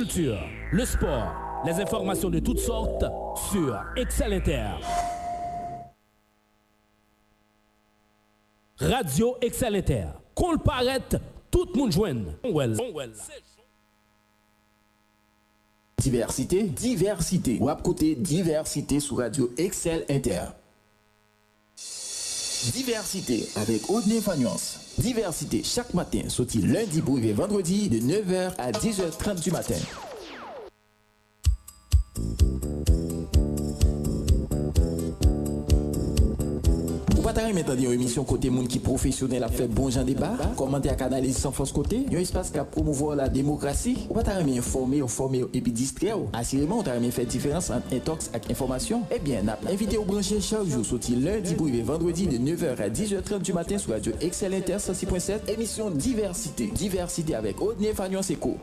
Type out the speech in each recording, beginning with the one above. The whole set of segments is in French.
culture, le sport, les informations de toutes sortes sur Excel Inter. Radio Excel Inter. Qu'on le paraît, tout le monde joigne. Diversité. Ou à côté diversité sur Radio Excel Inter. Diversité avec Audney Fanuance. Diversité chaque matin, sorti lundi pour arriver vendredi de 9h à 10h30 du matin. Ou pas t'arrêter maintenant une émission côté monde qui professionnel a fait bon genre débat, commenter à canaliser sans force côté, un espace qui a promouvoir la démocratie. Ou pas t'arrêter informer et puis distraire. Assurément, on t'arrêter faire différence entre intox et information. Eh bien, n'a invité au brancher chaque jour sorti lundi pour arriver vendredi de 9h à 10h30 du matin sur Radio Excel Inter 106.7, émission Diversité. Diversité avec Audney Fanuance Eco.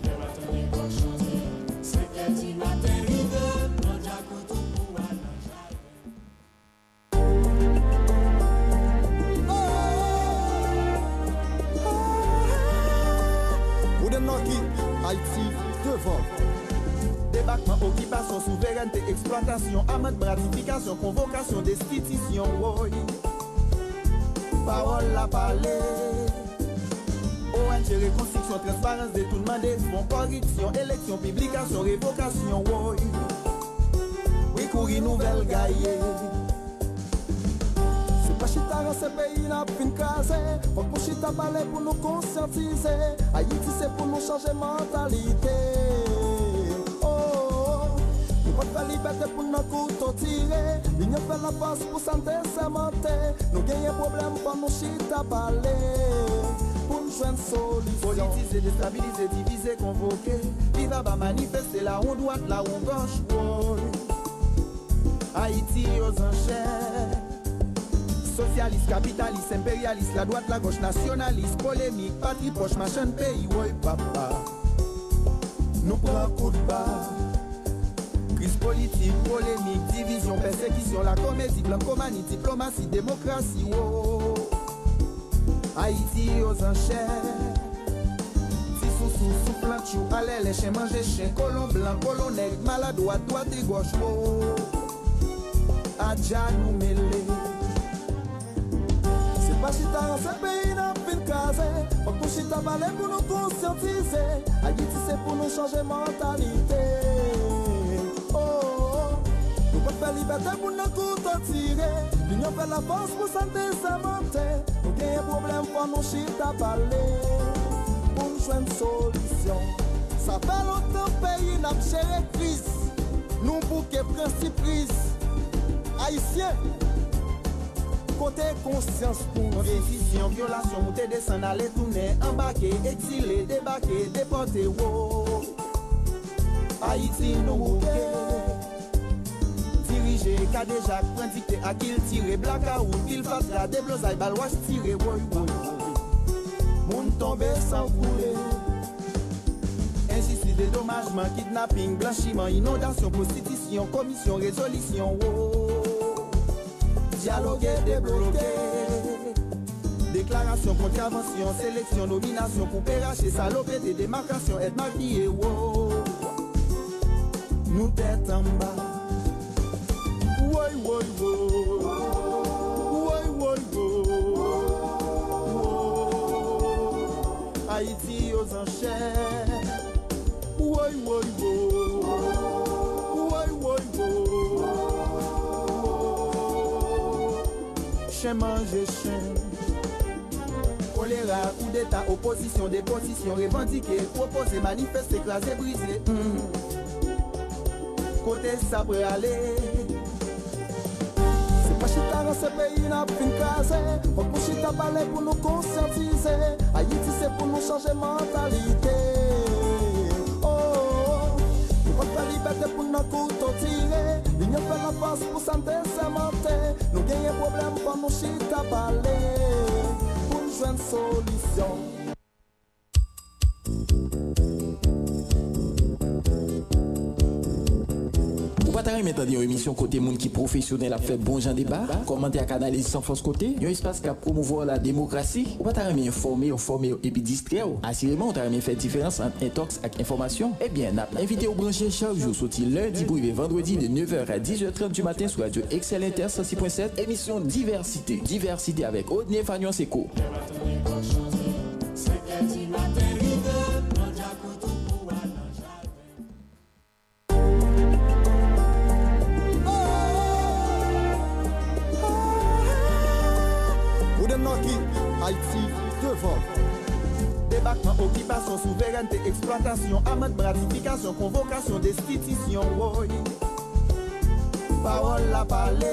Haïti devant. Débarquement, occupation, souveraineté, exploitation, amende, gratification, convocation, destitution. Oui. Parole la parler. ONG, reconstruction, transparence, détournement des fonds, corruption, élection, publication, révocation. Oui. Oui, courir nouvelle gaillée. C'est pas chita dans ce pays n'a plus casé. Faut que chita parler pour nous conscientiser. Haïti c'est pour nous changer mentalité. Oh, nous pas faire liberté pour nous couteau tirer. Il n'y a pas la passe pour santé cémenter. Nous gagnons problème pour nous chita parler. Pour nous joindre solution. Politiser, déstabiliser, diviser, convoquer. Viva va manifester là on droite, là on gauche. Oh. Haïti aux enchères. Socialiste, capitaliste, impérialiste, la droite, la gauche, nationaliste, polémique, patrie proche, machin pays, oui papa. Nous prenons coup de barre. Crise politique, polémique, division, persécution, la comédie, blancomanie, diplomatie, démocratie, oh. Haïti aux enchères. Si sous plan de chou, allez les chiens manger chien, colon blanc, colon nègre, maladroit, droite et gauche, oh. Adja nous mêler. Pas chita dans ce pays n'a plus casé. Faut que chita parler pour nous conscientiser. Haïti c'est pour nous changer mentalité. Oh, nous pas faire liberté pour nous couteau tirer. L'union fait la force pour santé cémenter. Nous gagnons problème pour nous chita parler. Pour nous joindre solution. Ça fait longtemps pays n'a géré crise. Nous bouquet principe prise. Haïtiens. Côté conscience pour décision, violation, monter, descendre, aller tourner, embarquer, exiler, débarquer, déporter, wow. Haïti nous bouquet. Diriger, Kadejak, point dicté, à qui il tire, blackout, il fatra, déblosaille, balouage, tirer, woy, woy. Moun tombé sans couler. Injustice, dédommagement, kidnapping, blanchiment, inondation, prostitution, commission, résolution, wow. Dialoguer, débloquer. Déclaration, contravention, sélection, nomination, pour péracher, salopeté, démarcation, être maquillé, wow. Nous tête en bas. Woy, woy, woy. Woy, woy, woy. Haïti aux enchères. Woy, woy, woy. Woy, woy, woy. Chien manger chien. Choléra, coup d'état, opposition, déposition, revendiquer, proposer, manifester, écraser, briser. Côté ça peut aller. C'est pas chita dans ce pays n'a plus casé. Faut que chita parler pour nous conscientiser. Haïti c'est pour nous changer mentalité. Oh, nous pas faire liberté pour nous couteau tirer. L'union fait la force pour santé cémenter. Nous gagnons problème pour nous chita parler. Pour nous joindre solution. pas t'arrêter maintenant une émission côté monde qui professionnel a fait bon genre débat, commenter à canaliser sans force côté, un espace qui promouvoir la démocratie, ou pas t'arrêter informer et puis distraire. Assurément, t'arrêter faire différence entre intox et information. Eh bien, n'a invité au brancher chaque jour sorti lundi pour vendredi de 9h à 10h30 du matin sur Radio Excel Inter 106.7, émission Diversité. Diversité avec Odné Fagnon Seco. Haïti devant. Débarquement, occupation, souveraineté, exploitation, amende, gratification, convocation, destitution. Oui. Parole la parler.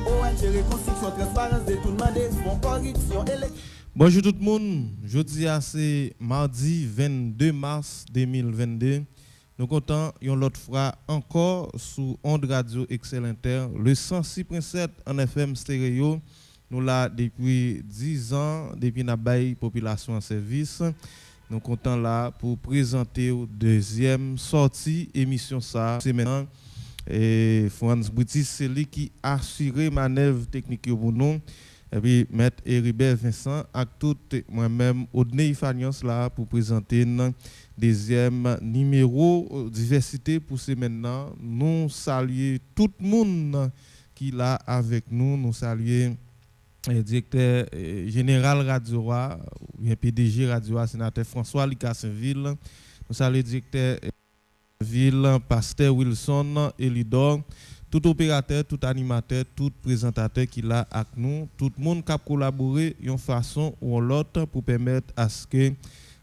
ONG, reconstruction, transparence, détournement des fonds, corruption, élection. Bonjour tout le monde. Jeudi, c'est mardi 22 mars 2022. Nous comptons une autre fois encore sous Onde Radio Excel Inter, le 106.7 en FM stéréo. Nous là depuis 10 ans, depuis la population en service. Nous comptons là pour présenter la deuxième sortie émission ça. C'est maintenant et Franz Boutis, c'est lui qui a assuré manœuvre technique pour nous. Et puis Maître Héribert Vincent avec tout moi-même Odné Fagnos là pour présenter le deuxième numéro diversité pour ce maintenant. Nous saluons tout le monde qui est là avec nous. Nous saluons directeur général Radio A, bien PDG Radio A, sénateur François Licassinville. Nous saluons le directeur ville, pasteur Wilson Elidor, tout opérateur, tout animateur, tout présentateur qui est là avec nous, tout le monde qui a collaboré d'une façon ou l'autre pour permettre à ce que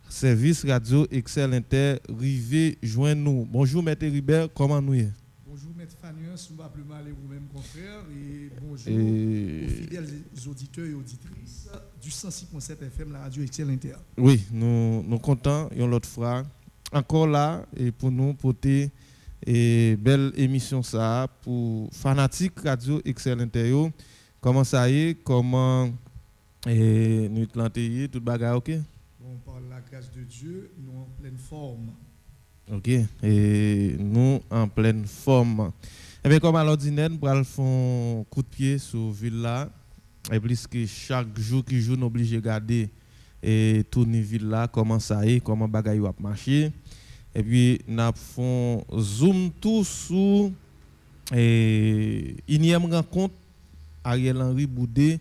service radio Excel Inter rive joindre nous. Bonjour Maître Ribert, comment nous est? Bonjour Maître Fagnos, nous appelons mal vous-même confrère et bonjour aux fidèles auditeurs et auditrices du 106.7 FM, la radio Excel Inter. Oui, nous comptons une autre fois encore là et pour nous porter et belle émission ça pour fanatique radio Excel Inter. Comment ça y est, comment nous planter tout bagarre OK? Bon, par la grâce de Dieu, nous en pleine forme. OK, et nous en pleine forme. Et bien comme à l'ordinaire, nous allons faire un coup de pied sur ville là et plus que chaque jour qui joue nous obligé de garder et tourner ville là comment ça y est, comment bagaille va marcher. Et puis nous font zoom tout sur unième rencontre Ariel Henry Boudé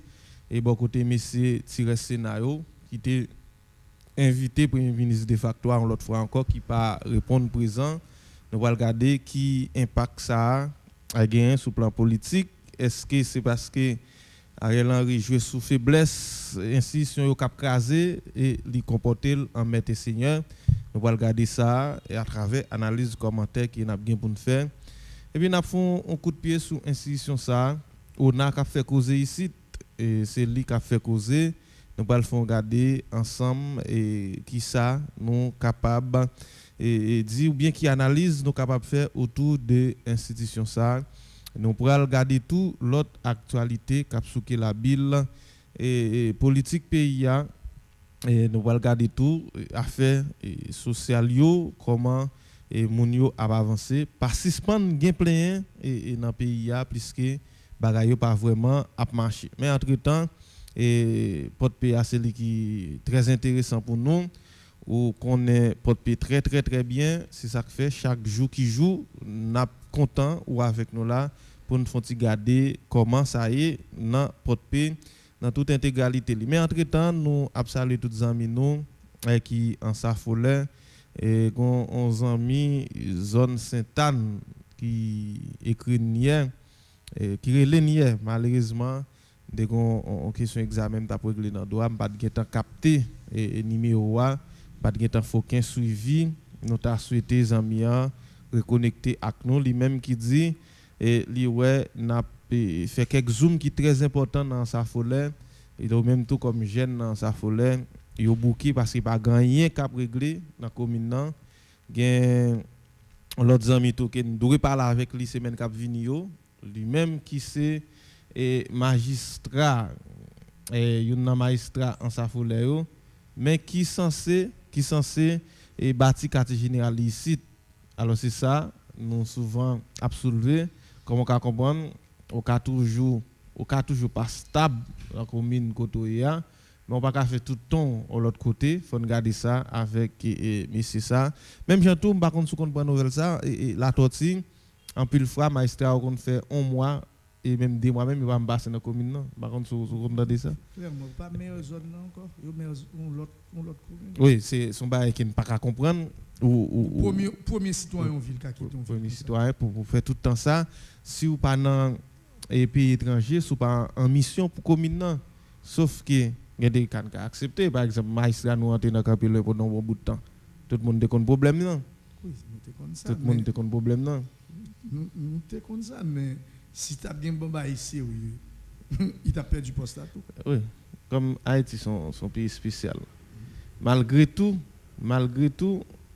et bon côté monsieur Thierry Sénayo qui était invité premier ministre de facto l'autre fois encore qui pas répondre présent. Nous allons regarder qui impact ça a gagné sur le plan politique. Est-ce que c'est parce que Ariel Henry jouait sous faiblesse, institution au cap crasé et lui comporter en maître seigneur? Nous allons regarder ça et à travers analyse commentaire qui n'a bien pour nous faire. Et puis nous avons un coup de pied sur institution ça. On a fait causer ici et c'est lui qui a fait causer. Nous allons regarder ensemble et qui ça nous capables et dire ou bien qui analyse nous capables de faire autour de l'institution ça. Nous pourrons regarder tout l'autre actualité qui a souqué la bille et politique pays et nous allons regarder tout affaires sociales comment et moun yo a avancé participant gain plein et dans pays puisque bagaille pas vraiment a marché. Mais entre-temps et POTPA c'est qui est très intéressant pour nous ou qu'on est POTPA très bien, c'est ça que fait chaque jour qui joue n'a content ou avec nous là pour nous faire regarder comment ça y est dans POTPA dans toute intégralité. Mais entre-temps nous saluer tous les amis nous qui en Safolin et on amis zone Sainte-Anne qui écrit hier qui relève hier malheureusement dès qu'on question examen t'a réglé dans doigt pas de temps capté et numéro a pas de temps faucun suivi nous t'a souhaité amis reconnecter avec nous lui même qui dit et lui ouais n'a fait quelques zoom qui très important dans sa folie et même tout comme jeune dans sa folie yo bouki parce qu'il pas gagné cap régler dans commune nan gen l'autre ami tout que nous devons parler avec lui semaine cap vini yo lui même qui c'est et magistrat et un magistrat en sa folie yo mais qui censé et bâti quartier général ici alors c'est ça nous souvent soulevé, comme on peut comprendre, au cas toujours pas stable la commune Kotoya, mais on pas qu'à faire tout le temps de l'autre côté, faut garder ça avec monsieur ça. Même j'entends par contre sous comprendre nouvelle ça et la tortue en pile fois magistrat on fait un mois et même 2 mois même il va me passer dans la commune non. Par contre sous comprendre ça. Clairement pas meilleure zone encore, yo meilleure l'autre commune. Oui, c'est son bail qui ne pas qu'à comprendre ou premier citoyen en ville qui quitte en premier citoyen pour faire tout le temps ça si ou pas dans et pays étranger sous pas en mission pour commune non. Sauf que il y a des cas qui accepter par exemple magistrat nous entrer dans capitale pendant un bout de temps. Tout le monde a un problème non. Oui, nous te comme ça. Tout le monde a un problème non. Nous te comme ça mais si tu as bien bon ici oui, il t'a perdu poste là tout. Oui, comme Haïti son pays spécial. Malgré tout,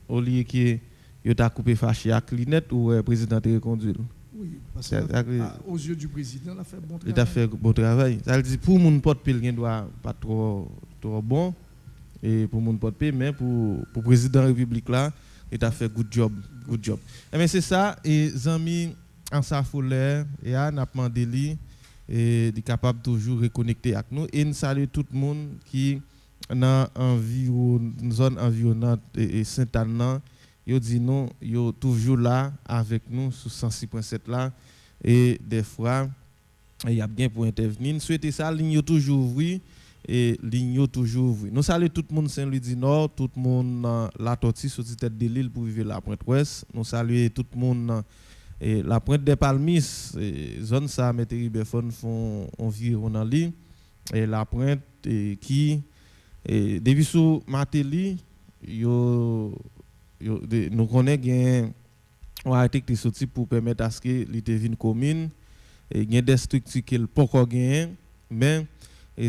au lieu que il t'a coupé fâché à Clinette ou le président t'a reconduit. Oui, parce que aux yeux du président, il a fait bon travail. Il a fait bon travail. Ça veut dire pour mon porte-pile il doit pas trop bon et pour mon porte-pile mais pour président de la République là, il a fait good job. Et mais c'est ça et amis en sa folie et a n'a demandé lui et est capable toujours reconnecter avec nous et nous salue tout le monde qui dans une zone environnante et Saint-Anne. Yo dit non, yo toujours là avec nous sur 106.7 là et des fois il y a bien pour intervenir. Nous souhaitons ça ligne toujours ouvri et ligne toujours ouvri. Nous saluons tout le monde Saint-Louis du Nord, tout le monde la Tortue sur tête de l'île pour vivre la Pointe-Ouest. Nous saluons tout le monde et la Pointe des Palmis, zone ça Météo-Befon font environ dans l'île et la Pointe qui depuis sous Matéli nous connaissons un article qui est sorti pour permettre à ce que l'été vienne commune et il y a des structures qui ne peuvent pas gagner mais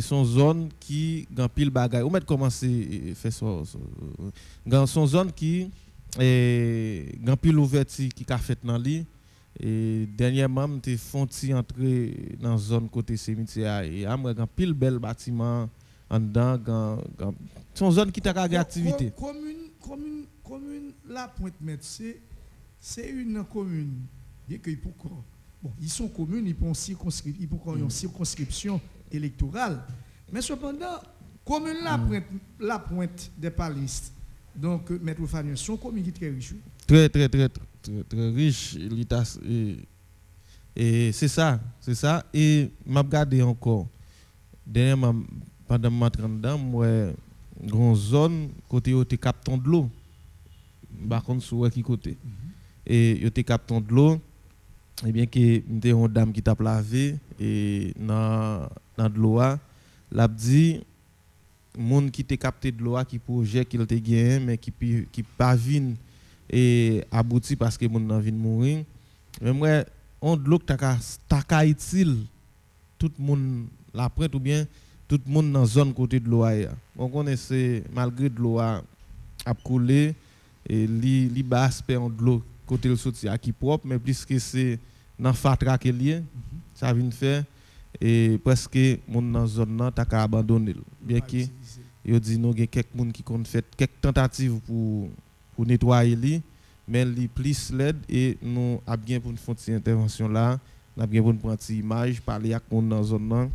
sont zones qui ont pile bagaille. On va commencer à faire ça. Sont zones qui ont pile ouverture qui a fait dans l'île et dernièrement nous font entrer dans zone côté cimetière et am grand pile bel bâtiment en dedans sont zones qui t'a activité. Commune La Pointe-Mettre, c'est une commune. Bon, ils sont communes, ils ont une circonscription électorale. Mais cependant, commune La Pointe des Palais, donc Maître Fagnon, sont communes qui sont très riches. Très riche. Et c'est ça. Et m'a regardé encore. Dernièrement, pendant ma 30 ans, moi, une zone côté où tu captes de l'eau. Par contre, sur qui côté. Et yo te captant de l'eau, et bien que m'était une dame qui t'a lavé et dans de l'eau l'a dit monde qui te capté de l'eau qui projet qu'il te gagné mais qui pas vinn et abouti parce que monde nan vinn mourir. Mais moi on de l'eau ta utile tout monde la prête ou bien tout le monde dans zone côté de l'eau. On connaît malgré de l'eau a coulé et li bas aspect de l'eau côté le sorti qui propre mais plus que c'est dans fatra que lié ça vient faire et presque monde dans zone là t'a abandonner bien que yo dit nous gen quelques monde qui ont fait quelques tentatives pour nettoyer li mais li plus l'aide et nous a bien pour faire une intervention là n'a bien pour prendre une image parler avec monde dans zone là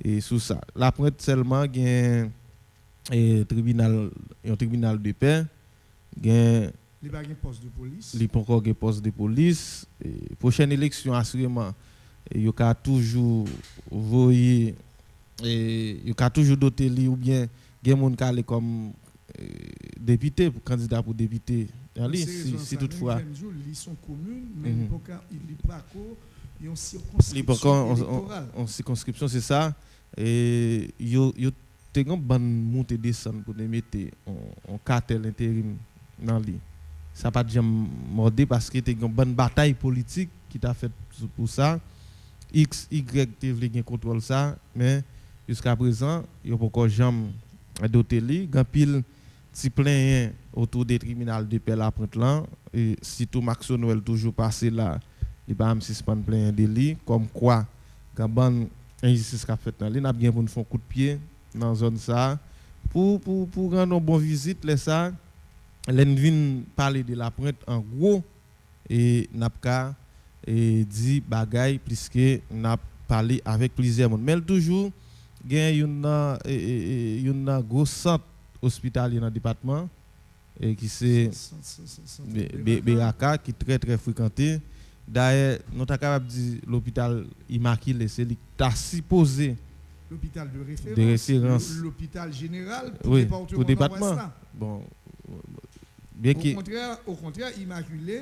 et sous ça la Pointe seulement gen un tribunal de paix gen il n'y a pas de poste de police. Il n'y a pas encore de poste de police. Prochaine élection, assurément, il y a toujours voyé, il y a toujours doté ou bien il y a des gens comme député, candidat pour député. Si toutefois. Ils sont communes, mais il n'y a pas une circonscription électorale. En circonscription, c'est ça. Et il y a une bonne montée descente pour mettre en cartel intérim dans l'île. Ça pas déjà mordé parce que c'était une bonne bataille politique qui t'a fait pour ça. X, Y, tu voulais contrôler ça, mais jusqu'à présent, il n'y a pas encore jamais doté li. Il y a pile petit plein autour des tribunaux de paix la Pointe là. Et si tout Max Noël toujours passé là, il va me suspendre plein de li. Comme quoi, quand bonne injustice qu'a fait dans l'île, n'a bien pour nous faire un coup de pied dans la zone ça. Pour rendre une bonne visite, les ça. L'en vient parler de la Pointe en gros, et n'a pas dit bagaille puisque n'a parlé avec plusieurs monde. Mais toujours gagne une gros centre hospitalier dans le département et qui c'est Beraka qui est très très fréquenté. D'ailleurs, nous sommes capables de dire l'hôpital Immaculée, c'est lui qui a supposé l'hôpital de référence, l'hôpital général pour le département. Bon, bien au contraire, Immaculée,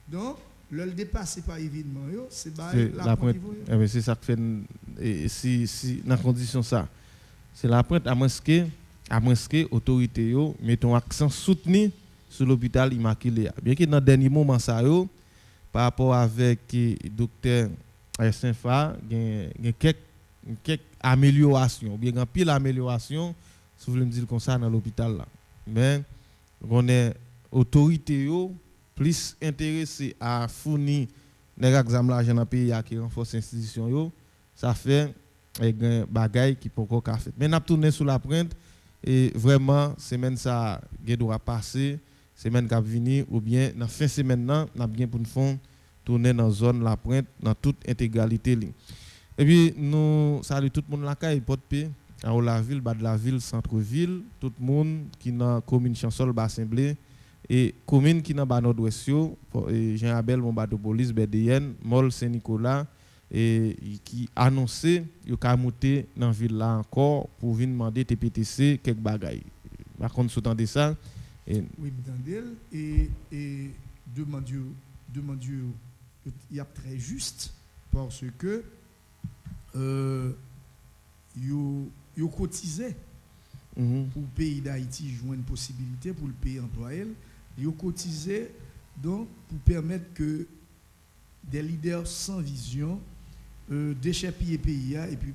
donc, le dépassé par événement, c'est la pointe. C'est ça que fait, si dans condition ça, c'est la pointe à moins que autorité mettent un accent soutenu sur l'hôpital Immaculée. Bien que dans le dernier moment, ça, par rapport avec le docteur Saint-Fa, il y a quelques améliorations, bien qu'il pile amélioration, si vous voulez me dire comme ça, dans l'hôpital. Mais on est autorité plus intéressé à fournir les examens l'argent dans le pays qui renforce l'institution, ça fait des bagailles qui peuvent encore faire. Mais nous avons tourné sur la pointe et vraiment, semaine ça doit passer, semaine qui va venir, ou bien dans la fin de semaine, nous avons bien pour nous tourner dans la zone la pointe, dans toute intégralité. Et puis, nous saluons tout le monde là, il porte paix, à la ville, bas de la ville, centre-ville, tout le monde qui est dans la commune Chansol, Bassemblé, et commune qui est dans le nord-ouest, Jean-Abel, Mombato Police, BDN, Mol Saint-Nicolas, et qui annonçait qu'il a monté dans la ville là encore pour venir demander TPTC quelques bagailles. Par contre, sous de ça. Oui, et demande il y a très juste parce que yo cotisait pour le pays d'Haïti jouer une possibilité pour le pays employé. Yo cotisait donc pour permettre que des leaders sans vision d'échapper pays et puis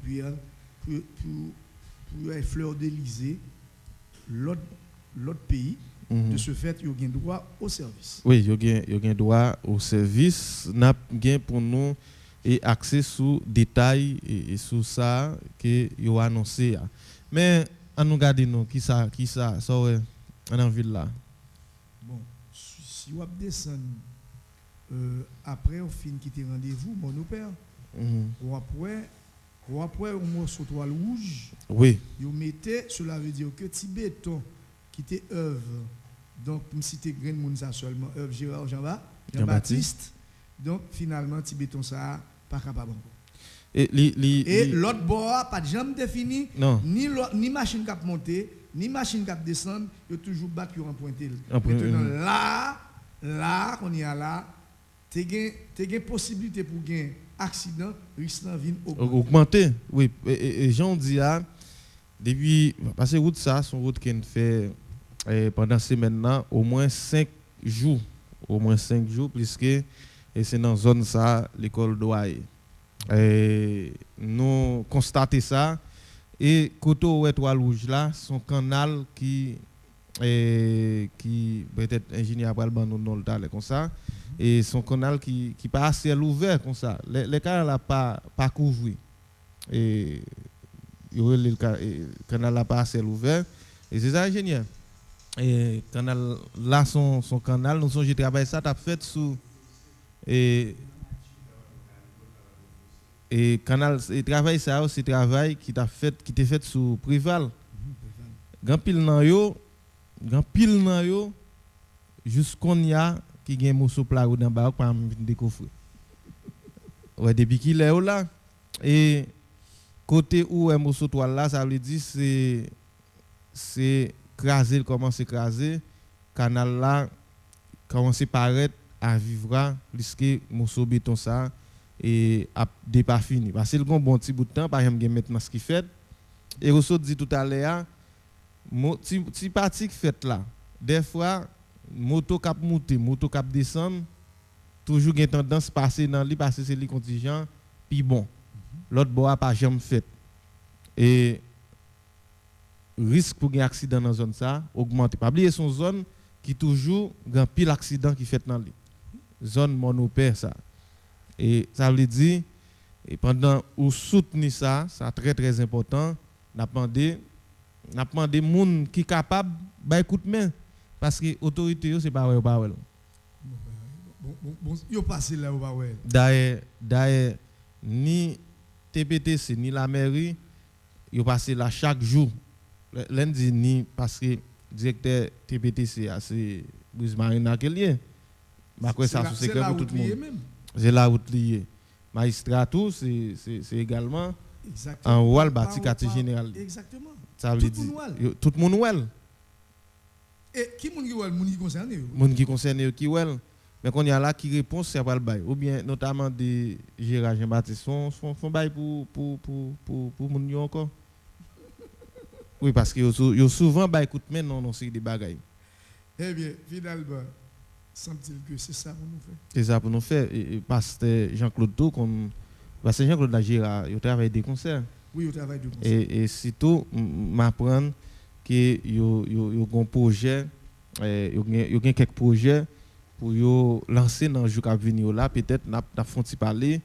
pour fleur d'Élysée l'autre pays. De ce fait, il y a un droit au service. Oui, il y a un droit au service. Nous avons pour nous et accès sur détails et sur ça que vous avez annoncé. Mais on nous garde nous qui ça en ville là. Bon, si vous descendez après on finit quitter rendez-vous mon père. Ou après on morceau toile rouge. Oui. Vous mettez, cela veut dire que Tibeton qui était œuvre. Donc, pour me citer Green Mounsa seulement, Gérard Jean-Baptiste. Donc, finalement, Tibeton, ça pas capable. Et l'autre bord, pas de jambe définie, ni machine qui a monté, ni machine qui a descendu, il y a toujours battu en pointé. Maintenant, là, on y a là, tu as une possibilité pour gagner accident, risque de vie augmenter. Oui, et Jean dit, depuis, parce que route ça, son route qui fait. Pendant ces maintenant au moins 5 jours puisque c'est dans la zone ça l'école doit nous constater ça et côté étoile rouge là son canal qui peut-être ingénieur après le bandon dans le temps comme ça et son canal qui pas à ciel ouvert comme ça les canal là pas couvert et le canal là pas à ciel ouvert et c'est ça ingénieur. Et canal là son canal nous sommes travaillé ça t'a fait sous et canal et travail ça c'est travail qui t'a fait sous Prival grand pile nan yo jusqu'on y a qui gagne morceau plat ou dans bas pour découvrir ouais depuis qu'il est là et côté où un morceau toile là ça veut dire c'est craser, commence à craser, canal là commence à paraître à vivre plus que morceau béton ça et à pas fini parce que le bon petit bout de temps par exemple maintenant ce qui fait et Rousseau dit tout à l'heure petit parti qui fait là des fois moto cap monter moto cap descendre toujours une tendance passer dans lui parce que c'est les contingent puis bon l'autre bois pas jamais fait et risque pour un accident dans la zone ça augmente. Pas oublier son zone qui toujours grand pile accident qui fait dans lui. Zone monopère ça. Et ça veut dire et pendant ou soutenir ça, c'est très très important. N'a demandé monde qui capable ba écoute main parce que autorité c'est pas ouais. Bon, yo passé là ou pas ouais. D'ailleurs, ni TPTC ni la mairie, yo passé là chaque jour. Lundi ni parce que directeur TPTC c'est Brice Marina qui est lié. Bah quoi ça c'est clair pour tout le monde. C'est la route liée. Magistrat tout c'est également exactement en rôle bâti quartier général. Exactement. Ça veut dire tout le monde ouel. Et qui moun qui ouel, moun qui concerné yo. Moun qui concerné qui ouel. Mais qu'on y a là qui répond c'est pas le bail ou bien notamment des Gérard Jean-Baptiste son bail pour moun yo encore. Oui parce que yo souvent bail coup de main non c'est des bagailles. Eh bien finalement semble-t-il que c'est ça pour nous faire. C'est ça pour nous faire et pasteur Jean-Claude tout comme pasteur Jean-Claude la Gérard, il travaille des concerts. Oui, il travaille des concerts. Et surtout m'apprendre que yo un projet yo gen quelques projets pour yo lancer dans jour à venir là peut-être n'a font parler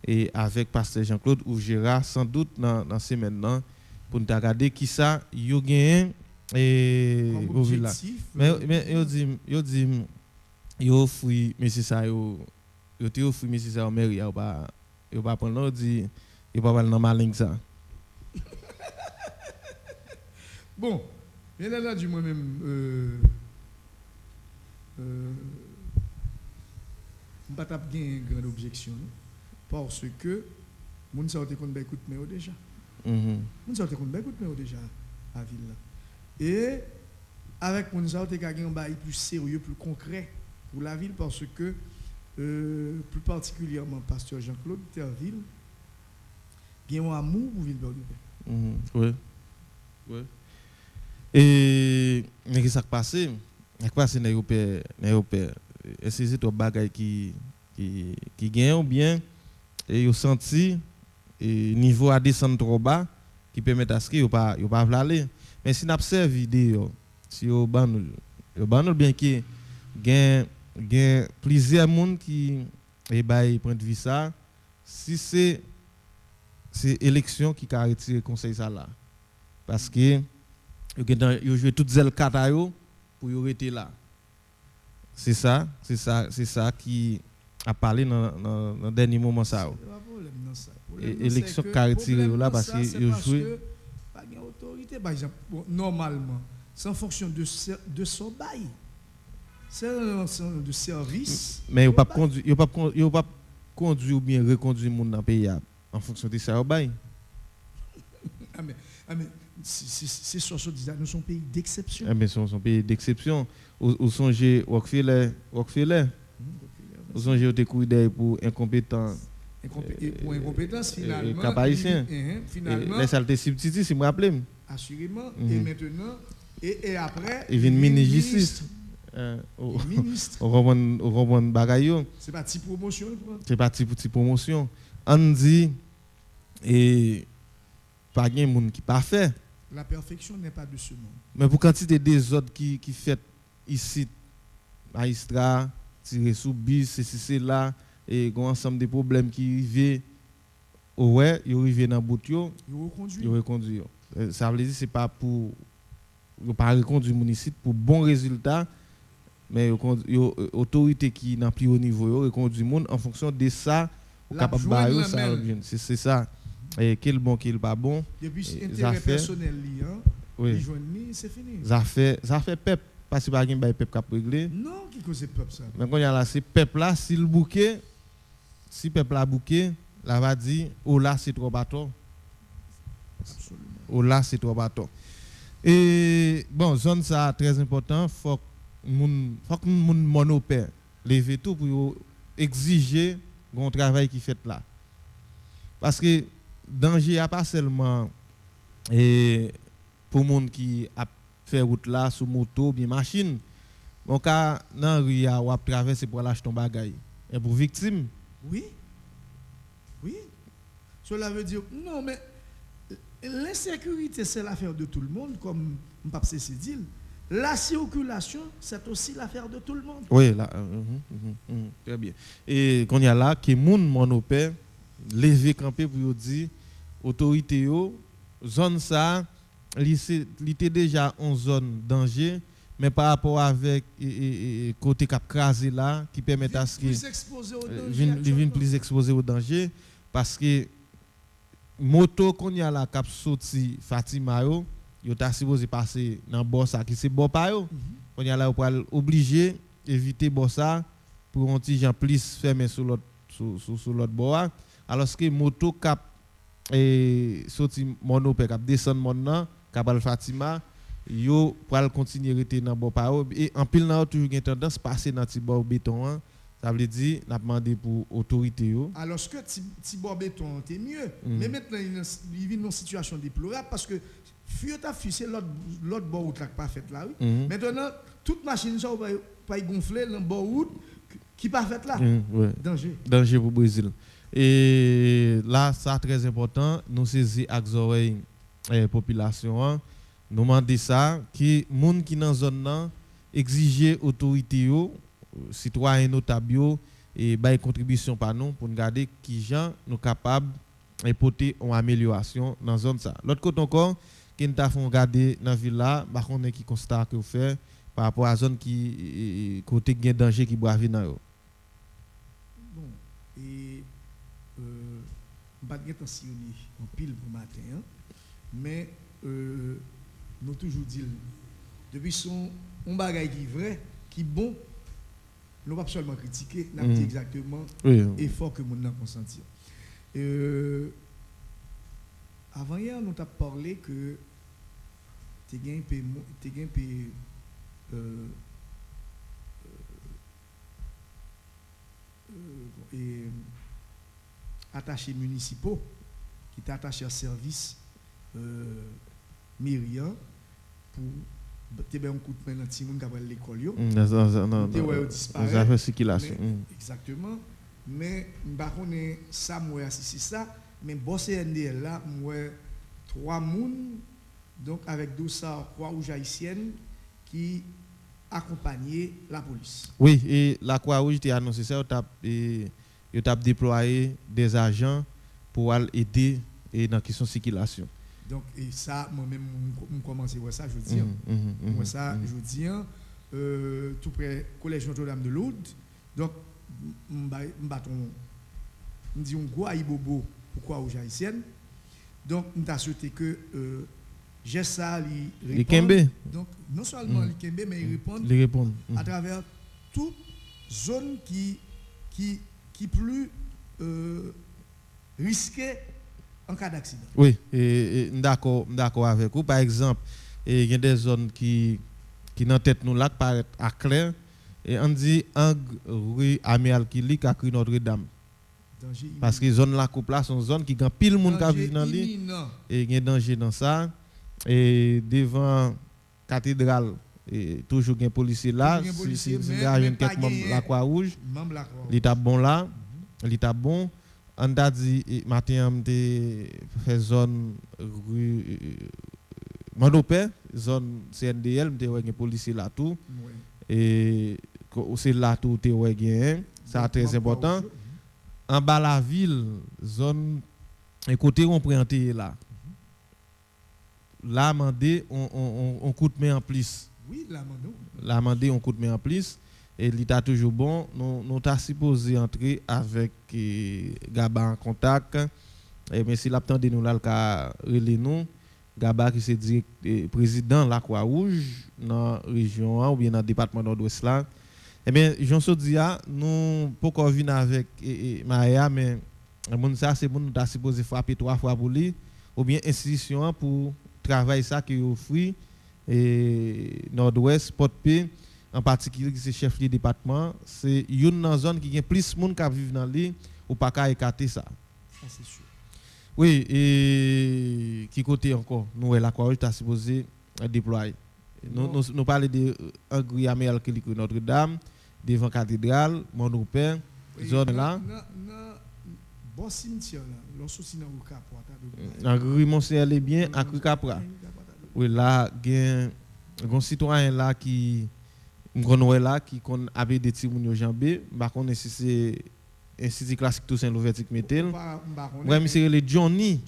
et avec pasteur Jean-Claude ou Gérard sans doute dans semaine là pour nous regarder qui ça yo gagne et au là. Mais yo dit yo fouille monsieur ça yo te fouille monsieur ça au mairie yo pas prendre là dit yo pas parler dans ma langue ça. Bon, bien là du moi-même pas t'a une grande objection parce que moun sa te konn ba écoute mais déjà. Moun sa te konn ba écoute mais déjà à ville là. Et avec moun sa te ka gen bail plus sérieux, plus concret pour la ville parce que plus particulièrement pasteur Jean-Claude Terville gen un amour pour ville Bordeaux. Oui. Oui. Et mais qu'est-ce qui passé? Qu'est-ce qui passé dans Européen? Est-ce que c'est un bagage qui gagne ou bien et yo senti et niveau à descendre trop bas qui permet à ce que yo pas aller. Mais si n'observe vidéo si yo ban bien que gain plusieurs monde qui et bail point de vue ça si c'est élection qui a retiré conseil ça là parce que yo joué toute zèle kata yo pour yo rester là. C'est ça qui a parlé dans le dernier moment ça. Élection qui a retiré là parce que yo joué pas gain autorité par exemple normalement c'est en fonction de son bail. C'est un ensemble de services. Mais yo pas conduire ou bien reconduire monde dans le pays en fonction de ça bail. mais c'est sur ce disant nous sommes pays d'exception. Mais sont pays d'exception. Ou songez Rockefeller. Ou songez au découvert pour incompétent. Pour incompétence finalement. Cap-haïtien. Finalement. Les saletés subtiti si me rappelle. Assurément et maintenant et après il vient ministre. Ministre. On reprend bagaille. C'est pas petite promotion. C'est pas petite promotion. On dit et pas gain monde qui pas fait. La perfection n'est pas de ce monde. Mais pour quantité des autres qui fait ici magistrat tirer sous bis c'est là et un ensemble de problèmes qui arrivent ouais, ils arrivent dans bout yo reconduire. Ça veut dire c'est pas pour pas reconduire municipal pour bon résultat mais autorité qui dans plus haut niveau reconduire monde en fonction de ça capable bailler ça c'est ça. Et quel bon quel pas bon depuis intérêt personnel li oui c'est fini ça fait peuple parce que pas gain bail peuple cap régler non qui cause peuple ça mais quand il y a là c'est peuple là s'il bouquet si peuple a bouquet là va dire oh là c'est trop bateau absolument oh là c'est trop bateau et bon zone ça très important faut que moun monopère lever tout pour exiger un travail qui fait là parce que danger a pas seulement et pour monde qui a fait route là sur moto bien machine bon cas dans rue a ou traverser pour lâcher ton bagage et pour victime oui cela veut dire non mais l'insécurité c'est l'affaire de tout le monde comme m'pap c'est dit la circulation c'est aussi l'affaire de tout le monde oui là très bien et quand il y a là que monde monopère lever camper pour dire autorité yo zone ça li était déjà en zone danger mais par rapport avec côté cap crasé là qui permet à ce que plus exposé au danger. Vin plus exposé au danger parce que moto qu'on y a là cap sorti Fatima yo ta supposé passer dans bossa qui c'est bon pas yo on y a là pour obligé éviter bossa pour un petit gens plus fermer sur l'autre sur l'autre bord alors que moto cap et sorti monopé cap descendre maintenant cap al Fatima yo pour continuer rester dans bon pas et en pile nan toujours une tendance passer dans petit bord béton ça veut dire n'a demandé pour autorité yo alors que petit bord béton était mieux mais maintenant il vit une situation déplorable parce que Fiota c'est l'autre bord route là pas fait là oui. Maintenant toute machine ça pas gonfler dans bord route qui pas fait là. Ouais. Danger pour Brésil. Et là ça très important nous saisir avec oreilles population nous demander ça qui monde qui dans zone là exiger autorité yo citoyens notables yo et bail contribution par nous pour regarder qui gens nous capable apporter une amélioration dans zone ça. L'autre côté encore qui nous font regarder dans ville là par contre qui constat que vous fait par rapport à zone qui côté gain danger qui boit dans yo. Bon et pas de tensionné en pile pour matin mais nous toujours dit depuis son on bagaille qui vrai qui bon nous pas seulement critiquer n'a dit exactement effort que mon a consenti. Avant hier nous t'a parlé que tu gain attachés municipaux qui étaient attachés à service Myriam pour te ben un coup de main dans ti moun qui va l'école yo non circulation exactement mais m'pa connait ça moi si c'est ça mais boss NDL là moi 3 moun donc avec 12 Croix-Rouge haïtienne qui accompagnaient la police. Oui, et la Croix-Rouge a annoncé ça, il a déployé des agents pour aider dans la question de circulation. Donc, et ça, moi-même, je commence à voir ça, je veux dire. Moi, ça, je veux dire, tout près Collège Notre-Dame de Lourdes. Donc, je dis un gros aïbobo pour Croix-Rouge haïtienne. Donc, je souhaité que j'ai ça, les Kembe. Donc, non seulement les Kembe, mais ils répondent à travers toute zone qui plus risquée en cas d'accident. Oui, d'accord avec vous. Par exemple, il y a des zones qui dans tête nous là paraît à clair et on dit en rue Amiral Kili à rue Notre-Dame. Parce que zone là coupe là sont zone qui grand pile monde qui vivent dans lui et il y a danger dans ça. Et devant cathédrale et toujours un policier là si il y a une tête la Croix-Rouge l'état bon là l'état bon on a dit matin on fait zone rue Mandopé zone CNDL on a un policier là tout et c'est là tout te ouais ça très important en bas la ville zone côté on présenté là la mandé on coûte mais en plus. Oui, la mandé on coûte mais en plus et l'état toujours bon nous t'a supposé entrer avec Gaba en contact et mais si l'attendait nous là le cas relé nous Gaba qui c'est président la Croix-Rouge dans région ou bien dans département nord-ouest là et bien Jean Sodia nous pourquoi venir avec Maya mais mon ça c'est bon nous t'a supposé frapper 3 fois pour lui ou bien institution pour travail ça qui offre et nord-ouest Port-Paix en particulier qui c'est chef du département c'est une zone qui a plus monde qui vivent dans lui ou pas qu'à écarter ça c'est sûr. Oui et qui côté encore nous la Croix-Rouge t'a supposé déployer nous parler de Angri Amiral Kili Notre-Dame devant cathédrale Monopé zone là bon cimetière là l'on dans le Capra Angri Monseigneur est bien à Capra. Oui, là, il y a un citoyen là qui avait des petits mounions jambés. Par contre, si c'est Institut classique Toussaint Louverture Metel. Ouais, c'est le Johnny.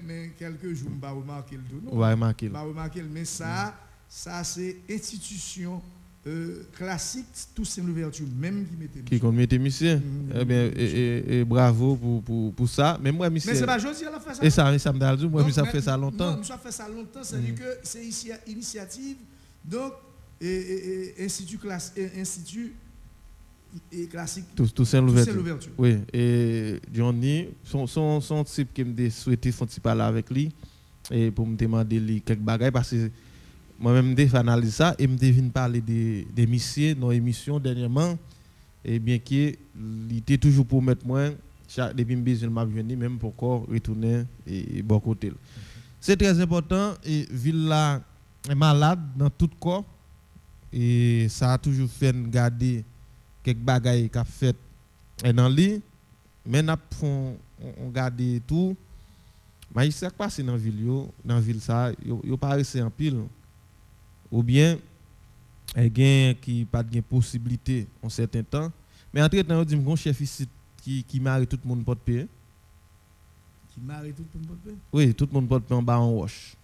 Mais quelques jours, je vais remarquer le tout. Ouais, remarquer. Mais ça, ça c'est institution classique, tout c'est l'ouverture même qui mettait. Qui compte mettre monsieur. Eh bien, et bravo pour ça. Mais moi, monsieur. Mais c'est pas Josie qui a fait ça. Et ça me dit, moi, ça fait ça longtemps. Non, ça fait ça longtemps, c'est-à-dire que c'est initiative, donc, institut classique. Tout c'est l'ouverture. Oui, et Johnny, son type qui me souhaité faire parler avec lui, et pour me demander quelques bagages, parce que moi-même, je analyse ça et je viens parler des messieurs dans l'émission dernièrement. Et bien qu'il était toujours pour mettre moi, depuis que je m'a venu, même pour retourner et bon côté. C'est très important. Et ville là est malade dans tout corps. Et ça a toujours fait garder quelques bagages qu'a fait dans lui. Mais on garde tout. Mais il s'est passé dans la ville ça, il paraissait en pile. Ou bien il qui pas de possibilité en certain temps, mais entre temps on dit mon chef ici qui marie tout le monde porte payer. Qui marie tout le monde porte payer? Oui, tout le monde porte payer en bas en wash.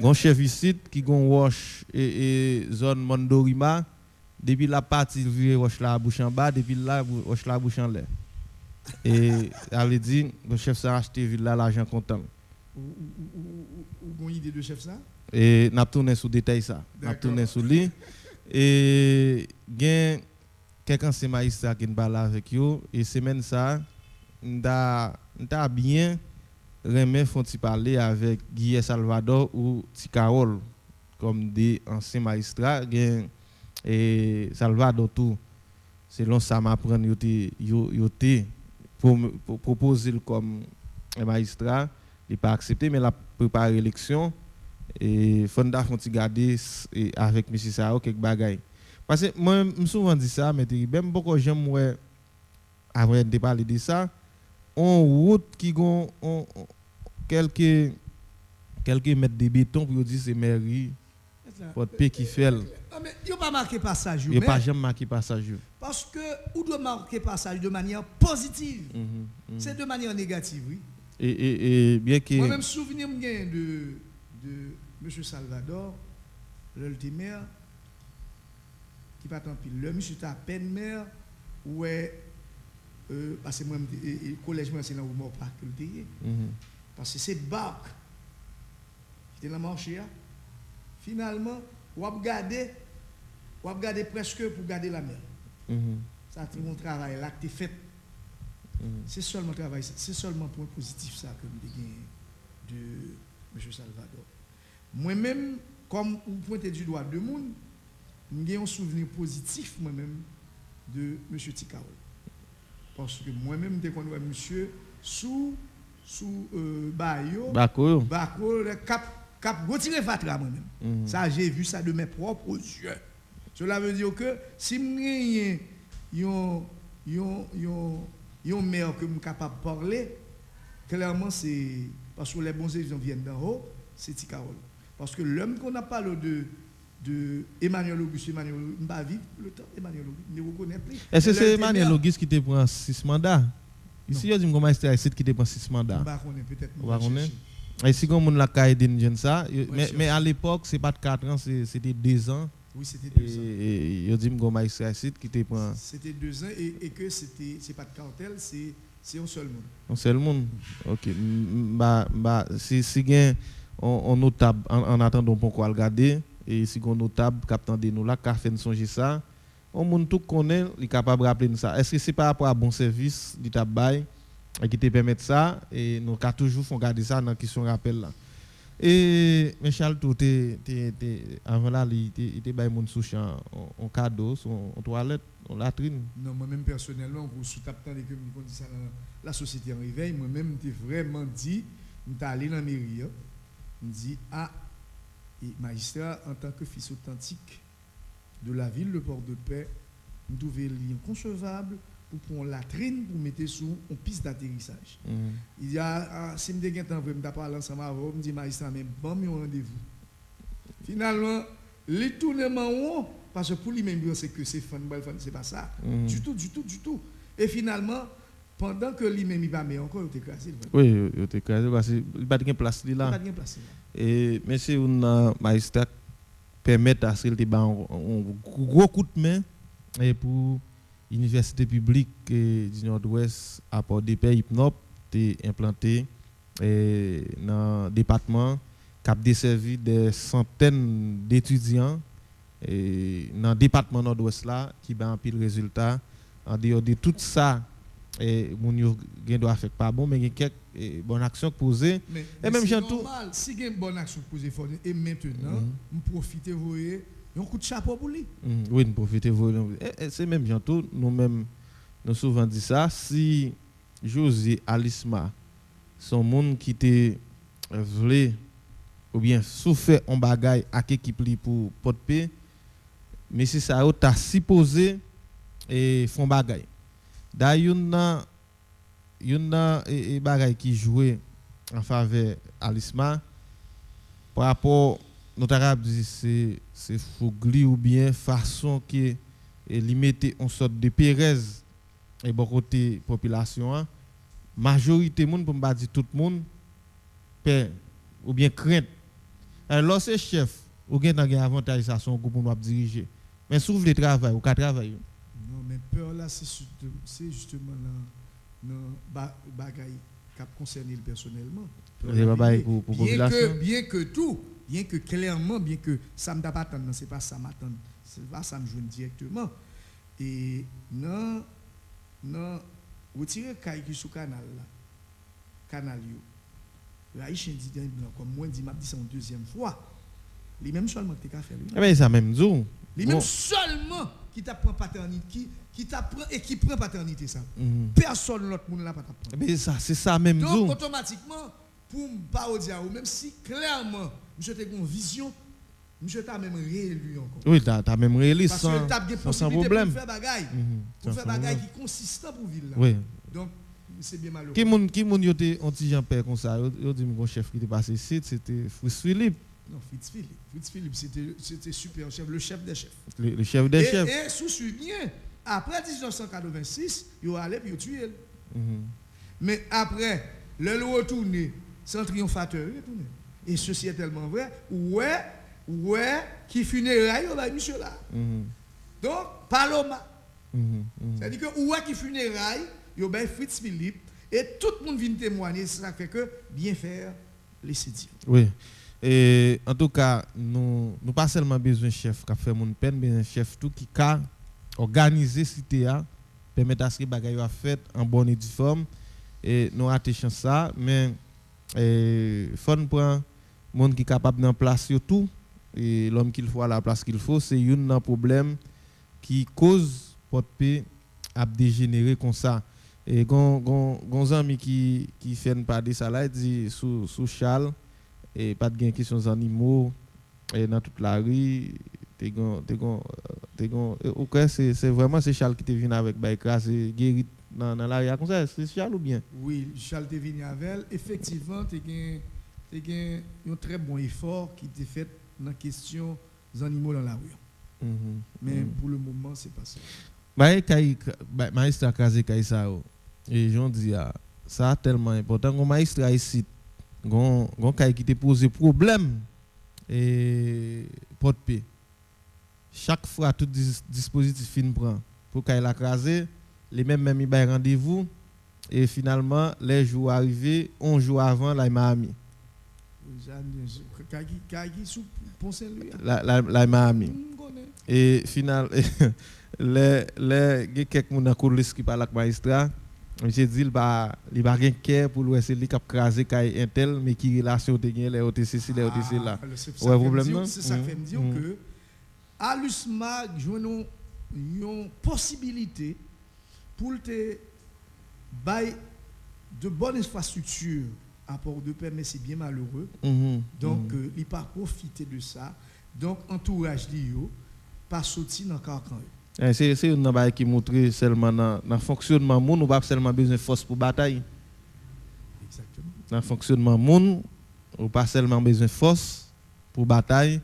Mon chef ici qui gon wash et zone Mondorima depuis la partie virer wash la bouche en bas, depuis là wash la bouche en l'air. Et elle dit le chef ça acheté ville là l'argent comptant. Ou une idée de chef ça? Et n'a tourné sur détail ça. N'a tourné sur lui et gain quelqu'un c'est magistrat qui parle avec yo et semaine ça n'ta bien remet font parler avec Guy Salvador ou Ticarol comme des anciens magistrats gain et Salvador tout selon ça m'apprendre yo pour proposer comme un magistrat il pas accepté mais la préparer l'élection et Fonda font garder avec M. Sao quelques bagailles parce que moi me souvent dit ça mais même beaucoup j'aime ouais avant de parler de ça on route qui gon quelques mètres de béton pour dire c'est mairie votre pays qui fait mais il pas marqué passage il pas jamais marqué passage parce que ou doit marquer passage de manière positive c'est de manière négative oui et bien que moi même souvenir de M. Salvador, l'ultimaire, qui pas tant pile. Le monsieur était à peine maire, ouais, parce que moi, le collège, c'est dans le mort parc que le parce que c'est barque qui était dans le marché. Finalement, on a gardé presque pour garder la mer. Ça, c'est mon travail là qui est fait. C'est seulement travail, c'est seulement point positif ça que je gagne de M. Salvador. Moi-même, comme vous pointez du doigt de monde, j'ai un souvenir positif moi-même de M. Ticarol. Parce que moi-même, dès qu'on voit monsieur sous Bayo, Bako, cap retirer fatra moi-même. Ça, j'ai vu ça de mes propres yeux. Cela veut dire que si je yon maire que je suis capable de parler, clairement, c'est parce que les bons étudiants viennent d'en haut, c'est Ticarol. Parce que l'homme qu'on a parlé de Emmanuel Auguste, Emmanuel Auguste, pas vivre le temps, Emmanuel Auguste, ne reconnaît plus. Est-ce que c'est Emmanuel Auguste qui te prend 6 mandats? Ici, il y a un magistrat qui te prend 6 mandats. Peut-être. Et si on a la ça, mais à l'époque, ce n'est pas de 4 ans, c'était 2 ans. Oui, c'était 2 ans. Et il y a un magistrat qui te prend. C'était 2 ans et que ce n'est pas de cartel, c'est un seul monde. Un seul monde? Ok. Si on notable en attendant pourquoi regarder et si on notable captant de nous là qu'a fait songer ça on monde tout connaît il capable rappeler ça est-ce que c'est par rapport à bon service du tabac et qui te permettre ça et nous qu'a toujours font garder ça dans question rappel là et Michel tout avant là il était bail monde sous champ en cadeau en toilette en latrine non moi même personnellement pour sous tapant que me dit ça la société en réveil moi même t'ai vraiment dit m'ta aller dans mairie me dit et magistrat en tant que fils authentique de la ville le port de paix nous trouver inconcevable pour prendre la latrine pour mettre sous une piste d'atterrissage. Il y a si me dégain temps me parler ensemble avant me dit magistrat mais bon mi rendez-vous. Finalement les tournements parce que pour lui même c'est que c'est fun c'est pas ça. Du tout. Et finalement pendant que lui-même il va mais encore il était écrasé. Oui, il était écrasé parce qu'il n'y a pas de place là. Pas de place là. Et monsieur un magistrat permettre à ce qu'il ait un gros coup de main et pour l'université publique du Nord-Ouest à Port-de-Paix Hypnop est implanté dans le département qui a desservi des centaines d'étudiants et dans le département Nord-Ouest là qui a un pile résultat en dehors de tout ça et mon yo doit faire pas bon mais il y a quelques bonnes actions posées et même gens tout si il y a une bonne action posée et maintenant on profiter voyez un coup de chapeau pour lui. Oui, nous profitons. C'est même bientôt, nous-mêmes, nous souvent dit ça. Si José Alisma, son monde qui te voulait ou bien souffert en bagaille à l'équipe pour porter, mais c'est ça, tu as supposé et font bagaille. D'ailleurs, il y a des bagailles qui jouent en faveur d'Alisma par rapport notre arabe dit c'est fougli ou bien façon qui limiter une sorte de Pérez et bon côté population majorité monde pour pas dire tout le monde peur ou bien crainte alors c'est chef ou bien un avantage ça son groupe pour nous diriger mais s'ouvre le travail ou ka travailler non mais peur là c'est justement là bagaille qui concerne personnellement pour population bien que clairement, bien que ça ne m'a pas attendre, c'est pas ça m'attendre, c'est pas ça me joue directement. Et non, retirer caille qui sous canal là, canal yo. Haïtien dit comme moi dit m'a dit c'est une deuxième fois. Les mêmes seulement qui t'a fait lui. Mais ça même zou. Les mêmes seulement qui t'apprend paternité qui t'apprend et qui prend paternité ça. Personne l'autre monde là pas t'apprendre. Mais ça c'est ça même zou. Donc automatiquement pour me pas dire même si clairement monsieur a une vision, monsieur t'a même réélu encore. Oui, t'as même réélu sans problème. Pour faire bagaille. Pour faire bagaille qui consistant pour ville là. Oui. Donc c'est bien malheureux. Qui moun yo te anti Jean-Père comme ça, yo dit mon chef qui était passé ici, c'était Fritz Philippe. Non, Fritz Philippe c'était super chef, le chef des chefs. Le chef des chefs. Et sous-souligné après 1986, yo allé puis yo tué. Mais après le retourné sans triomphateur retourné. Et ceci est tellement vrai. Ouais, qui funérailles, monsieur là. Donc, Paloma. C'est-à-dire que ouais qui funérailles, il y a Fritz Philippe, et tout le monde vient témoigner, ça fait que bien faire, laisser dire. Oui. Et en tout cas, nous pas seulement besoin de chef qui a fait mon peine, mais un chef tout qui a organisé CTA, permettre à ce que les bagages soient faits en bonne et due forme. Et nous avons chance ça, mais il faut prendre monde qui est capable d'en placer tout et l'homme qu'il faut à la place qu'il faut c'est un problème qui cause porte à dégénérer comme ça et gon ami qui fait pas de ça là dit sous Charles et pas de gain questions animaux et dans toute la rue OK c'est vraiment c'est Charles qui te vient avec ba écraser guéri dans l'arrière comme ça c'est Charles ou bien oui Charles te vient avec effectivement c'est un très bon effort qui était fait dans la question des animaux dans la rue. Mais pour le moment, ce n'est pas ça. Maïstra Kaze Kaïsao, et j'en dis, ça est tellement important. Quand Maïstra ici, quand qui te pose problème, et porte-paix. Chaque fois, tout dispositif fin prend pour qu'il la crase, les mêmes ils rendez-vous, et finalement, les jours arrivés, 11 jours avant, là, il m'a mis. La Miami. Et final les quelques moun dans coulisses qui parle avec magistrat, monsieur dit il va rien care pour le celui qui a crasé kay intel mais qui relation te gagne les OTC les OTC là. Ouais problème non. C'est ça qui fait me dire que Alusma joue une possibilité pour te bail de bonnes infrastructures à Port-de-Paix, mais c'est bien malheureux. Donc, il n'a pas profité de ça. Donc, entourage Lio, pas sorti dans le carcan. C'est une chose qui montre seulement dans le fonctionnement, nous pas seulement besoin de force pour bataille. Exactement. Dans le fonctionnement, nous pas seulement besoin de force pour bataille.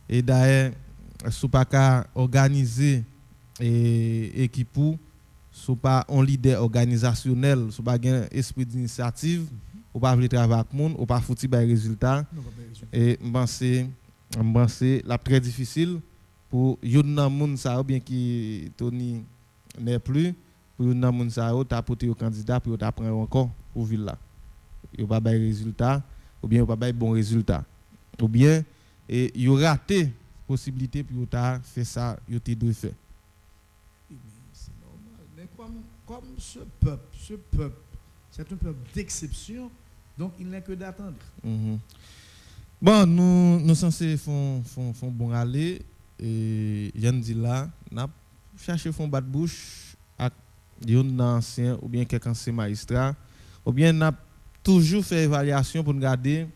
Et d'ailleurs, si vous n'avez pas organisé l'équipe, sont pas un leader organisationnel, sont pas un esprit d'initiative, ou pas vouloir travailler avec monde, ou pas foutu des résultats. Et je pense la très difficile pour yon moun ça ou bien qui Tony n'est plus pour yon moun ça ou t'a porté au candidat pour t'a prendre encore pour ville là. Yo pas des résultats ou bien yo pas des bons résultats. Ou bien et yo raté possibilité pour t'a faire ça yo te doit faire. C'est normal. Mais comme ce peuple, c'est un peuple d'exception, donc il n'est que d'attendre. Bon, nous censés font bon aller et Yann dit là, n'a chercher fond bat bouche avec un ancien ou bien quelqu'un ancien magistrat ou bien n'a toujours fait évaluation pour regarder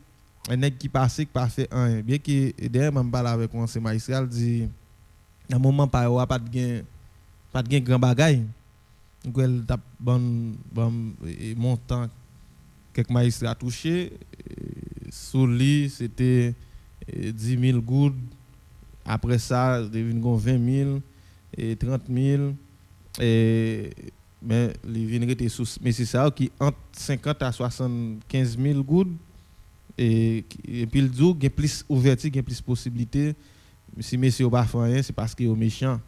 un nèg qui passé qui pas fait un bien que derrière même parler avec un ancien magistrat dit à un moment pas de grand bagaille donc elle t'a bon montant quelques magistrats touchés sous lui c'était 10 000 gouttes après ça devine 20 000 et 30 000 et mais les vins étaient sous mais c'est ça qui entre 50 à 75 000 gouttes et puis le dit il y a plus ouverture il y a plus possibilité si monsieur pas fait rien c'est parce qu'il est méchant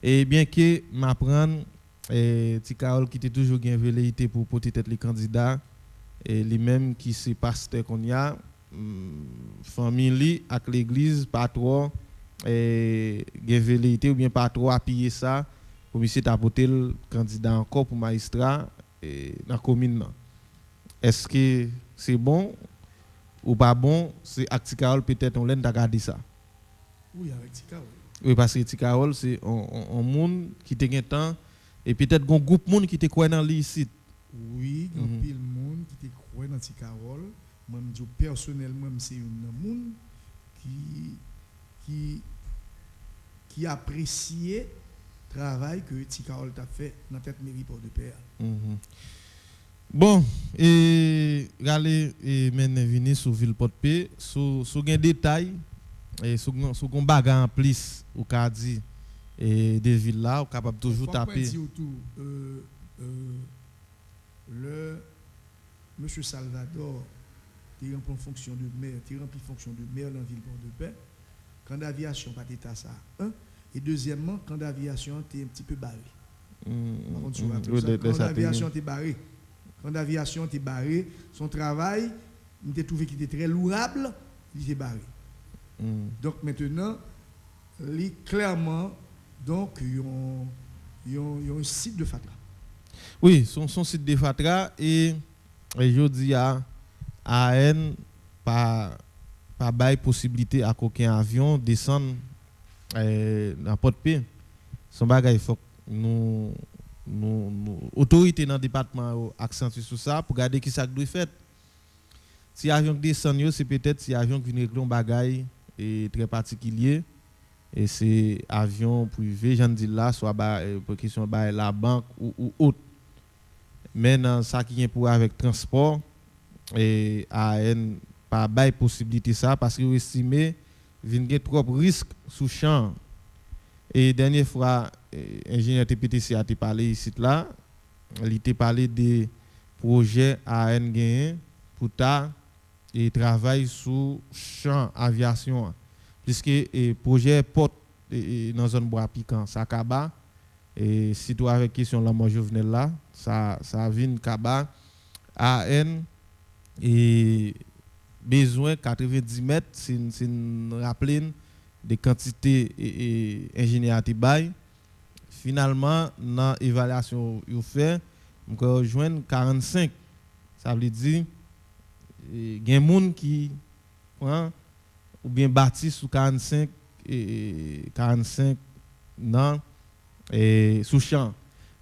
et bien que m'apprendre ti Carole qui était toujours gain velléité pour porter tête les candidats et lui-même qui c'est pasteur qu'on y a famille avec l'église pas trop et gain velléité ou bien pas trop appuyer ça pour monsieur t'apporter le candidat encore pour magistrat dans la commune. Est-ce que c'est bon ou pas bon? C'est avec Ticarol peut-être on l'aime regarder ça. Oui, avec Ticarol. Oui, parce que Ticarol c'est un monde qui te gain temps et peut-être un groupe monde qui te croit dans ici. Oui, il y a pile monde qui te croit dans Ticarol. Moi je personnellement c'est un monde qui apprécie travail que Ticarol t'a fait dans tête mairie Port-de-Paix. Bon, et aller et maintenant venir sur ville Port-de-Paix, sur un détail et sur un bagarre en plus au Cadi et des villes là, on capable toujours taper. Le monsieur Salvador qui remplit fonction de maire, fonction de maire dans la ville Port-de-Paix, quand l'aviation pas d'état ça, et deuxièmement, quand l'aviation était un petit peu barrée. Quand l'aviation était barrée, son travail, il était trouvé qu'il était très louable, il était barré. Donc maintenant, clairement, donc il y a un site de Fatra. Oui, son site de Fatra et je dis à AN pas bail possibilité à aucun avion descendre dans Port-de-Paix. Son bagage il faut nous autorité dans le département accentuer sur ça pour garder qui ça doit faire. Si avion descend c'est peut-être si avion qui vient régler un bagage est très particulier et c'est avion privé j'en dis là soit pour question la banque ou autre. Mais dans ça qui vient pour avec transport et AN pas bail possibilité ça parce que estimé vinn gen trop risque sous champ et dernière fois ingénieur TPTC a parlé ici là il était parlé des projets AN gagné pour ta et travail sous champ aviation puisque projet porte dans zone bois piquant ça kaba et surtout avec question la mort Jovenel là ça vient kaba AN et besoin 90 mètres c'est rappeler des quantités et ingénieur bail finalement dans évaluation yo fait on joindre 45 ça veut dire gen moun qui ou bien bâti sous 45 non et sous champ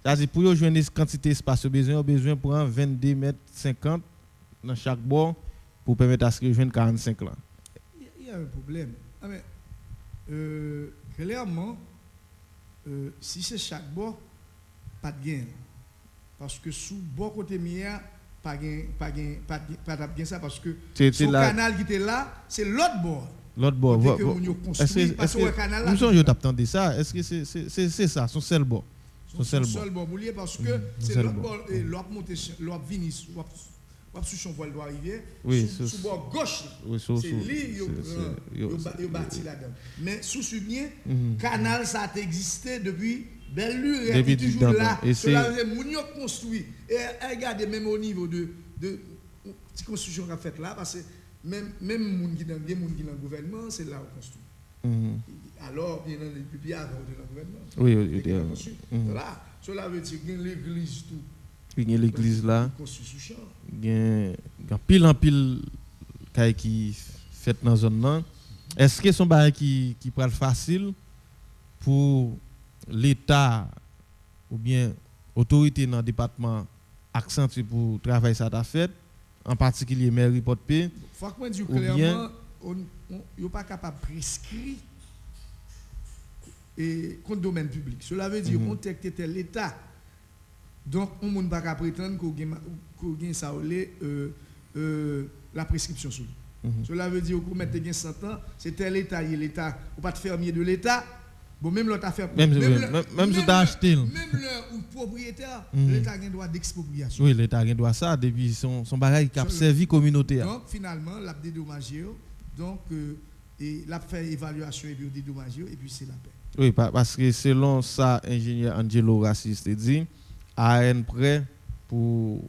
ça dit pour yo joindre quantité espace besoin pour 22 mètres 50 dans chaque bord pour permettre à ce que je vienne 45 là. Il y a un problème. Clairement, si c'est chaque bord, pas de gain. Parce que sous bord côté mien, pas de gain ça parce que ce canal qui était là, c'est l'autre bord. L'autre bord. Est-ce que le canal là. Nous sommes attendez ça. Est-ce que c'est ça, son seul bord? Son seul bon boulier parce que c'est l'autre montée, l'autre vini, l'autre sur son poil doit arriver. Oui, sous bord gauche. Oui, c'est lui il bâti là-dedans. Mais sous bien, canal ça a existé depuis belle lure et toujours là. Cela veut dire moun yo construit. Et regardez même au niveau de petite construction qu'a fait là parce que même moun qui dans le gouvernement, c'est là où construit. Alors, bien depuis avant de le gouvernement. Oui, là, cela veut dire que l'église tout. Il y a l'église là. Il y a pile en pile qui fait dans la zone là. Est-ce que son bail qui prend facile pour l'État ou bien autorité dans le département accentuer pour travailler ça ta fait, en particulier mairie Port-Paix? Il faut que je dise clairement, on n'est pas capable de prescrire et contre le domaine public. Cela veut dire qu'on était l'État. Donc, on ne peut pas prétendre qu'on gagne ça la prescription sur lui. Cela veut dire qu'on met 100 ans, c'était l'État, l'État, ou pas de fermier de l'État. Bon, même l'autre affaire. Même si tu as acheté. Même le propriétaire, l'État a un droit d'expropriation. Oui, l'État a un droit ça depuis son bagage qui a servi communauté. Donc, finalement, l'a dédommagé. Donc, il a fait évaluation et puis dédommagé, et puis c'est la paix. Oui, parce que selon ça, ingénieur Angelo Raciste dit, AN prêt pour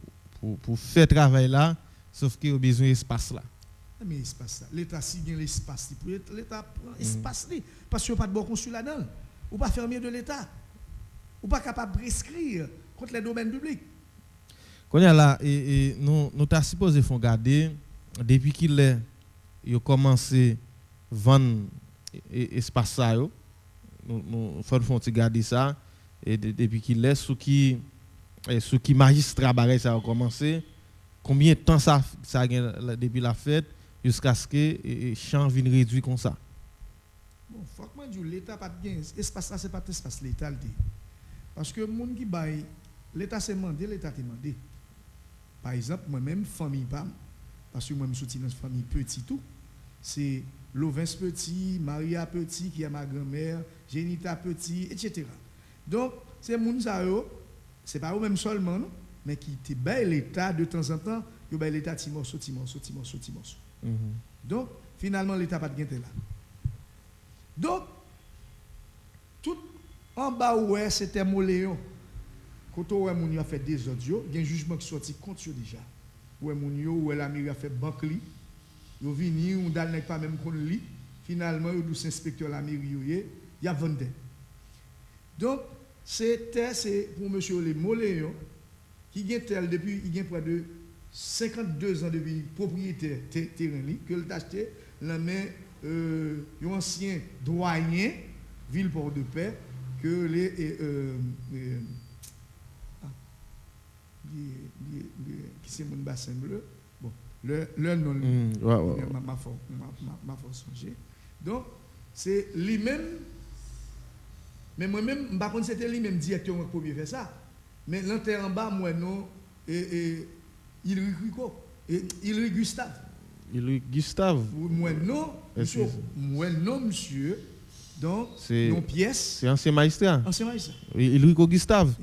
faire travail là, sauf qu'il a besoin d'espace là. Mais espace là, l'État si bien l'espace, l'État prend espace là, parce qu'il n'y a pas de bon consul là-dedans. Ou pas fermier de l'État. Ou pas capable de prescrire contre les domaines publics. Quand il y a là, nous t'as supposé faire garder, depuis qu'il a commencé à vendre espace ça, nous faisons garder ça, et depuis qu'il est, sous qui magistrat ça a commencé, combien de temps ça a depuis la fête, jusqu'à ce que les champs viennent réduire comme ça? Bon, faut que je dise, l'État pas de gain. Espace là, c'est pas l'espace l'État. Parce que les gens qui baillent, l'État s'est demandé, l'État t'a demandé. Par exemple, moi-même, famille PAM, parce que moi, je suis dans une famille petit tout, c'est Lovens Petit, Maria Petit, qui est ma grand-mère, Génita Petit, etc. Donc, ces gens, c'est pas eux-mêmes seulement, non? Mais qui te baillent l'État de temps en temps, ils baillent l'État petit morceau. Donc, finalement, l'État n'a pas de gain là. Donc, tout en bas où c'était Moléon, quand on a fait des audios, il y a un jugement qui sorti contre eux déjà. Où la mairie a fait banque li, ils vini, on n'a pas même contre lui. Finalement, il y a inspecteur la mairie, il y a vendu. Donc, c'est pour M. Le Moléon, qui est tel depuis, il y a près de 52 ans depuis propriétaire terrain que il a acheté la main un ancien doyen ville Port-de-Paix que les qui c'est mon bassin bleu bon le nom m'a songer donc c'est lui-même mais moi-même par contre c'était lui-même directement qui premier faire ça mais l'enterre en bas moi non et il Gustave. Gustave. Moi non, monsieur. Donc, non pièce. C'est ancien magistrat. Ancien magistrat. Il Gustave.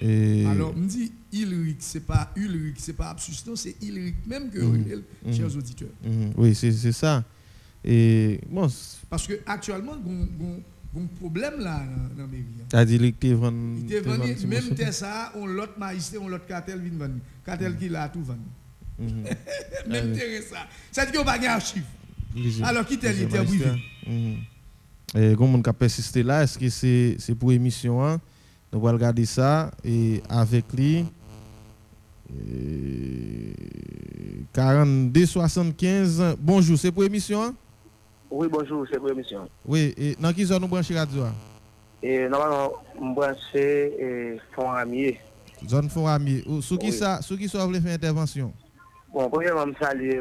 Alors, on dit Ulrich, c'est pas Ulrich, c'est pas substance, c'est Ulrich même que chers auditeurs. Oui, c'est ça. Et bon. Parce que actuellement, un problème là dans la mairie. C'est-à-dire qu'il était vendu, même ça, on l'autre magistrat, on l'autre cartel vient vendre. Cartel qui l'a tout vendu. Même terrain ça. Ça dit qu'on n'a pas d'archives. Alors qui était privé. Et comme on a persisté là, est-ce que c'est pour émission hein? On va regarder ça et avec lui 4275. Bonjour, c'est pour émission hein? Oui, bonjour, c'est pour l'émission. Oui, et dans quelle zone nous branchez radio? Normalement, nous branchez Font-Ramier. Zone Font-Ramier. Sous qui ça voulait faire intervention? Bon, premièrement, je salue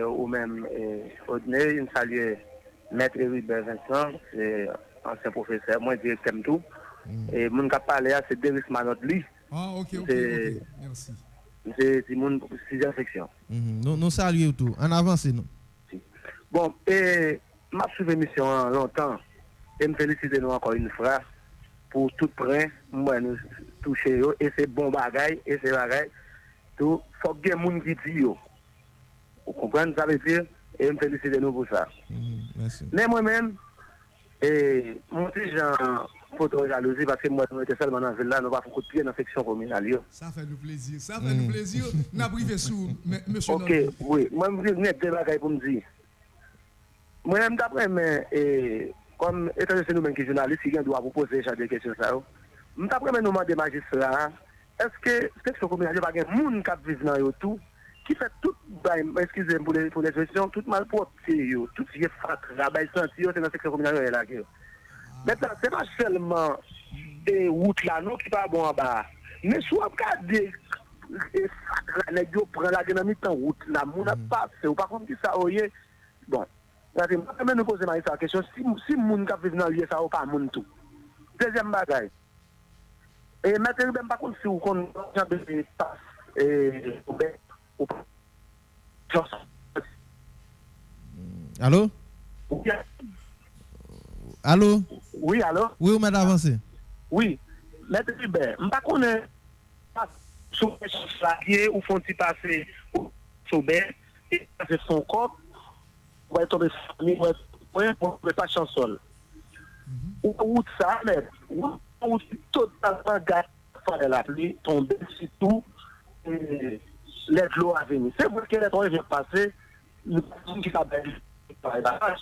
ou même Odney, je salue Maître Ribert Vincent, ancien professeur, moi directeur tout. Et mon qui parlé c'est Deris Manodli. Ah, ok, merci. C'est mon 6e section. Nous saluons tout. En avance, nous. Bon, et ma suivi l'émission longtemps. et me féliciter nous encore une fois pour tout prêt, moi nous toucher et c'est bon bagaille et c'est bagaille tout faut que moun qui dit yo. Vous comprenez ça veut dire et me féliciter nous pour ça. Merci. Mais moi-même mon petit Jean photo jalousie parce que moi nous était seulement dans la ville là nous pas beaucoup de pied dans la section communale yo. Ça fait nous plaisir. Ça fait nous plaisir. N'a privé sous monsieur. OK, oui, moi me dis net des bagailles pour me dire. Moi-même d'après mais comme étant donné nous-mêmes qui journalistes qui doit vous poser des questions ça. D'après nous demander magistrat, est-ce que section communale pas un monde qui vit dans yo tout qui fait tout excusez pour les questions tout malpropre yo, tout qui est fat, rabaille senti yo c'est dans section communale là que. Maintenant, c'est pas seulement des routes là, non, qui pas bon en bas. Mais soit regarder, les gens prennent la dynamique en route là, mon a passé, ou pas comme ça, oye. Bon, moi, nous poser la question, si moun qui vivent dans le lieu, ça ou pas moun tout. Deuxième bagaille. Et maintenant, même pas comme si vous connaissez pas, ou pas. Allô? Allô? Oui, allô? Oui, vous m'avez avancé. Oui. Maître Hubert, je ne connais pas sur les ou font-ils passer ou Soubert et passer son corps, ou va tomber famille, ou ne pas chanson. Ou ça, mais ou totalement gâté par la pluie, tomber sur tout, les l'eau à venir. C'est vrai que les temps vient passer, le monde qui s'appelle par la vache.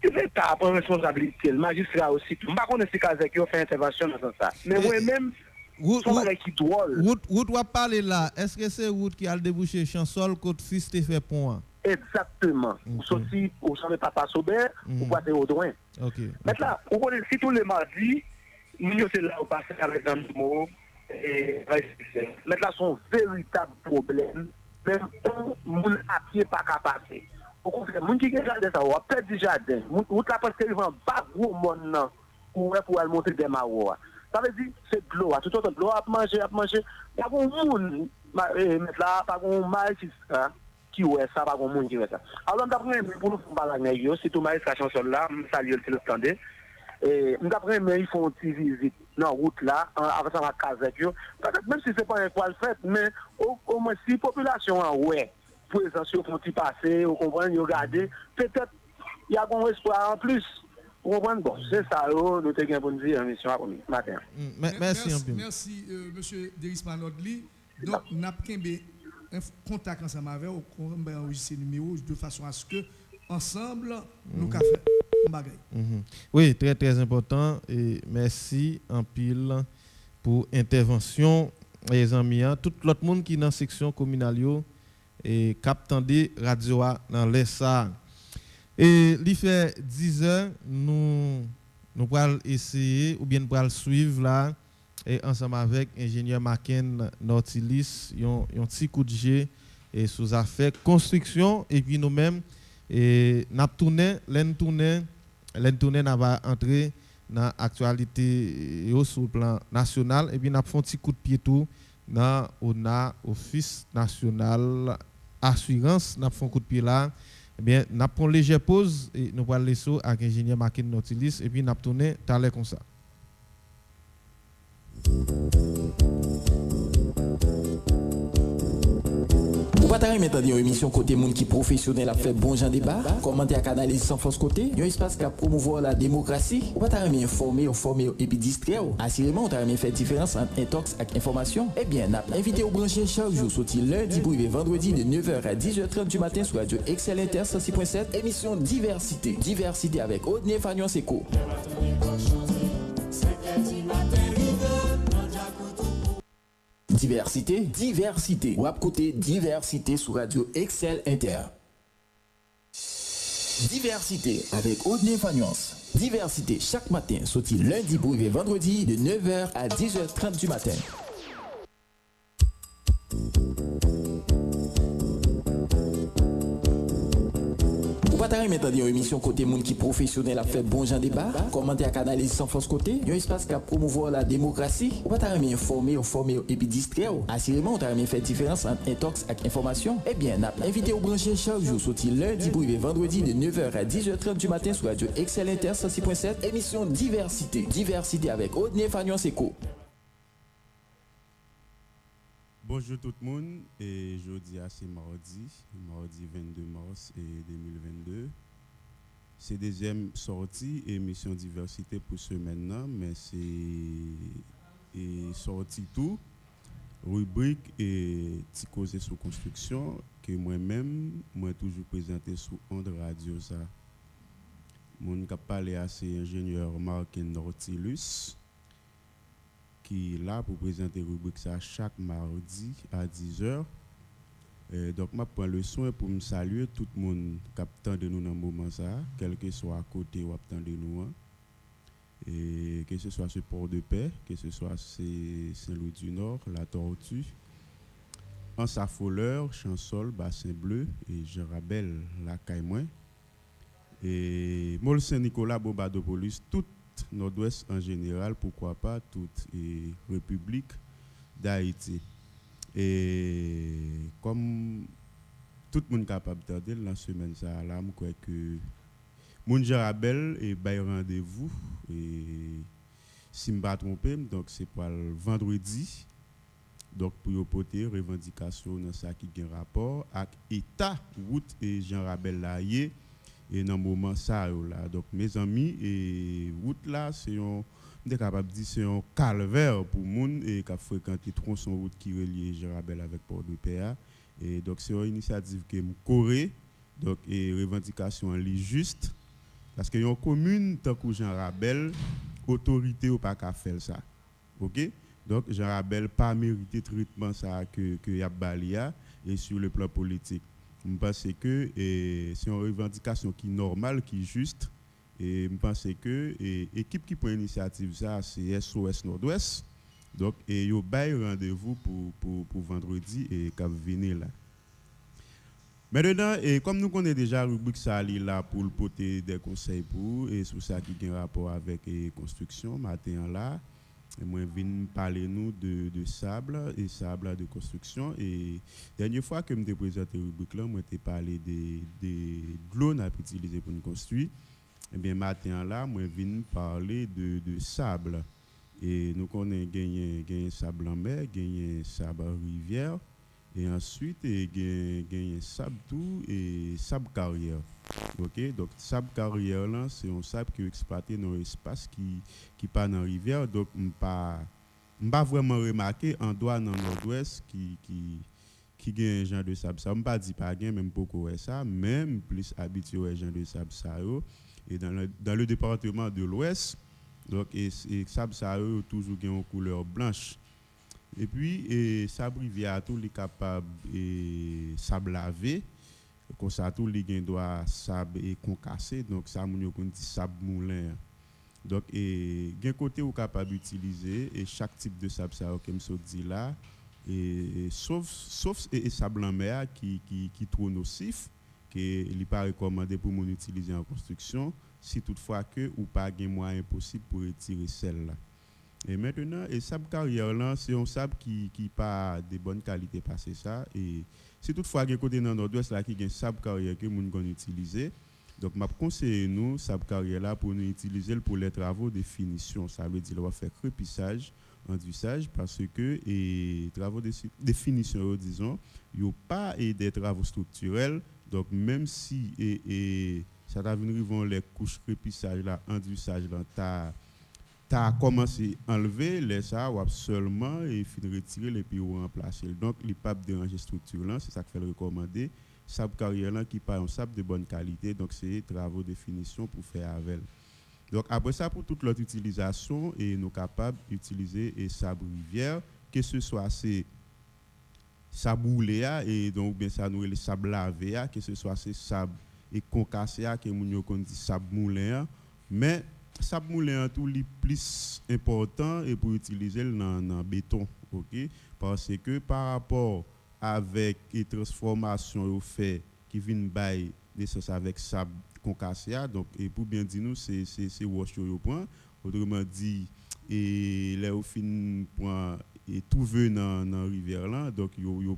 L'État prend responsabilité, le magistrat aussi. Je ne sais pas si Kazek a fait intervention dans ça. Mais moi-même, son bagage qui drôle. Route va parler là, est-ce que c'est route qui a débouché Chansol côté fils te fait point? Exactement. Ou sorti, ou savez Papa Soubert, ou boîte au droit. OK. Maintenant, on connaît si tous les mardis, nous sommes là où passer avec un mot et maintenant son véritable problème, même un moun à pied pas capable passer. Au contraire, moun qui jardin ça, ou peut du jardin, ou la parce qu'il vend pas gros monde nan pour aller monter des marois. Ça veut dire c'est de l'eau, tout autant de l'eau à manger, pas un moun mettre là, pas un magistrat qui ouais ça, pas un moun qui ouais ça. Alors d'après pour nous parler avec yo, c'est tout magistrat chanson là, saluer le téléphone. Et d'après mais ils font une visite dans route là avec ça la case avec eux. Peut-être même si c'est pas un poil fait, mais au moins si population en ouais présence au petit passé, vous comprenez, regardez, peut-être il y a un espoir en plus. Vous comprenez? Bon, c'est ça, nous avons pour nous dire en mission ce matin. Merci, merci, monsieur Deris Manodli. Donc, nous avons un contact ensemble avec vous, on va enregistrer le numéro de façon à ce que, ensemble, nous faisons un bagage. Oui, très, très important. Et merci en pile pour l'intervention, les amis. Tout l'autre monde qui est dans la section communale. Et captandé radio dans l'ESA. Et il fait 10 heures, nous allons essayer ou bien nous allons suivre là et ensemble avec ingénieur Maken Nautilis, un petit coup de jet et sous affaire construction et puis nous-mêmes et n'a tourné n'a va entrer dans l'actualité sur le plan national et puis n'a fait un petit coup de pied tout dans l'Office national assurance, nous avons un coup de pied là. Eh bien, nous avons une légère pause et nous allons laisser avec l'ingénieur Maken Nautilis et puis nous allons tourner tout à l'heure comme ça. Ou pas t'arrêter maintenant une émission côté monde qui professionnel a fait bon genre débat, commenter à canaliser sans force côté, un espace qui a promouvoir la démocratie. Ou pas t'arrêter informer et puis distraire. Assurément, on t'arrêter faire différence entre intox et information. Eh bien, n'a invité au brancher chaque jour sorti lundi pour vendredi de 9h à 10h30 du matin sur Radio Excel Inter 106.7, émission Diversité. Diversité avec Odne Fagnon Seko. Diversité. Ou à côté diversité sur Radio Excel Inter. Diversité avec Odne Fagnance. Diversité chaque matin, sorti lundi pour vendredi de 9h à 10h30 du matin. Ou pas pas mettre une émission côté monde qui professionnel a fait bon genre débat, commenter à analyse sans force côté, un espace qui promouvoir la démocratie, ou pas informer, et puis distraire. Assurément, on t'a fait différence entre intox et information. Eh bien, n'a invité au brancher chaque jour, sorti lundi pour vendredi de 9h à 10h30 du matin sur Radio Excel Inter 106.7, émission Diversité. Diversité avec Odné Fagnon Seco. Bonjour tout le monde, et jeudi c'est mardi 22 mars 2022. C'est deuxième sortie émission Diversité pour ce maintenant, mais c'est sorti tout rubrique et petit cause sur construction que moi-même moi toujours présenté sur Onde Radio ça. Mon cap parler à c'est ingénieur Martin Nautilus qui est là pour présenter rubrique ça chaque mardi à 10h. Donc je prends le soin pour me saluer tout le monde qui attend de nous dans le moment ça, quel que soit à côté ou attend de nous. Et que ce soit ce Port-de-Paix, que ce soit Saint-Louis du Nord, la Tortue, Ansa-Folleur, Chansol, Bassin Bleu et Jean-Rabel, la Caïmoin. Et Mol Saint-Nicolas, Bobadopoulos, tout Nord-Ouest en général, pourquoi pas toute République d'Haïti. Et comme tout le monde est capable d'entendre dans la semaine, ça, là, je crois que mon Jean-Rabel et bail rendez-vous. Et si je ne me trompe pas, donc c'est pour le vendredi. Donc pour porter revendication dans ça qui a un rapport avec État, route et Jean-Rabel là. Et dans le moment ça là, donc mes amis et route là c'est un capable dire c'est un calvaire pour monde et qui a fréquenté tronçon route qui relie Jean-Rabel avec Port-de-Paix. Et donc c'est une initiative que me corée donc et revendication est juste parce que une commune tant que Jean-Rabel autorité ou pas qu'à faire ça. OK? Donc Jean-Rabel pas mérité traitement ça que y a balia et sur le plan politique. Je pense que c'est une revendication qui est normale, qui est juste. Et je pense que l'équipe qui prend l'initiative, ça, c'est SOS Nord-Ouest. Donc, il y a un rendez-vous pour vendredi et qui venir là. Maintenant, comme nous connaissons déjà la rubrique ça là pour le porter des conseils pour et sur ça qui a un rapport avec la construction, matin là. Et moi, je viens parler nous de sable et sable de construction. Et la dernière fois que je me présenté la rubrique là, moi, je parlé de l'eau qu'on a utilisé pour nous construire. Et bien, matin là, moi, je viens parler de sable. Et nous connaissons gagner sable en mer, gagner sable en rivière. Et ensuite, gagner sable tout et sable carrière. OK, donc sable carrière là, c'est un sable qui est exploité dans l'espace qui part dans la rivière. Donc pas vraiment remarqué en droit dans nord-ouest qui gagne un genre de sable ça. On pas dit pas gagne même beaucoup ça, même plus habitué au genre de sable ça. Et dans le département de l'ouest, donc et sable ça toujours gagne une couleur blanche. Et puis sable rivière tout est capable et sable lavé. Comme ça tout les gain doit sable et concassé donc ça mon yo dit sable moulin donc et gain côté ou capable utiliser et chaque type de sable ça comme ça dit là et sauf et sable en mer qui trop nocif que il pas recommandé pour mon utiliser en construction si toutefois que ou pas gain moyen possible pour retirer celle-là. Et maintenant et sable carrière là c'est un sable qui pas de bonne qualité passer ça et si toutefois il y a côté dans nord-ouest là qui gagne sable carrière que moun gon utiliser donc m'a conseillé nous sable carrière là pour nous utiliser pour les travaux de finition ça veut dire on va faire crépissage enduisage parce que et travaux de finition disons il y a pas des travaux structurels donc même si et ça va venir vont les couches crépissage là enduisage là t'as commencé à enlever les ça ou seulement et fin retirer les puis remplacer donc il pas déranger structure là c'est ça que fait le recommander sable carrière là qui pas un sable de bonne qualité donc c'est travaux de finition pour faire avec donc après ça pour toute l'autre utilisation et nous capables d'utiliser et sable rivière que ce soit c'est sable roulé et donc bien ça nous les sable lavé que ce soit c'est sable et concassé que moun yo kon dit sable moulin mais sable moulin tout li plus important et pour utiliser dans béton OK parce que par rapport avec les transformations au fait qui viennent bail naissance avec sable concassé. Donc, et pour bien dire nous, c'est wash yo point. Autrement dit, et là au fin point et tout venant dans rivière là, donc yo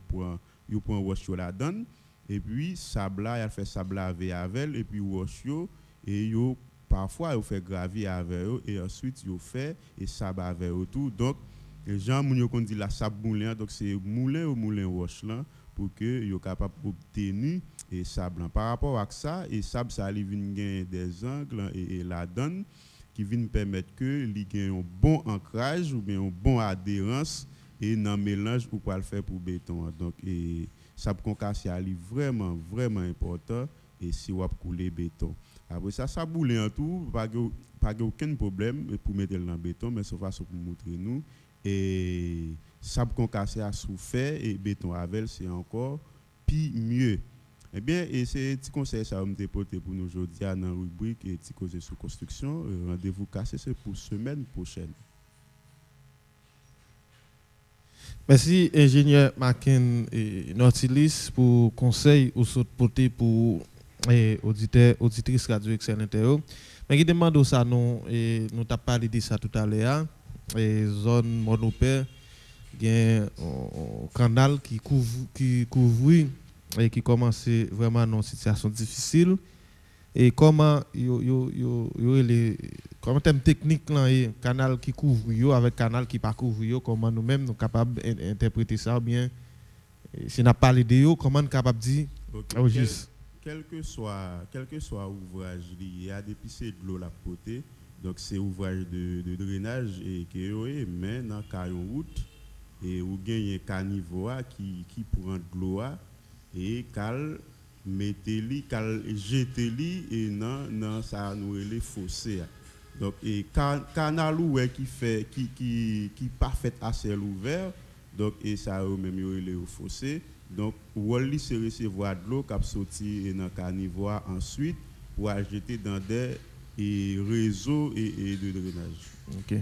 point wash yo la donne. Et puis sable là, il fait sable laver avec et puis wash yo et yo parfois yo fait gravier avec eux et ensuite yo fait et sable avec autour. Donc les gens moun yo kon dit la sable moulin, donc c'est moulin ou moulin wash là pour que yo capable obtenir et sable. Par rapport à ça, et sable ça li vinn gain des angles et la donne qui viennent permettre que li gain un bon ancrage ou bien une bonne adhérence et dans mélange ou quoi le faire pour béton. Donc et sable concassé est vraiment important et si on couler béton. Après ça boule en tout, pas aucun problème pour mettre dans le béton, mais c'est façon pour montrer nous et sable concassé a souffert et béton avec c'est encore puis mieux. Eh bien, et c'est un petit conseil ça va me déporter pour nous aujourd'hui dans la rubrique et petit cause sur construction. Rendez-vous cassé c'est pour semaine prochaine. Merci ingénieur Macken et Nautilis pour conseil ou saut poté pour auditeurs auditrices radio excellente. Mais qui demande ça nous t'a parlé de ça tout à l'heure et zone monopère gain un canal qui couvre et qui commence vraiment dans une situation difficile et comment comment thème technique là canal qui couvre yo avec canal qui pas couvre yo comment nous mêmes nous capable interpréter ça ou bien si n'a pas l'idée yo comment capable dire quel que soit ouvrage il y a des piscines de l'eau la côté donc c'est ouvrage de drainage et que mais dans caillou route et ou gagne caniveau qui prend de l'eau et cal mettez-li cal jetez-li et non ça nous les fossé donc et canal qui pas fait assez ouvert donc et ça même les fossé donc wali se recevoir de l'eau cap sorti dans caniveau ensuite pour jeter dans des réseaux et de drainage. OK.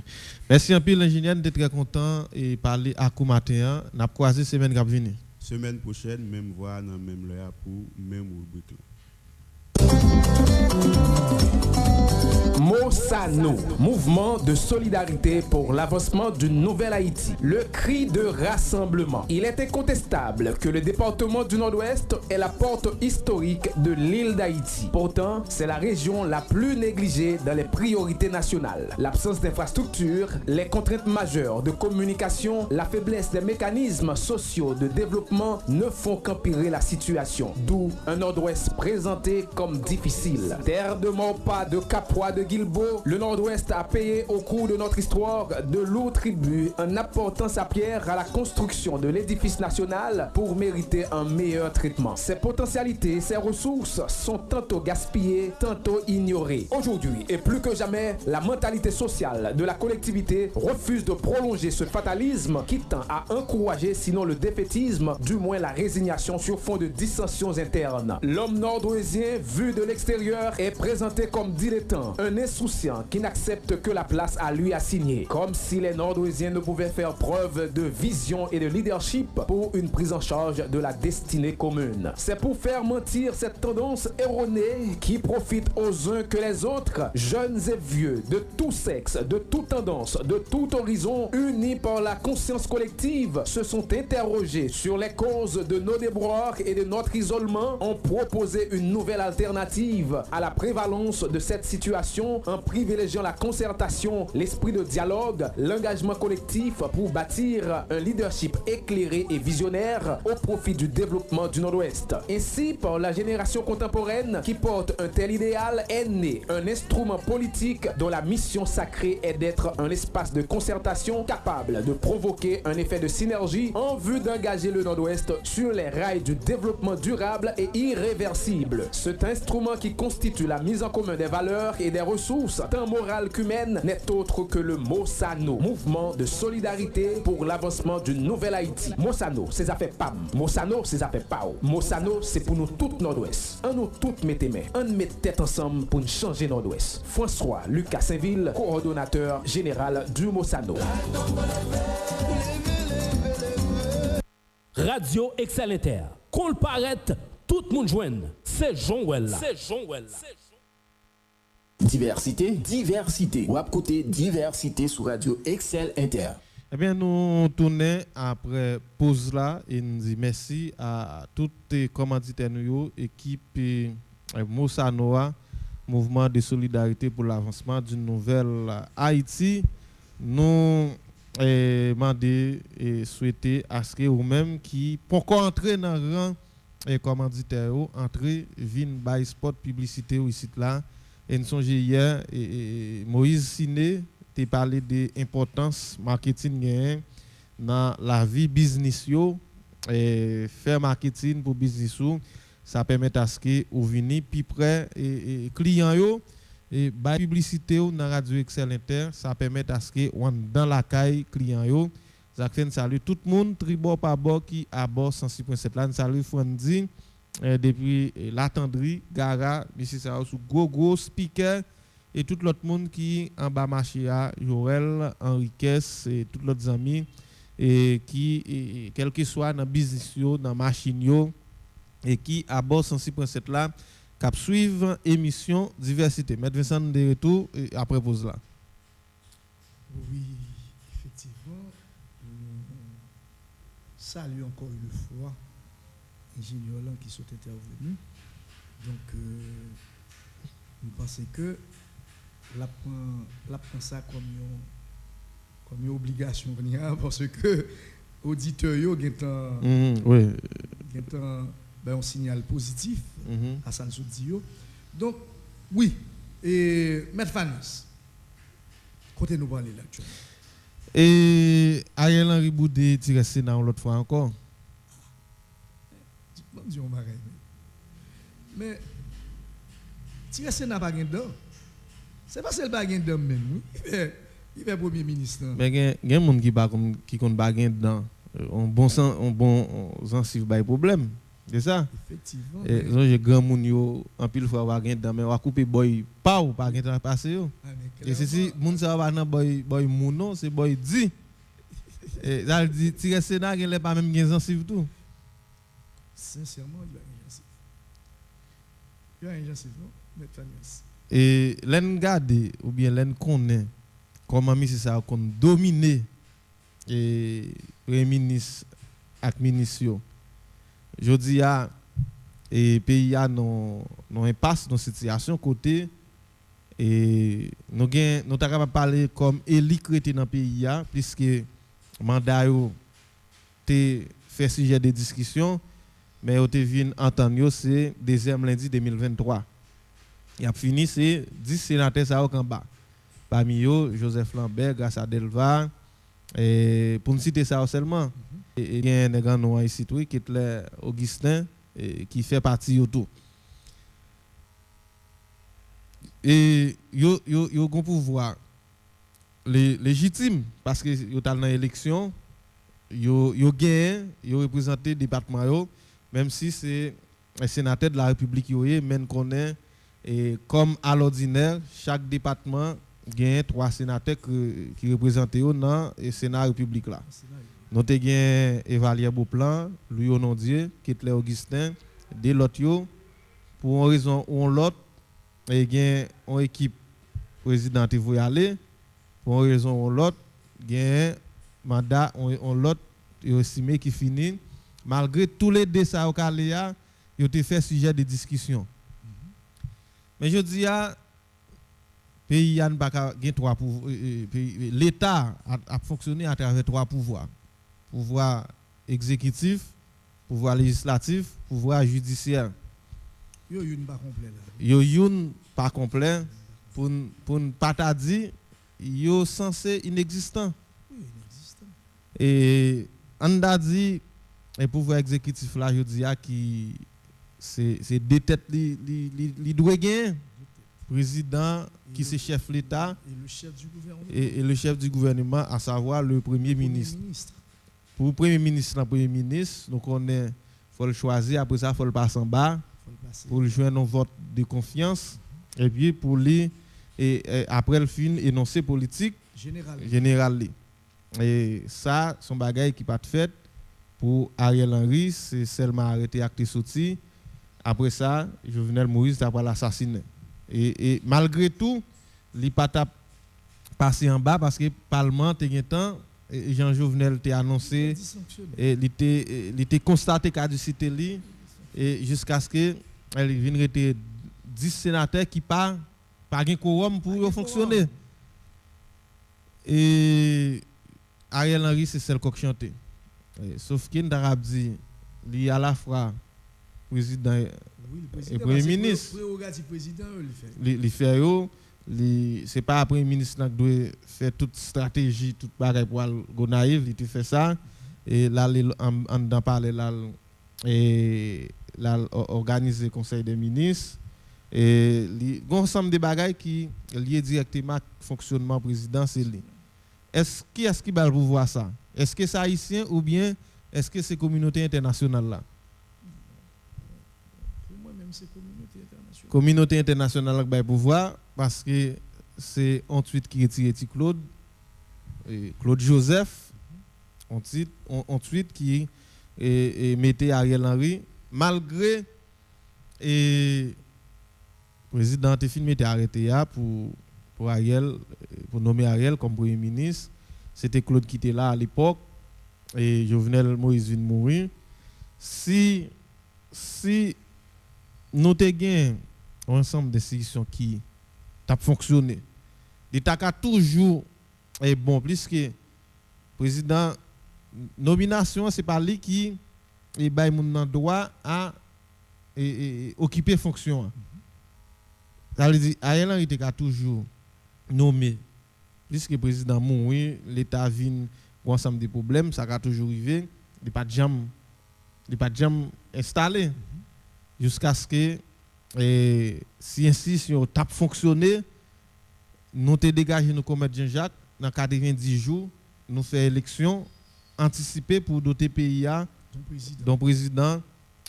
Merci un peu l'ingénieur, d'être très content et parler à coup matin, n'a croisé semaine qui venir. Semaine prochaine même voix dans même l'heure pour même rubrique là. Mossano, mouvement de solidarité pour l'avancement d'une nouvelle Haïti. Le cri de rassemblement. Il est incontestable que le département du Nord-Ouest est la porte historique de l'île d'Haïti. Pourtant, c'est la région la plus négligée dans les priorités nationales. L'absence d'infrastructures, les contraintes majeures de communication, la faiblesse des mécanismes sociaux de développement ne font qu'empirer la situation. D'où un Nord-Ouest présenté comme difficile. Terre de Morpa, de Capois, de Guilbeault, le Nord-Ouest a payé au cours de notre histoire de lourds tributs en apportant sa pierre à la construction de l'édifice national pour mériter un meilleur traitement. Ses potentialités, ses ressources sont tantôt gaspillées, tantôt ignorées. Aujourd'hui, et plus que jamais, la mentalité sociale de la collectivité refuse de prolonger ce fatalisme qui tend à encourager, sinon le défaitisme, du moins la résignation sur fond de dissensions internes. L'homme nord-ouestien, vu de l'extérieur, est présenté comme dilettant, un insouciant qui n'accepte que la place à lui assignée, comme si les Nord-Ouésiens ne pouvaient faire preuve de vision et de leadership pour une prise en charge de la destinée commune. C'est pour faire mentir cette tendance erronée qui profite aux uns que les autres, jeunes et vieux, de tout sexe, de toute tendance, de tout horizon, unis par la conscience collective, se sont interrogés sur les causes de nos déboires et de notre isolement, ont proposé une nouvelle alternative à la prévalence de cette situation en privilégiant la concertation, l'esprit de dialogue, l'engagement collectif pour bâtir un leadership éclairé et visionnaire au profit du développement du Nord-Ouest. Ainsi, par la génération contemporaine qui porte un tel idéal, est né un instrument politique dont la mission sacrée est d'être un espace de concertation capable de provoquer un effet de synergie en vue d'engager le Nord-Ouest sur les rails du développement durable et irréversible. Cet instrument qui constitue la mise en commun des valeurs et des ressources, tant morales qu'humaines, n'est autre que le Mossano, mouvement de solidarité pour l'avancement d'une nouvelle Haïti. Mossano, c'est affaire PAM. Mossano, c'est affaire PAO. Mossano, c'est pour nous toutes Nord-Ouest. On nous toutes mettez main. On met tête ensemble pour nous changer Nord-Ouest. François Lucas Saint-Ville, coordonnateur général du Mossano. Radio Excellentaire. Qu'on le paraît, tout le monde joigne. c'est Jean-Well. Diversité. Ou à côté diversité sur Radio Excel Inter. Eh bien, nous tournons après pause là et nous disons merci à tous les commanditaires, équipe Moussa Noa, mouvement de solidarité pour l'avancement d'une nouvelle Haïti. Nous demandons et souhaiter à ce que vous-même qui pour entrer dans le rang et commanditaire, entrer vin by spot publicité ici là. Et nous sommes hier Moïse Siné te parlé de l'importance marketing dans la vie business yo et faire marketing pour business ou ça permet à ce que ou vini plus près et client yo et ba publicité dans Radio Excel Inter ça permet à ce que dans la caille client yo ça fait salut tout le monde tribord par bord qui à bord 106.7 là salut Fondi depuis l'attendrie Gara monsieur ça sous gros speaker et tout l'autre monde qui en bas marché à Joël Henriquez et tous l'autres amis et qui quel que soit dans business yo dans machine yo et qui à bord 106.7 là cap suivre émission diversité. Maître Vincent de retour après pause là. Oui, effectivement, salut encore une fois ingénieur là qui sont intervenus. Donc nous pensons que la prend ça comme une obligation parce que auditeur yo oui. Un signal positif à ça nous dit. Donc oui, et Maître Fanis, côté nous parler là actuellement. Et Ariel Henry Boudé tiré Sénat l'autre fois encore. Mais tiré Sénat pas gain dedans. C'est pas celle baguette dedans même. Il fait premier ministre. Mais il y a des gens qui comptent baguette dedans. Un bon sens by problème. C'est ça? Effectivement. Et j'ai grand moun yo en pile fois baguette dedans mais on va couper boy pas ou baguette dans passer yo. Et si moun ça va dans boy mounon c'est boy dit. Et ça dit tirer Sénat il est pas même gain sensible tout. Sincèrement il y a un sensible non? Mettre et l'en garder ou bien l'en connaît comment monsieur ça qu'on dominer et premier ministre ak ministre je dis à et pays a non impasse dans situation côté et nous ta capable parler comme élite crété dans pays a puisque mandat yo te fait sujet de discussion mais yo te vinn entendre c'est deuxième lundi 2023. Il a fini, c'est 10 sénateurs en bas. Parmi eux, Joseph Lambert, grâce à Delva, et pour ne citer ça seulement, il y a un grand nom ici, qui est Augustin, qui fait partie de tout. Et il y a un pouvoir légitime, parce que il y a dans l'élection, il y a gagné, il y a représenté le département, même si c'est un sénateur de la République, mais connaît. Et comme à l'ordinaire, chaque département gagne 3 sénateurs qui représentent dans le Sénat République là. Nous avons Evalier Beauplan, Louis Onondier, Ketley Augustin, des l'autre pour une raison ou l'autre, et gagne une équipe présidente qui veut aller, pour une raison ou l'autre, gagne mandat on l'autre estimé qui finit malgré tous les dessins au Caléa, il a fait sujet de discussion. Mais je dis à pays a pas gain 3 pouvoirs, l'État a fonctionné à travers 3 pouvoirs. Pouvoir exécutif, pouvoir législatif, pouvoir judiciaire. Yo youn pas complet là. Yo youn pas complet pour ne pas dire yo censé inexistant. Oui, inexistant. Et on a dit le pouvoir exécutif là je dis à qui c'est deux têtes li doit gagner président qui c'est chef l'État et le chef du gouvernement à savoir le premier ministre. Pour le premier ministre donc on est faut le choisir après ça faut le passer en bas pour le joindre un vote de confiance et puis pour lui et après le fin énoncé politique général. Et ça son bagage qui pas fait pour Ariel Henry c'est seulement arrêté acte sorti Après ça, Jovenel Moïse a pas l'assassiné. Et malgré tout, il pas passé en bas parce que le Parlement était temps. Jean Jovenel t'a annoncé et il était constaté caducité li et jusqu'à ce que elle vienne rester 10 sénateurs qui pas de quorum pour fonctionner. Et Ariel Henry c'est celle qui chanté. Sauf qu'il a dit il y a à la fois président et premier ministre. Il fait c'est pas après ministre qui doit faire toute stratégie, toute bagaille pour go naïf, il fait ça et là on d'en parler là et là organiser conseil des ministres et il ensemble de bagailles qui lié directement au fonctionnement président c'est lui. Est-ce qui va le pouvoir ça? Est-ce que c'est haïtien ou bien est-ce que c'est communauté internationale là? C'est communauté internationale qui va pouvoir parce que c'est ensuite qui retire Claude Joseph ensuite qui mettait Ariel Henry malgré le président Tefin était arrêté pour Ariel pour nommer Ariel comme premier ministre. C'était Claude qui était là à l'époque et Jovenel Moïse vient mourir. Si nous avons un ensemble de décisions qui ont fonctionné. L'État a toujours bon, plus que le président, nomination, ce n'est pas lui qui a le droit à occuper fonction. Ça veut dire Ariel Henry a toujours nommé. Plus que le président mourit, l'État vient pour un ensemble de problèmes, ça a toujours arrivé. Il n'est pas jamais installé. Jusqu'à ce que si institution tape fonctionner, nous te dégager nous comme Jean-Jacques dans 90 jours, nous faisons élection anticipée pour doter pays d'un président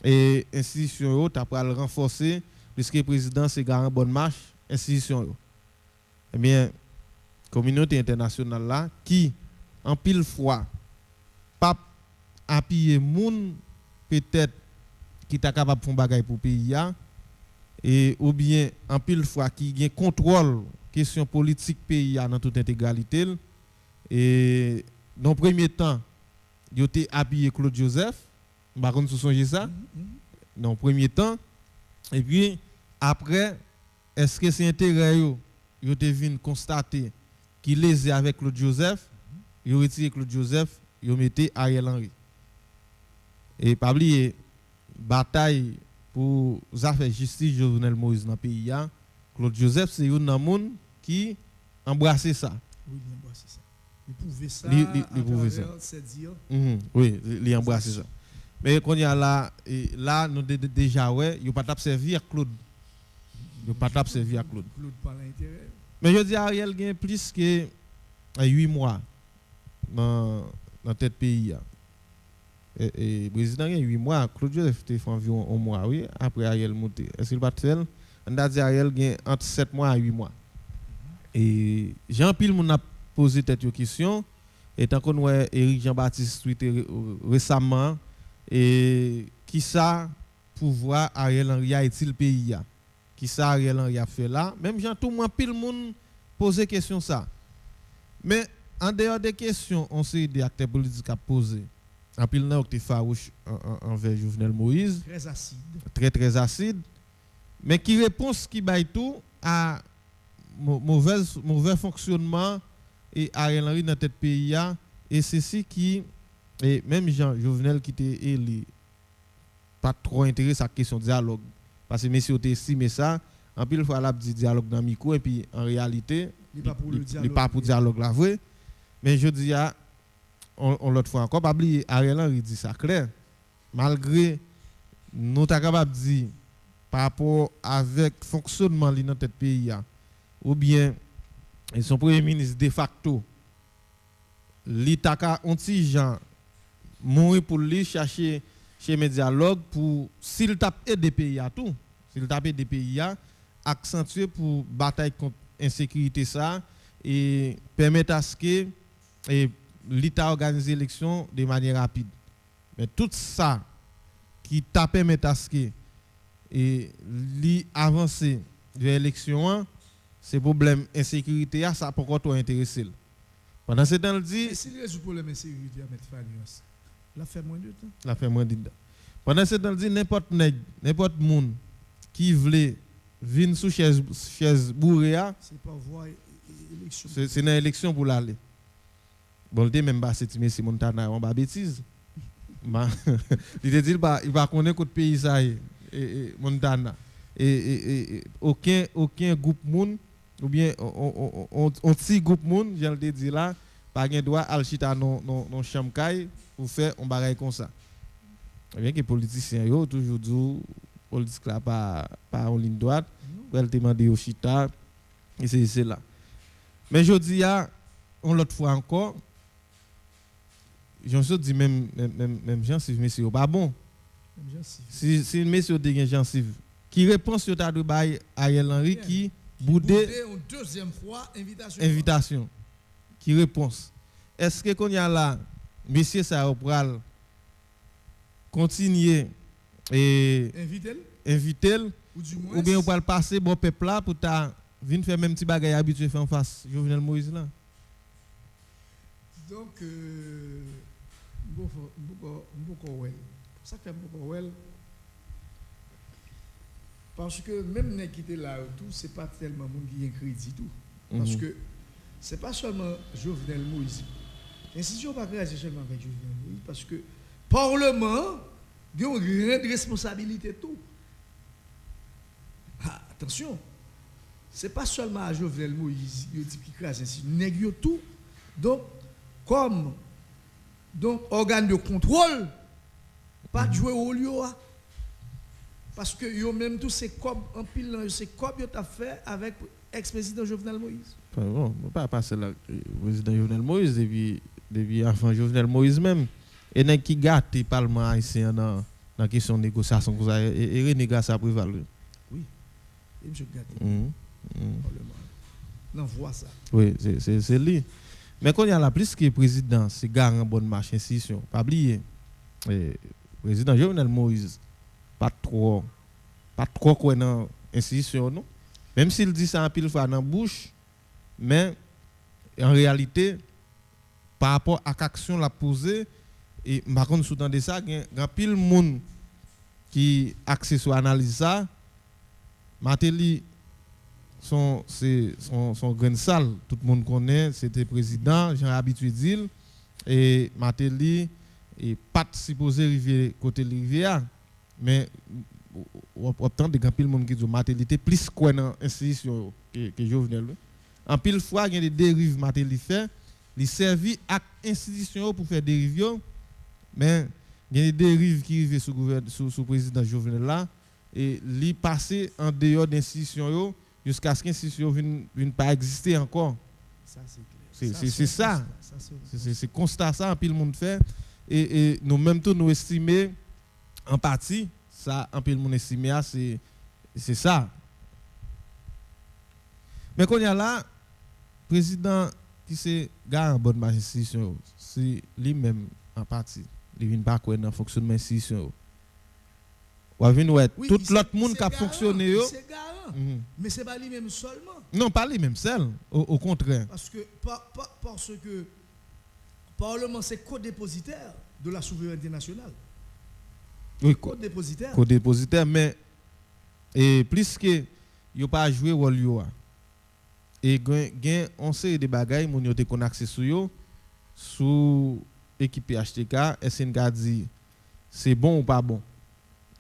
et institution t'a pour le renforcer puisque le président c'est garant bonne marche institution. Eh bien communauté internationale là qui en pile fois pas appuyer moun peut-être qui est capable de faire des bagages pour le pays, et ou bien en pile fois qui a contrôle question politique pays dans toute intégralité. Et dans le premier temps, il a appuyé Claude Joseph, par contre, vous songez ça? Dans le premier temps, et puis après, est-ce que c'est intérêt, il a venu constater qu'il lésait avec Claude Joseph, il a retiré Claude Joseph, il a mis Ariel Henry. Et pas oublier, bataille pour affaires justice Jovenel Moïse dans le pays, Claude Joseph, c'est un homme qui embrassait ça. Oui, il embrassait ça. Il pouvait ça. Il pouvait ça. Oui, il embrassait ça. Mais quand il y a là, nous déjà, il n'y a pas servi à Claude. Il n'y a pas servi à Claude. Claude par l'intérêt. Mais je dis Ariel gagne plus que 8 mois dans tête pays. Et le président a 8 mois, Claude Joseph a fait environ 1 mois, oui, après Ariel monté. Est-ce qu'il va faire? On a dit Ariel a entre 7 mois et 8 mois. Et Jean-Pile a posé cette question, et tant qu'on voit Éric Jean-Baptiste Twitter récemment, et qui ça pouvoir Ariel Henry a-t-il le pays? Qui ça Ariel Henry a fait là? Même Jean, tout le monde, pile le monde pose question ça. Mais en dehors des questions, on sait des acteurs politiques à poser. En pile n'a été farouche envers Jovenel Moïse. Très acide. Très acide. Mais qui répond qui baille tout à mauvais fonctionnement et Ariel Henry dans tête pays et c'est ce qui et même Jean Jovenel qui était élu pas trop intéressé à la question de dialogue parce que messieurs ont estimé ça en pile fois là dit dialogue dans micro et puis en réalité il pas pour le dialogue. Il pas pour dialogue là vrai mais je dis on l'autre fois encore pas oublier Ariel Henry dit ça clair malgré nous ta capable dire par rapport avec fonctionnement dans tête pays ou bien son premier ministre de facto l'État a anti-gens mourir pour lui chercher chez mes dialogues pour s'il tape des pays à tout s'il tape des pays à accentuer pour bataille contre insécurité ça et permettre à ce que l'État organise l'élection de manière rapide mais tout ça qui t'a permettre à ce que et li avancer vers l'élection, ces problèmes insécurité ça pas encore intéressé. Pendant ce temps, il dit si il résout le problème insécurité à mettre Fanios, la fait moins de temps. La fait moins de temps. Pendant ce temps, il dit n'importe monde qui veut venir sous chaise bourréa, c'est pas voir élection. C'est une élection pour l'aller. Bon, il dit même pas c'est Messi Montana, on pas bêtise. Il te dit il va connaître que pays ça et Montana et aucun groupe monde ou bien on petit groupe monde, je le dis là, pas gain droit al chita non chambre pour faire un bagage comme ça. Bien que les politiciens yo toujours dit politique là pas en ligne droite, elle demander au chita et c'est là. Mais je dis on l'autre fois encore j'en dis même Jean-Sylve monsieur pas bon. Si monsieur de Jean-Sylve qui répond sur ta de bail Ariel Henry qui boudé une deuxième fois invitation qui réponse. Est-ce que qu'on y a là monsieur ça pral continuer et inviter ou bien on va le passer bon peuple là pour ta venir faire même petit bagage habitué faire en face Jovenel Moïse là. Donc ça fait beaucoup parce que même les qui étaient là tout c'est pas tellement monde qui a crédit tout parce que c'est pas seulement Jovenel Moïse. L'institution pas créée seulement avec Jovenel Moïse parce que Parlement a une grande responsabilité tout. Ah, attention, c'est pas seulement à Jovenel Moïse qui crée ainsi, nèg tout. Donc comme organe de contrôle pas jouer au lieu parce que yo même tout c'est comme en pile c'est comme yo t'a fait avec ex-président Jovenel Moïse. Bon, pas passer là président Jovenel Moïse depuis avant Jovenel Moïse même et nèg qui gâte le parlement haïtien dans question de négociation et renégociation prévalu. Oui. Et monsieur gâté. Non, voit ça. Oui, c'est lui. Mais quand il y a la plus que président, c'est gars en bonne marche institution. Pas oublier. Président Jovenel Moïse pas trop quoi dans institution non. Même s'il dit ça en pile fois dans bouche, mais en réalité par rapport à l'action la posée et par contre sous de ça il y a pile monde qui axé sur analyse ça. Matéli son grain de salle, tout le monde connaît, c'était président, j'ai habitué dire et Matéli et pas supposé arriver côté rivière mais autant de grand pile monde qui dit Matéli était plus quoi dans institution que Jovenel. En pile fois il y a des dérives Matéli fait, il servi à institution pour faire dérive mais il y a des dérives qui arrivent sous président Jovenel là et li passer en dehors d'institution jusqu'à ce qu'institution vienne pas exister encore. Ça c'est clair. C'est ça. C'est constat ça en pile monde fait et nous même tout nous estimer en partie ça en pile monde estimer c'est ça. Mais quand il y a là président qui c'est gars en bonne marche institution c'est lui-même en partie il vient pas quoi dans fonctionnement institution. Tout l'autre monde qui a fonctionné c'est garant mais c'est pas lui même seulement. Non, pas lui même seul, au contraire. Parce que Parlement c'est co-dépositaire de la souveraineté nationale. Oui, co-dépositaire. Co-dépositaire mais et plus que yo pas jouer rôle yo. Et gain on sait des bagailles mon yo te kon accès sur yo sous équipe HTK, SNK dit c'est bon ou pas bon.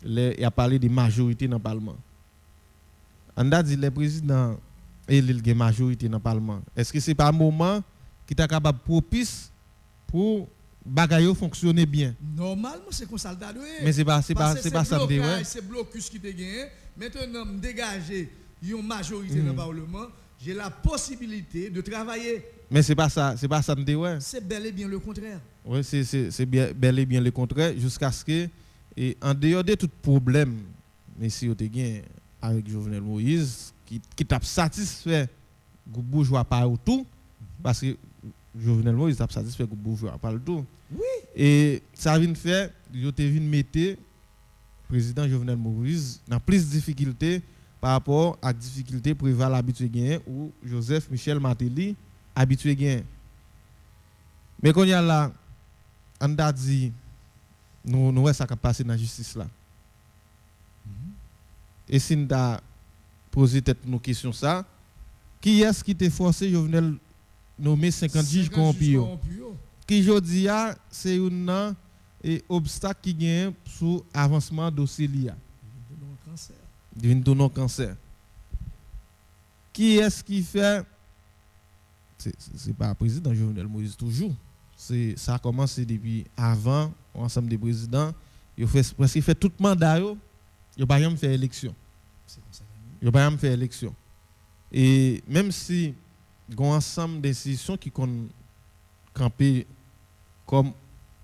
Il a parlé de majorité dans le Parlement. On a dit le président et il a majorité dans le Parlement. Est-ce que ce n'est pas un moment qui est capable propice pour bagaille fonctionner bien? Normalement, c'est comme ça. Mais c'est pas ça. C'est blocus qui te gagne. Maintenant, dégager une majorité dans le Parlement, j'ai la possibilité de travailler. Mais c'est pas ça. C'est bel et bien le contraire. Oui, c'est bel et bien le contraire jusqu'à ce que et en dehors de tout problème, mais si vous avez avec Jovenel Moïse, qui t'a satisfait le bourgeois par tout, parce que Jovenel Moïse t'a satisfait le bourgeois par tout. Oui. Et ça vient faire, vous avez mettre président Jovenel Moïse n'a plus de difficultés par rapport à difficultés Préval habitué gagner ou Joseph Michel Martelly habitué gagner. Mais quand il y a là, on a dit, nous ça qui passé dans la justice là. Et si nous avons posé nos questions ça, qui est-ce qui t'a forcé Jovenel nommer 50 juges corrompus? Qui jodi a c'est un obstacle qui gagne sous avancement dossier lié. Devine cancer. Qui est-ce qui fait? C'est pas le président Jovenel Moïse toujours. Ça a commencé depuis avant, ensemble des présidents. Il fait presque fait tout mandat, il n'a pas jamais fait élection. Il n'a pas jamais fait élection. Et même si il y a un ensemble d'institutions qui ont campé comme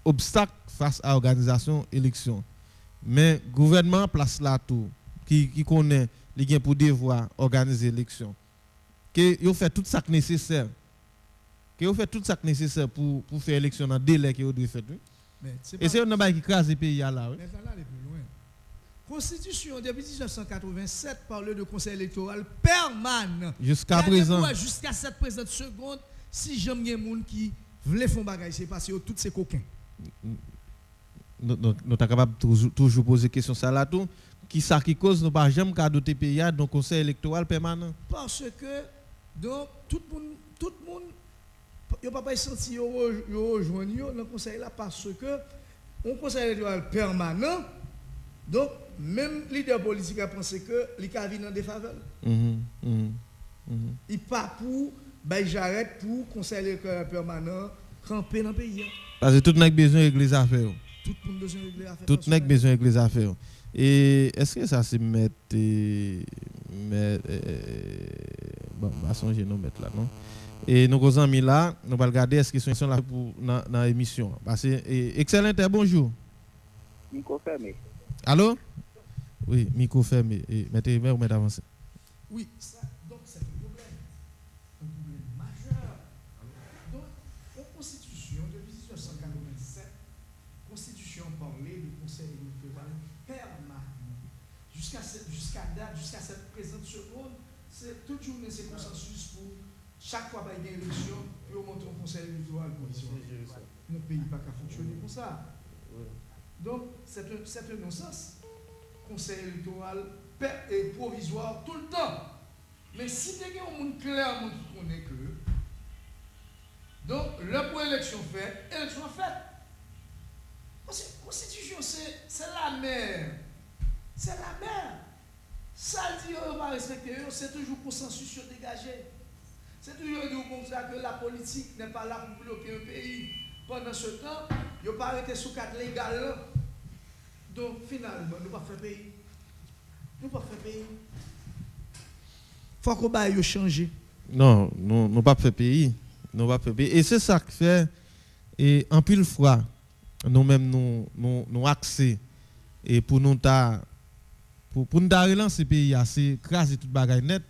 obstacle face à l'organisation élection, mais le gouvernement place là tout, qui connaît les gains pour devoir organiser l'élection, qu'il fait tout ça nécessaire. Qu'il fait tout ça nécessaire pour faire l'élection dans le délai qu'il doit faire. Et c'est un qui crase le pays là. Oui. Mais ça là, aller plus loin. Constitution depuis 1987 parle de conseil électoral permanent. Jusqu'à présent. Jusqu'à cette présente seconde, si jamais il y a des gens qui veulent faire bagage, c'est parce que tous ces coquins. Nous sommes capables de toujours poser question ça là tout. Qui ça qui cause nous pas jamais doter pays dans le conseil électoral permanent? Parce que donc tout le monde il n'y a pas senti rejoindre dans le conseil là parce que un conseil électoral permanent, donc même leader politique a pensé que il a vu dans des faveurs. Il pas pour j'arrête pour conseil électoral permanent camper dans le pays. Parce que tout le monde a besoin de régler les affaires. Tout le monde a besoin de régler les affaires. Tout le monde a besoin de régler les affaires. Et est-ce que ça se met bon, on va songer nous mettre là, non? Et nos amis là, nous allons regarder est-ce qu'ils sont là pour dans l'émission. Excellent, bonjour. Micro fermé. Allô? Oui, micro fermé. Mettez avancé. Oui, ça, donc c'est un problème majeur. Donc, la Constitution de 1987, Constitution parlait du Conseil électoral permanent. Jusqu'à cette présente seconde, c'est toujours un consensus pour chaque fois qu'il y a une élection, pour monter un conseil électoral provisoire. Mon pays n'a pas fonctionner comme ça. Donc, c'est un non-sens. Conseil électoral est provisoire tout le temps. Mais si il y a un monde clairement qui connaît que, donc, le pour élection fait, élection faite. Constitution, c'est la mer. C'est la mer. Ça dit qu'on va respecter, c'est toujours consensus sur dégagé. C'est toujours comme ça que la politique n'est pas là pour bloquer un pays. Pendant ce temps, il n'y a pas arrêté sous cadre légal. Donc finalement, nous ne pouvons pas faire pays. Nous ne pouvons pas faire pays. Il faut qu'on aille changer. Non, nous ne pas faire pays. Nous pas faire pays. Et c'est ça qui fait, et en pile fois, nous-mêmes nous accès et pour nous relancer le pays, c'est craser toute bagaille net.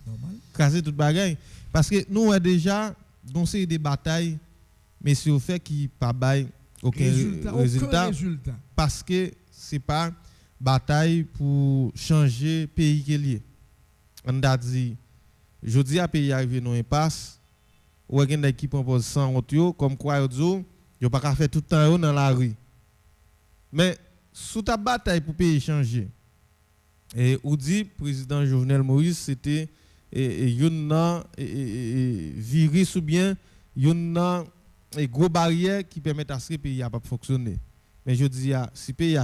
Normal. Craser toute bagaille. Parce que nous avons déjà dansé des batailles, mais c'est au fait qu'il n'y a pas aucun résultat. Parce que ce n'est pas une bataille pour changer le pays qui est lié. On a dit, je dis à le pays arrivé dans impasse, ou il y a des qui proposent 100 autres, comme quoi ils n'ont pas fait tout le temps dans la rue. Mais sous ta bataille pour le pays changer, et ou dit, président Jovenel Moïse, c'était une virus ou bien une gros barrière qui permet à ce pays à pas fonctionner. Mais je dis si le pays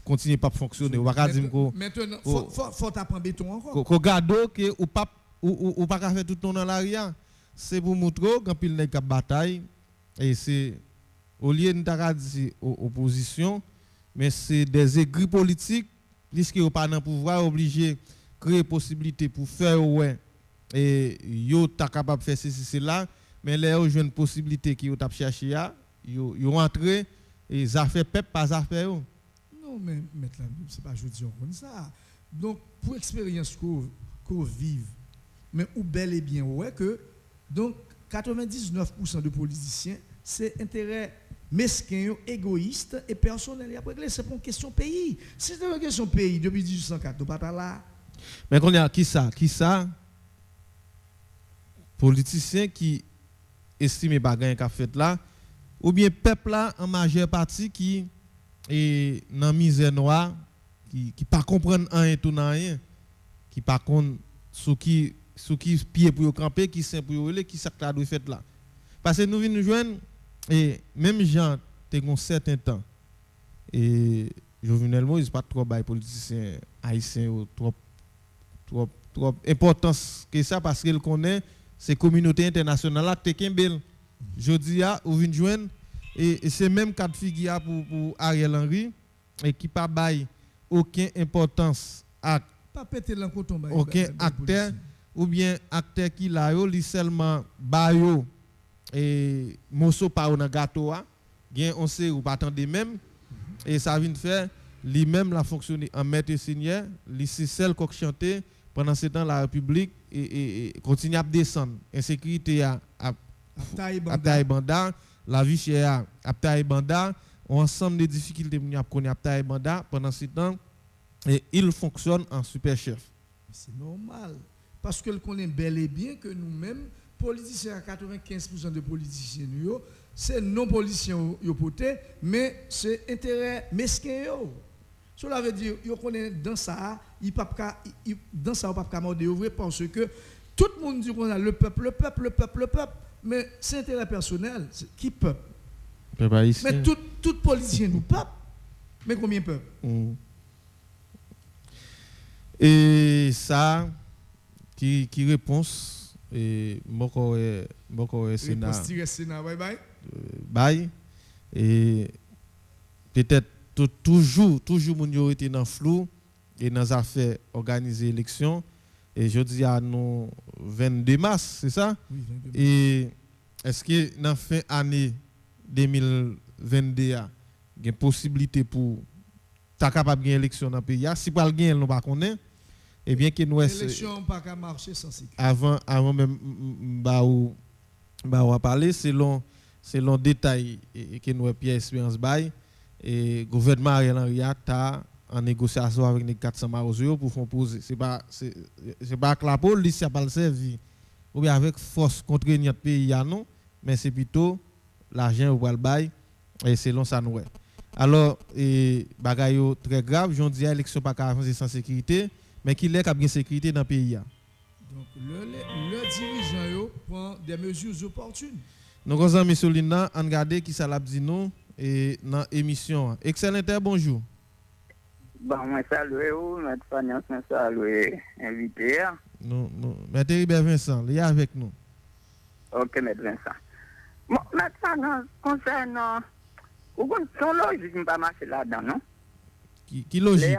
continue pas fonctionner, on va pas dire que maintenant faut t'apprendre béton encore. Qu'on garde que ou pas faire tout le temps dans l'arrière, c'est pour montrer quand il n'est qu'à bataille et c'est au lieu de dire opposition, mais c'est des aigris politiques puisqu'ils n'ont pas dans pouvoir obligé créer possibilité pour faire ouais et yo ta capable faire ceci là mais là yo une possibilité qui yo t'a cherché yo rentré et ça fait peuple pas affaire. Non mais maintenant c'est pas je dis comme ça. Donc pour expérience qu'on vive mais ou bel et bien ouais que donc 99% de politiciens c'est intérêt mesquin, égoïste et personnel. Et après, c'est pour une question pays. Si c'est une question pays depuis 1804, nous ne sommes pas là. Mais qu'on y a qui ça? Politicien qui estime pas gagner qu'a fait là, ou bien peuple là en majeure partie qui est dans misère noire, qui pas comprendre rien tout dans rien, qui pas contre sous qui pied pour camper, qui saint pour aller, qui ça doit faire là. Parce que nous venons joindre et même gens t'es un certain temps et Jovenel Moïse pas trop bail politicien haïtien trop importance que ça parce qu'il connaît ces communautés internationales là te kembel. Jodi a ou vinn joindre et c'est même cas de figure pour Ariel Henry et qui pas bail aucune importance à pas péter l'encoton bail aucun acteur ou bien acteur qui là yo li seulement bayo et morceau pa dans gâteau a gen on sait ou pas attendre même et ça vient faire lui même la fonctionner en maître seigneur li c'est celle qui chanter pendant ce temps la République et continue à descendre insécurité à Taïbanda la vie chère à Taïbanda ensemble de difficultés nous a connait à Taïbanda pendant ce temps et il fonctionne en super chef. C'est normal parce que le connaît bel et bien que nous-mêmes politiciens à 95% de politiciens nous c'est non politiciens yo poté mais c'est intérêt mesquin yo. Cela veut dire yo connaît dans ça il pas dans ça pas ka mordre vrai parce que tout le monde dit qu'on a le peuple mais c'est intérêt personnel qui peuple mais tout politicien nous peuple mais combien peuple et ça qui réponse et moko Sénat bye et peut-être toujours moun yo été dans flou et dans affaires organiser élection et je dis à nous 22 mars c'est ça oui, 22 mars. Et est-ce que dans fin année 2022 a une possibilité pour ta capable gagner élection dans pays si pas gagner nous pas connaît et bien que nous élection pas qu'à marcher sans sécurité avant même ba ou parler selon détail que nous Pierre Espérance bail et gouvernement Ariel Henry a en négociation avec les 400 Marosio pour faire poser c'est pas que la police a pas le servi ou bien avec force contraignante pays non mais c'est plutôt l'argent ou le bail et selon ça nous alors et bagay très grave j'on dit élection pas avancer sans sécurité mais qu'il est capable de sécurité dans le pays donc le dirigeant yo prend des mesures opportunes. Nous avons M. Solina, on regarde qui ça l'a dit nous et dans l'émission. Excellent, bonjour. Bon, moi saluer vous, M. Fagnas, moi saluer invité. Non, M. Ribert Vincent, il est avec nous. Ok, M. Vincent. Bon, M. Fagnas, concernant, son logique ne pas marcher là-dedans, non? Qui logique?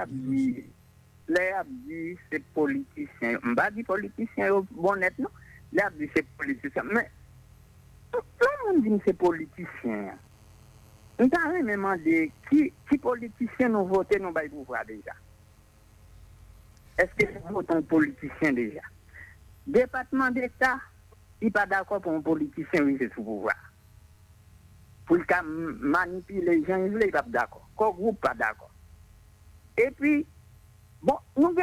Les abdis, c'est politiciens. On va dire politiciens, bon net, non? Les abdis, c'est politiciens. Mais tout le monde dit que c'est politicien. Nous avons demandé qui politicien nous voter, nous va pouvoir déjà. Est-ce que nous votons politicien déjà? Département d'État, il n'est pas d'accord pour un politicien arriver sous pouvoir. Pour manipuler les gens, il n'est pas d'accord. Quoi groupe pas d'accord. Et puis, bon, nous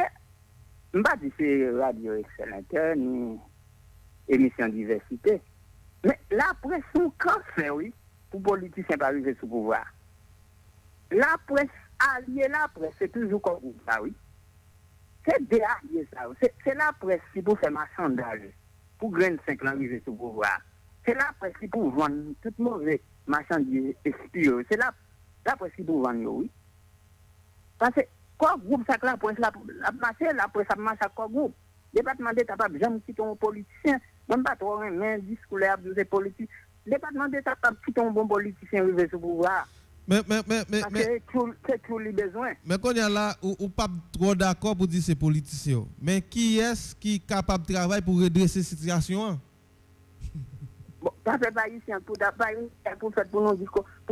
ne pas dire c'est radio excellente ni émission diversité. Mais la presse, son cancer, oui, pour politiciens pas arriver sous pouvoir. La presse, alliée la presse, c'est toujours comme ça, oui. C'est des alliés, ça. C'est la presse qui pour faire marchandage, pour grainer 5 ans arriver sous pouvoir. C'est la presse qui pour vendre tout mauvais marchandise expiré. C'est la presse qui pour vendre, oui. Parce que, quoi groupe, ça que la presse, la presse a marché à quoi groupe? Le département d'État n'a pas jamais quitté un politicien. Même pas trop un discours de politique. Le département d'État n'a pas quitté un bon politicien arrivé sous pouvoir. Mais c'est tout le besoin. Mais quand il y a là, ou pas trop d'accord pour dire c'est politicien. Mais qui est-ce qui est capable de travailler pour redresser cette situation? Bon, ça fait pas ici pour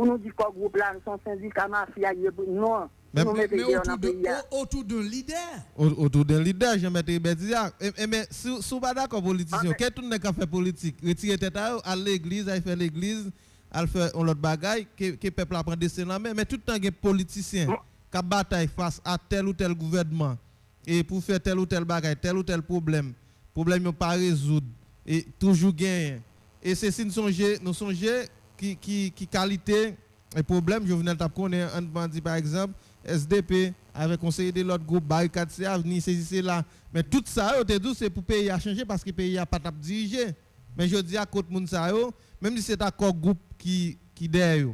nous dire qu'au groupe là, nous sommes syndicats mafia, non. Mais autour d'un leader. Autour d'un leader, je mettrai Bédia. Mais si vous pas d'accord politicien, qu'est-ce que tu as fait politique? Retirer tête à l'église, à faire l'église, à faire un autre bagaille que peuple a prendre dessin la main mais tout le temps des politiciens qui bataille face à tel ou tel gouvernement et pour faire tel ou tel bagaille tel ou tel problème yo pas résoudre et toujours gagner et c'est si nous songer qui qualité et problème Jovenel t'a connaît un bandit par exemple SDP avec conseiller de l'autre groupe barricade c'est avenir c'est là mais tout ça c'est pour pays à changer parce que pays a pas t'a diriger mais je dis à côté moun ça même si c'est un corps groupe qui derrière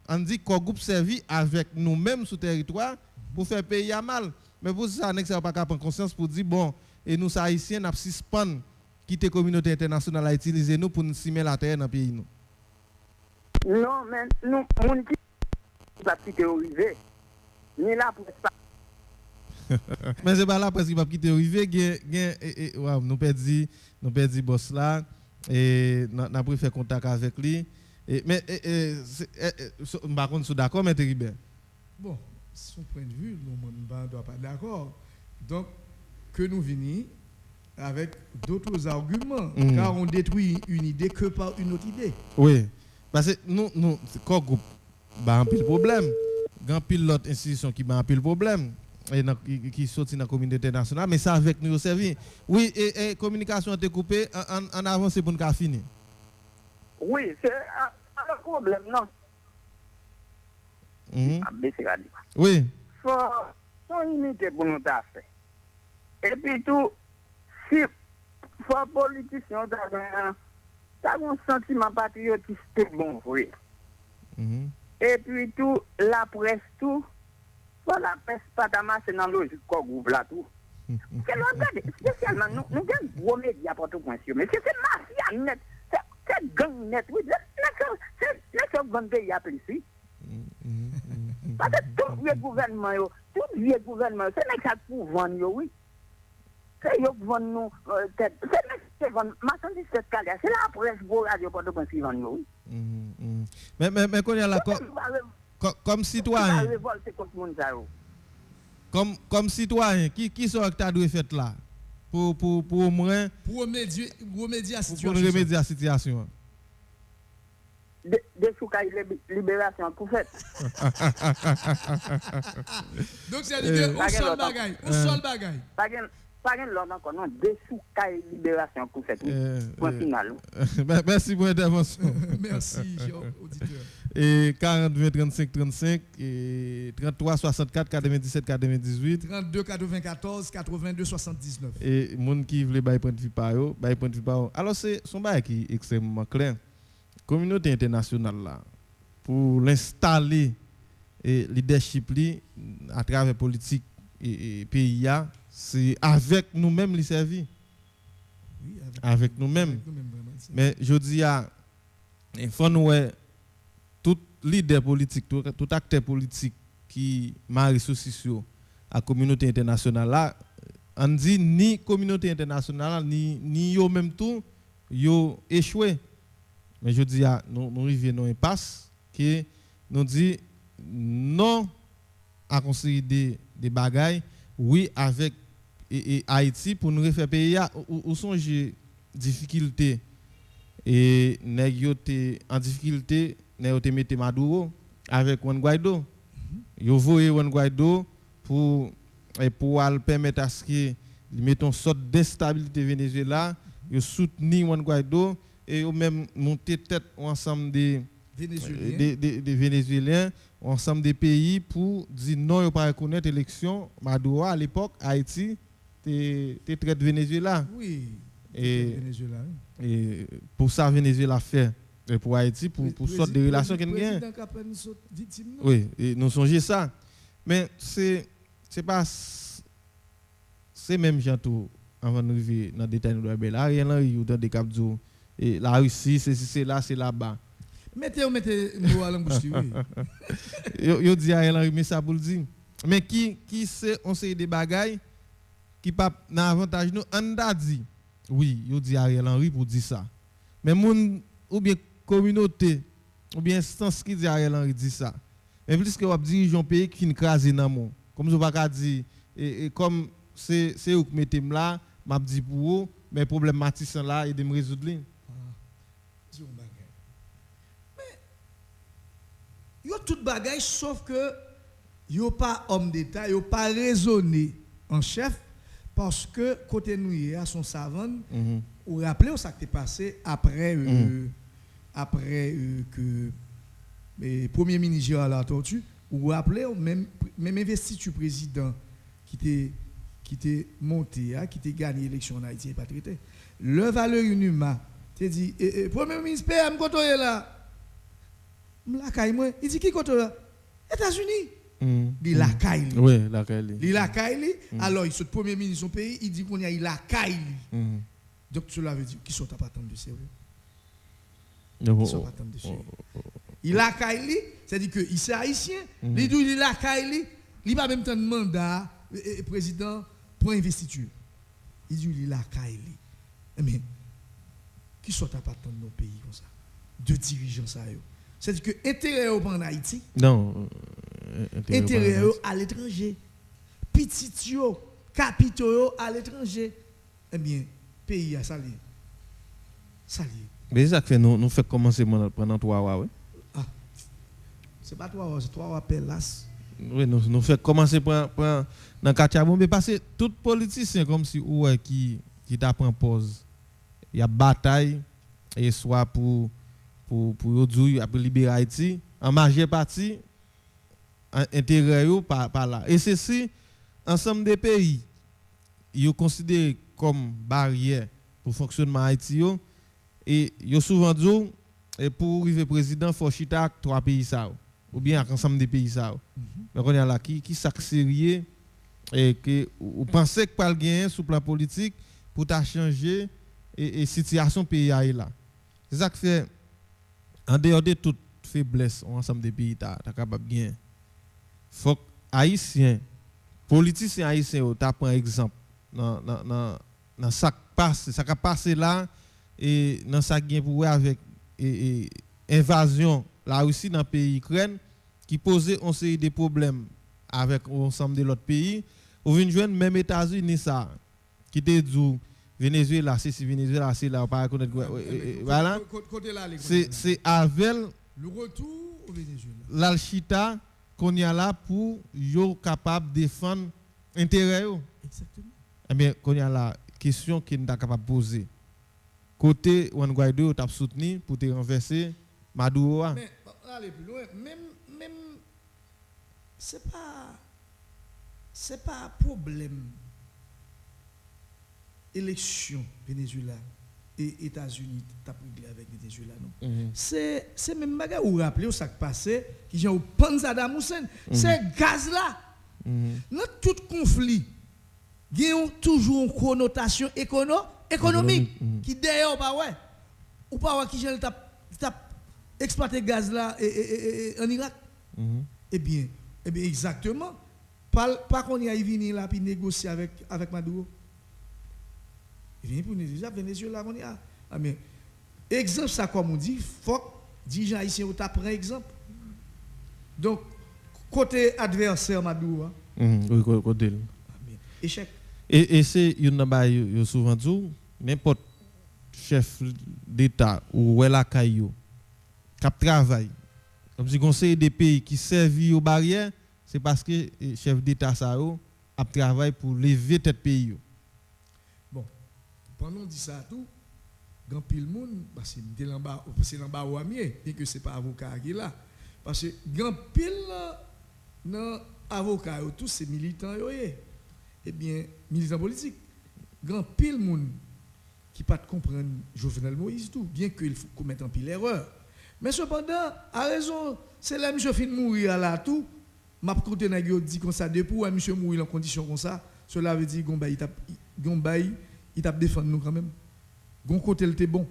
on dit corps groupe servi avec nous-mêmes sur territoire pour faire pays à mal mais pour ça n'est pas prendre conscience pour dire bon et nous haïtiens n'a suspend quitter communauté internationale à utiliser nous pour nous simer la terre dans pays nous. Non mais nous moun qui va théoriser ni là pour pas mais c'est pas là parce qu'il va quitter arriver nous perdi boss là et n'a pas fait contact avec lui mais par contre d'accord mais Terrible. Bon, son point de vue nous ne doit pas d'accord. Donc que nous venons avec d'autres arguments car on détruit une idée que par une autre idée. Oui. Parce que nous corps groupe ba un pile problème. Grand pile l'autre institution qui ba un pile problème et qui sorti dans la communauté internationale mais ça avec nous au servi. Oui et communication était coupée en avance pour nous finir. Oui, c'est un problème non. Oui. Faut unité pour nous faire. Et puis tout si faut politicien t'as un sentiment patriotique bon oui. Et puis tout la presse tout faut la presse pas d'amasser dans logique quoi groupe là tout. C'est l'autre spécialement nous gagne gros médias pour tout point mais c'est mafia net c'est gang net oui c'est bon pays à plus ici. Parce que tout le gouvernement c'est n'est qu'à pour vendre oui. C'est yo vendre nous tête c'est marchandise cette calé c'est la presse pour radio pour tout point qui vendre oui. Mais qu'on y a là comme citoyen comme citoyen qui sont que tu dois faire là pour au moins pour remédier à la situation de soukaï libération pour fait. Donc c'est un seul bagaille. Pas gain l'ordre encore non de soukaï libération pour fait. Point final. Merci pour l'intervention. Merci auditeur. Et 40 20 35 35 et 33 64 97 98 32 94 82 79 et monde qui veut bailler point de vue par eux alors c'est son bail qui est extrêmement clair communauté internationale là pour l'installer et leadership li à travers politique et pays c'est avec nous-mêmes les servir avec nous-mêmes mais je dis il faut nous tout leader politique, tout acteur politique qui marie sociaux à la communauté internationale là, on dit ni communauté internationale ni yo même tout yo échoué. Mais je dis nous arrivons dans une impasse que nous dit non à construire des bagailles oui avec et Haïti pour nous refaire pays où sont les difficultés et nèg yo en difficulté nèg te mette Maduro avec Juan Guaido yo voye Juan Guaido pour permettre à ce que mettons sorte d'instabilité Venezuela yo soutenir Juan Guaido et yo même monter tête ensemble des Vénézuéliens ensemble des pays pour dire non yo pas reconnaître élection Maduro à l'époque Haïti te traite Venezuela oui et pour ça Venezuela fait et pour Haïti pour sorte de relations qu'il gagne oui et nous songeons ça mais c'est pas c'est même jantou avant de arriver dans détail nous doit là rien là il dans des cap et la Russie c'est là c'est là-bas mettez nous à l'embouche yo dit Ariel Henry mais ça pour le dire mais qui c'est on sait des bagailles qui pas dans avantage nous on a dit oui yo dit Ariel Henry pour dire ça mais moun ou bien communauté ou bien instance qui dit Ariel Henry dit ça mais plus que on dirige un pays qui crase dans mon comme je pas dire et comme c'est eux qui mettez là m'a dit pour eux mais problématique là et de me résoudre contre toute bagaille, sauf que yo pas homme d'État, yo pas raisonné en chef, parce que côté nous y a son savant, ou rappelez ça qui est passé après que le premier ministre a la tortue, ou rappelez même investiture président qui était monté, qui était gagné l'élection en Haïti et pas traité. Le valeur humaine, tu dit premier ministre PM côté là. Il dit qui côté là? États-Unis. Il la caille. Oui, la caille. Il la caille. Alors, il le premier ministre de son pays, il dit qu'on y a la caille. Donc, cela veut dire qu'ils sont pas tant de sérieux. Ils sont pas tant de sérieux. Il la caille, c'est-à-dire qu'il est haïtien, il dit il la caille, il n'a pas même temps de mandat, président, pour investiture. Il dit il la caille. Mais, qui sont pas tant de nos pays comme ça? De dirigeants ça. C'est-à-dire que l'intérêt en Haïti, non, intérêt à l'étranger, petit capitaux à l'étranger, eh bien, pays a sali. Mais ça fait nous fait commencer pendant 3 mois, oui. Ah, c'est pas 3 mois, c'est 3 mois Pellas. Oui, nous fait commencer dans le quartier mais parce que tout politicien comme si ouais qui t'apprend pause. Il y a bataille et soit pour aujourd'hui après libérer Haïti en majeure partie intérêt par là et ceci ensemble des pays ils considérés comme barrière pour fonctionnement Haïti et ils souvent dit et pour arriver président faut chita 3 pays ça ou bien ensemble des pays ça mais on est là qui sac sérieux et que vous pensez que pas le gain sur plan politique pour ta changer et situation pays là c'est ça que fait en dehors de toute faiblesse, ensemble des pays, tu es capable de gagner. Il faut que Haïtiens, politiciens haïtiens, tu prends exemple dans ça qui passe là, et dans ça qui est pour avec invasion la Russie dans le pays Ukraine, qui posait une série de problèmes avec l'ensemble de l'autre pays. Ou venez joindre même États-Unis, ça, qui te dit Venezuela, c'est Venezuela, c'est là, on pas reconnaître. Voilà. C'est avec le retour au Venezuela. L'Alchita qu'on y a là pour yo capable de défendre l'intérêt. Exactement. Eh bien, qu'on y a la question qu'il n'est pas capable de poser. Côté Juan Guaido, tu as soutenu pour te renverser Maduro. Mais allez plus loin, même c'est pas un problème. Élection Venezuela et États-Unis t'as réglé avec Venezuela non c'est même bagarre ou rappeler ça qui passait qui j'ai au Saddam Hussein c'est gaz là dans tout conflit il y a toujours une connotation économique qui d'ailleurs pas ouais ou pas ouais qui j'ai t'a exploité gaz là en Irak eh bien exactement pas qu'on y a venu là puis négocier avec Maduro. Il vient pour nous dire, Venezuela, on y a. Ah, mais, exemple, ça, comme on dit, faut que dirigeants haïtiens prennent exemple. Donc, côté adversaire, Maduro. Oui, côté. Échec. Et c'est une souvent dit, n'importe chef d'État ou la caillou, qui travaille, comme si conseil des pays qui servent aux barrières, c'est parce que le chef d'État a travaillé pour lever tête pays. Pendant qu'on dit ça tout, grand pile monde, parce que c'est là-bas ou bien que ce n'est pas avocat qui est là. Parce que grand pile, non avocat, tous ces militants, eh bien, militants politiques, grand pile monde qui ne pas comprendre Jovenel Moïse tout, bien qu'il faut commettre un pile erreur. Mais cependant, à raison, c'est là monsieur fin mourir là tout, m'a côté n'a dit comme ça depuis monsieur mourir en condition comme ça, cela veut dire Gombaï il t'a défendu nous quand même. Gon côté il était bon.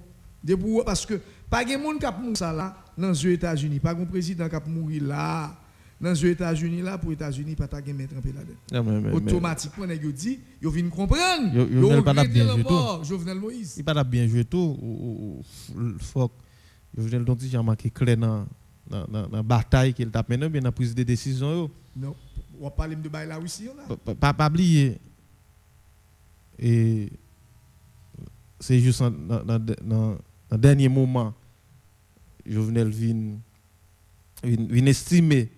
Parce que pas de monde qui a mourir ça là dans les États-Unis, pas de président qui a mourir là dans les États-Unis là pour les États-Unis pas ta mettre trempé là-dedans. Automatiquement nèg yo dit, yo vinn comprendre. Yo pas bien joué tout. Jovenel Moïse. Il pas bien joué tout faut Jovenel Donti j'ai marqué clair dans bataille qu'il t'a mené bien dans prise de décision. Non, on parle de bail la Russie là. Pas oublier et c'est juste dans dernier moment Jovenel vin vient estimer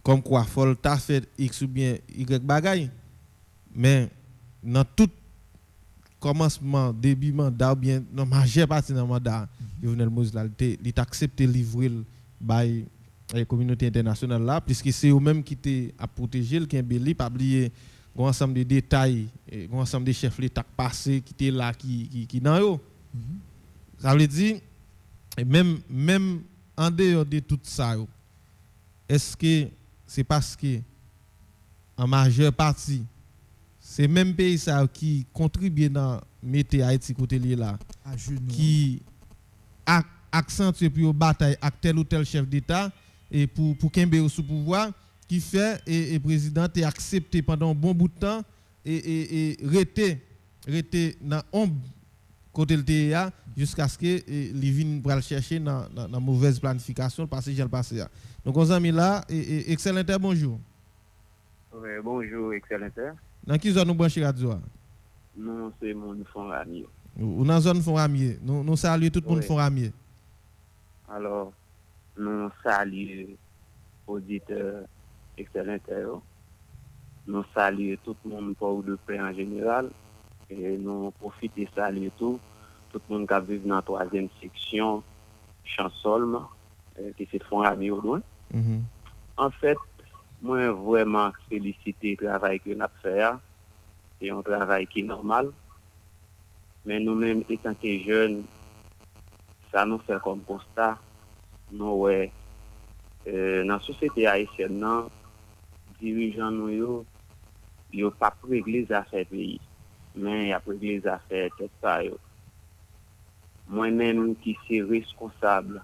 comme quoi faut t'a fait X ou bien Y bagaille, mais dans tout commencement début mandat ou bien dans majeure partie dans mandat Jovenel Moïse là il t'a accepté livrer by la communauté internationale là puisque c'est eux même qui t'est à protéger le Kimbeli, pas oublier un ensemble de détails, un ensemble de chefs l'état passé qui était là qui dans eux. Ça veut dire même en dehors de tout ça, est-ce que c'est parce que en majeure partie c'est même pays ça qui contribue dans mettre Haïti côté là qui accentue pour bataille avec tel ou tel chef d'État et pour Kembe sous pouvoir qui fait et président est accepté pendant un bon bout de temps et rester dans ombre côté le TEA jusqu'à ce que les viennent pour le chercher dans mauvaise planification parce que j'ai le passé. Donc on amis là et excellent bonjour. Oui, bonjour excellent. Dans qui zone nous brancher radio? Non, c'est mon fond Ramier. Ou dans zone fond Ramier. Nous saluons tout le monde fond Ramier. Alors, nous saluons auditeurs excellents. Nous saluons tout le monde pour de paix en général et nous profitons de saluer tout le monde qui vit dans la troisième section Chansolme qui c'est fond Ramier au loin. En fait, moi vraiment féliciter le travail que nous avons fait. C'est un travail qui est normal. Mais nous-mêmes, étant jeunes, ça nous fait comme constat. Nous, dans la société haïtienne, les dirigeants, nous n'ont pas réglé les affaires du pays. Mais ils ont réglé les affaires de ça. Moi-même, qui suis responsable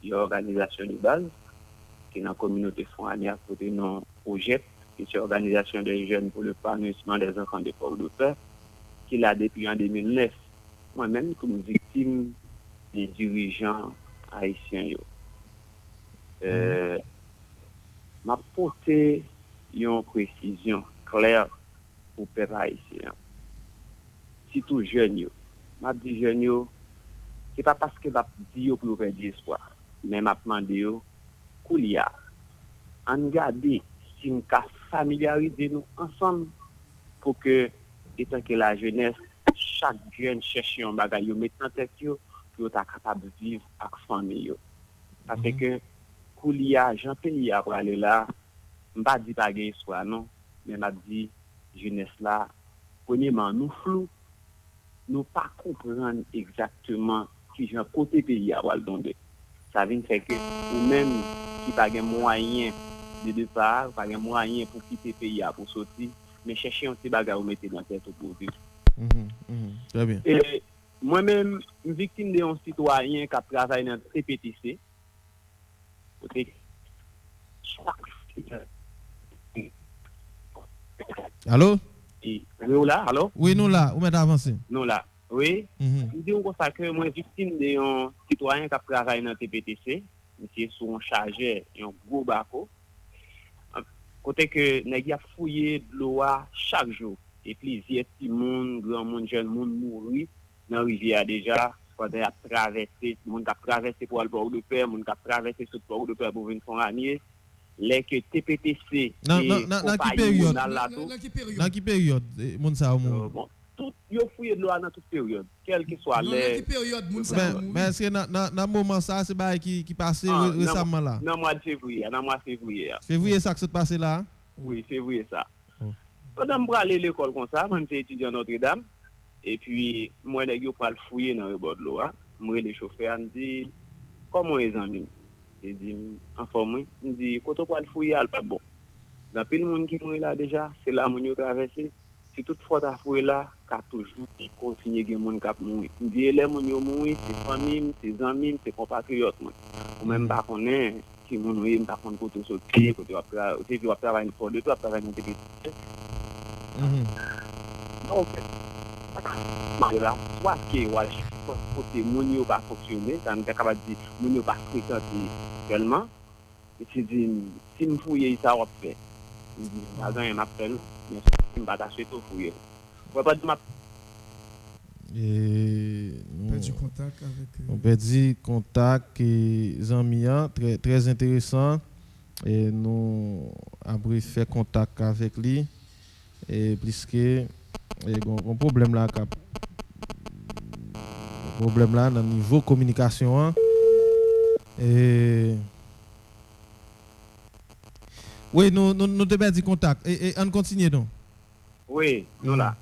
de l'organisation de base, qui est dans la communauté fournière à côté de nos projets, qui est l'organisation des jeunes pour le épanouissement des enfants de Port-au-Prince, qui l'a depuis en 2009. Moi-même, comme victime des dirigeants haïtiens. M'a porté une précision claire pour le peuple haïtien. Si tout jeune, m'a dit jeune, c'est pas parce que m'a dit pour perdre l'espoir, mais m'a demandé Koulia, en garder si nous familiariser nous ensemble pour que, étant que la jeunesse, chaque jeune cherche un bagage, mettre en tête pour être capable de vivre avec la famille. Parce que, Koulia, j'en pays pour aller là, je ne pas dire pas de soit non, mais je dis, jeunesse là, premièrement, nous flou, nous pas comprendre exactement qui j'ai côté pays à Waldonde. Ça veut dire que, ou même qui pas de moyens de départ, pas de moyens pour quitter le pays pour sortir, mais chercher un petit bagage ou mettre dans la tête pour vivre. Très bien. Et moi-même, une victime d'un citoyen qui a travaillé dans le CPTC. Allô? Nous là, allô? Oui, nous là, où mettez avancé? Nous là, oui. Je dis comme ça que moi, victime d'un citoyen qui a travaillé dans le CPTC, monsieur sur un chargeur et un gros bateau. Côté que nous avons fouillé de l'eau chaque jour. Et puis, il y a petit monde, grand monde, jeune monde mourir dans la rivière déjà. Quand on a traversé, le monde a traversé pour le port de paix, le monde a traversé sur le port de paix pour venir son année. Les que TPTC. Dans quelle période, monde ça au monde? Bon, tout, il faut fouiller de l'eau dans toute période, quelle que soit les. Mais est-ce que dans le moment ça, c'est pas qui passé récemment là? Dans le mois de février, Février, ça qui s'est passé là? Oui, février ça. Quand je vais aller à l'école comme ça, je suis étudiant à Notre-Dame, et puis moi, je vais aller fouiller dans le bord de l'eau. Moi, les chauffeurs me disent, comment les amis? Je dis, informé, je dis, quand on va fouiller, il pas bon. Dans le monde qui est là déjà, c'est là où on traversé. Si toutefois tu fouillé là, tu as toujours continué à gagner mon cap mourir. Je dis, les gens mourir, c'est famille, c'est amis, c'est compatriotes. Ou même pas qu'on est. Si mon oui, par contre, côté sortir, côté tu vas travailler pour deux, tu vas travailler dans tes petits. Donc, là, soit que côté mon pas fonctionner, ça ne peut pas dire mon pas fréquenter seulement. Et tu dis, si me fouiller ça va faire. Je dis, pas un appel, mais je ne pas t'acheter tout fouiller. Ouais pas de Et on perd du contact avec. On perd du contact et Zamia, très très intéressant. Et nous avons fait contact avec lui. Et puisque un problème là, dans le niveau communication. Hein, et oui, nous avons perdu contact. Et on continue donc. Oui, nous là.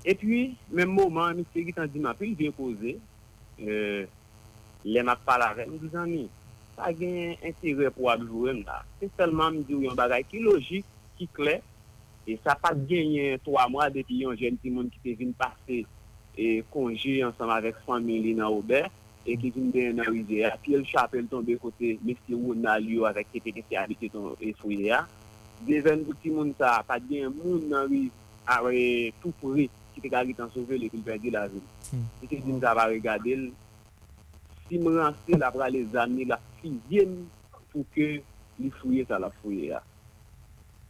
Et puis, même moment, M. Guitan dit, il vient poser, les m'a parlé avec nous, disant, pas gain intérêt pour jouer là. C'est seulement me dire un bagage qui logique, qui clair, et ça pas gagné 3 mois depuis un jeune petit monde qui est venu passer et congé ensemble avec famille dans Aubert et qui vient dans Rivière. Puis le chapelle tombé côté M. Ronaldo avec TPTC habité dans Fouillère. Devant le petit monde ça pas gagné monde dans avec tout pourri qui te garde en sauver les perdre la vie. Et que dit ça va regarder si me lancer là pour les amis la 6e pour que les fouiller ça la fouiller.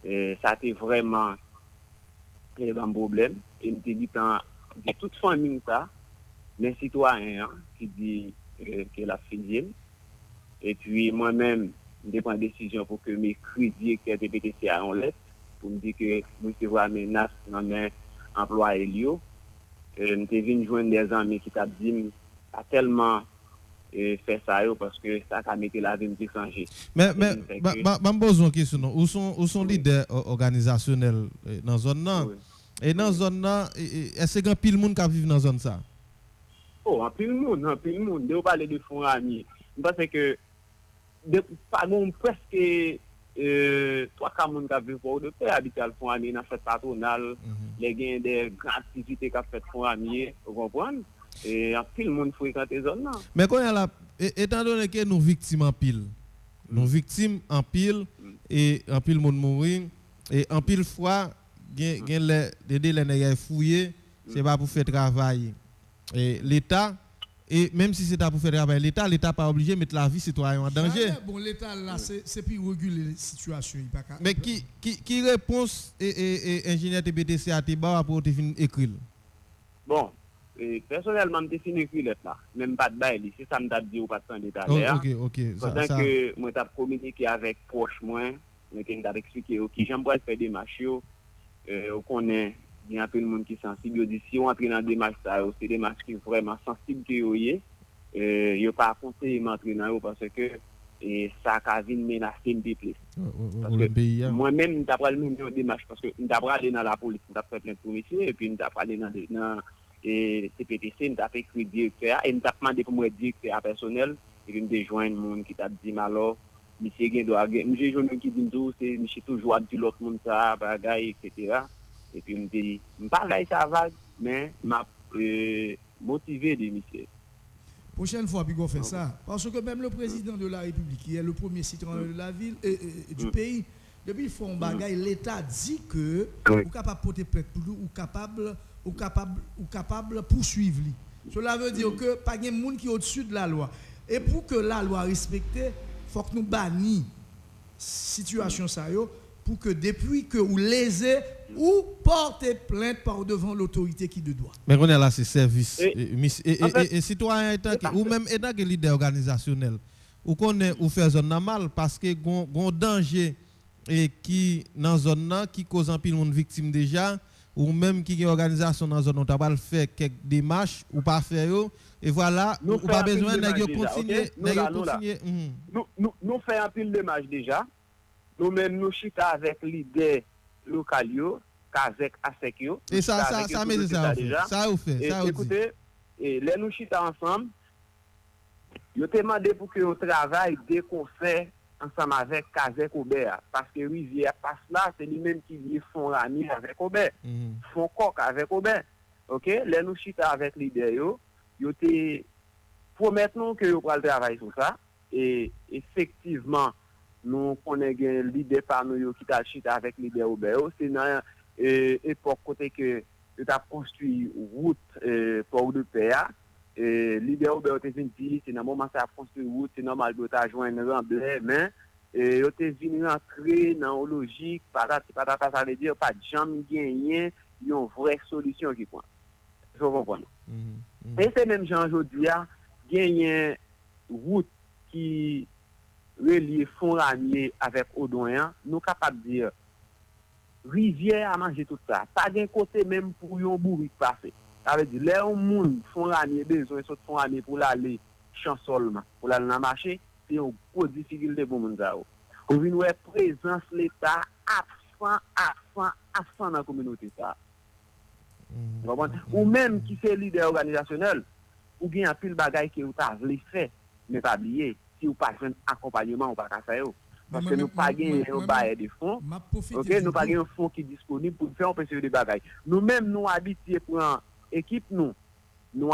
Et ça était vraiment un problème et me dit de toute famille ça les citoyens qui dit que la 6e et puis moi-même je prends décision pour que mes crédits que TPTC a en lettre pour me dire que nous recevons menace dans mes employés liés. Je suis venu joindre des amis qui t'ont dit pas tellement fait ça parce que ça a mis la vie de changer. Mais je pose une question. Où sont les leaders organisationnels dans la zone là? Et dans la zone là, est-ce qu'il y a pile de monde qui vit dans la zone ça? Oh, un pile de monde. De parler de fonds amis. Parce que pas presque 3 personnes qui vivent pour de paix habiter à fond ami dans fête patronale, les gains des grandes activités qu'a fait fond ami, vous comprenez? Et en pile monde fréquente les zones là. Mais quand il y a la étant donné que nous victimes en pile. Nous victimes en pile et en pile monde mourir et en pile fois gain les délais fouillés, c'est pas pour faire travail. Et l'État et même si c'est pour faire travail l'État pas obligé de mettre la vie citoyen en danger. Bon l'état là c'est pour réguler la situation mais qui réponse et ingénieur TPTC à Tiba pour te fin écrire. Bon, personnellement je fin écrire là, même pas de bail, c'est ça me t'a dit ou pas tant d'état là. OK. Pendant que moi t'a communiqué avec proche moi, qui t'a expliqué OK, j'aimerais faire des marches on connaît il y a un peu de monde qui est sensible. Si on entre dans des démarches, c'est des démarches qui sont vraiment sensibles que vous voyez. Il n'y a pas conseillé d'entrer dans eux parce que ça a menacé un peu plus. Moi-même, je n'ai même des démarches parce que je n'ai pas allé dans la police, je n'ai fait plein de commissions et puis je n'ai pas allé dans CPTC, je n'ai fait écrire directeur et je n'ai demandé pour moi directeur personnel et je me joindre le monde qui t'a dit alors, monsieur Guédoua, j'ai joint qui dit c'est monsieur toujours dit l'autre monde ça, bagaille, etc. Et puis, je me parle de ça vague, mais je suis motivé de monsieur. Prochaine fois, puis on fait ça. Parce que même le président de la République, qui est le premier citoyen de la ville et du pays, depuis qu'il fait un bagage, l'État dit que vous êtes capable de porter plainte pour lui, ou capable de poursuivre lui. Cela veut dire que pas de monde qui est au-dessus de la loi. Et pour que la loi respecte, il faut que nous bannissions la situation ça pour que depuis que vous lésez ou portez plainte par devant l'autorité qui de droit. Mais on est là, c'est service. Et citoyen ou même étant que leader organisationnel, ou connaît ou fait zone mal parce que gon danger et qui dans zone là qui cause un pile monde victime déjà ou même qui est organisation dans zone on t'a pas fait quelques démarches ou pas faire et voilà ou pas besoin de continuer nous fait un pile de démarches déjà. Nous-mêmes, nous chita avec l'idée locale, avec ASEC. Et ça met ça déjà. Ça vous fait. Écoutez, les nous chita ensemble, nous demandé pour que nous travaillions dès qu'on fait ensemble avec Kazek Aubert. Parce que Rivière passe là, c'est lui-même qui vient font l'ami avec Aubert. Font coq avec Aubert. OK? Les nous chita avec l'idée, nous te promettons que nous allons travailler sur ça. Et effectivement, nous connaissons l'idée par nous qui t'a chita avec l'idée Aubert. C'est dans l'époque côté que tu as construit route pour de paix. L'idée Aubert est venu dire, c'est dans le moment où tu as construit route, c'est normal de t'ajoindre un remblai, mais tu es venu rentrer dans la logique, ça veut dire pas de jamais gagner une vraie solution qui prend. Je comprends. Et c'est même Jean aujourd'hui, il y a une route qui relie Font-Ramier avec Odoyen, nous capables de dire rivière à manger tout ça. Pas d'un côté même pour un bourrique passer. Ça veut dire, les gens Font-Ramier besoin de Font-Ramier pour aller chansolement, pour aller dans le marché, c'est une grosse difficulté pour les gens. On vient voir présence de l'État absent dans la communauté. Ou même qui fait leader organisationnel, ou bien un pile bagaille qui vous avez fait, mais pas oublier, si vous pas un accompagnement, ou pas qu'à faire. Parce que nous pas gagner un bail de fonds, ok, nous pas gagner un fonds qui est disponible pour faire un peu de bagaille. Nous-mêmes, nous habitués pour une équipe, nous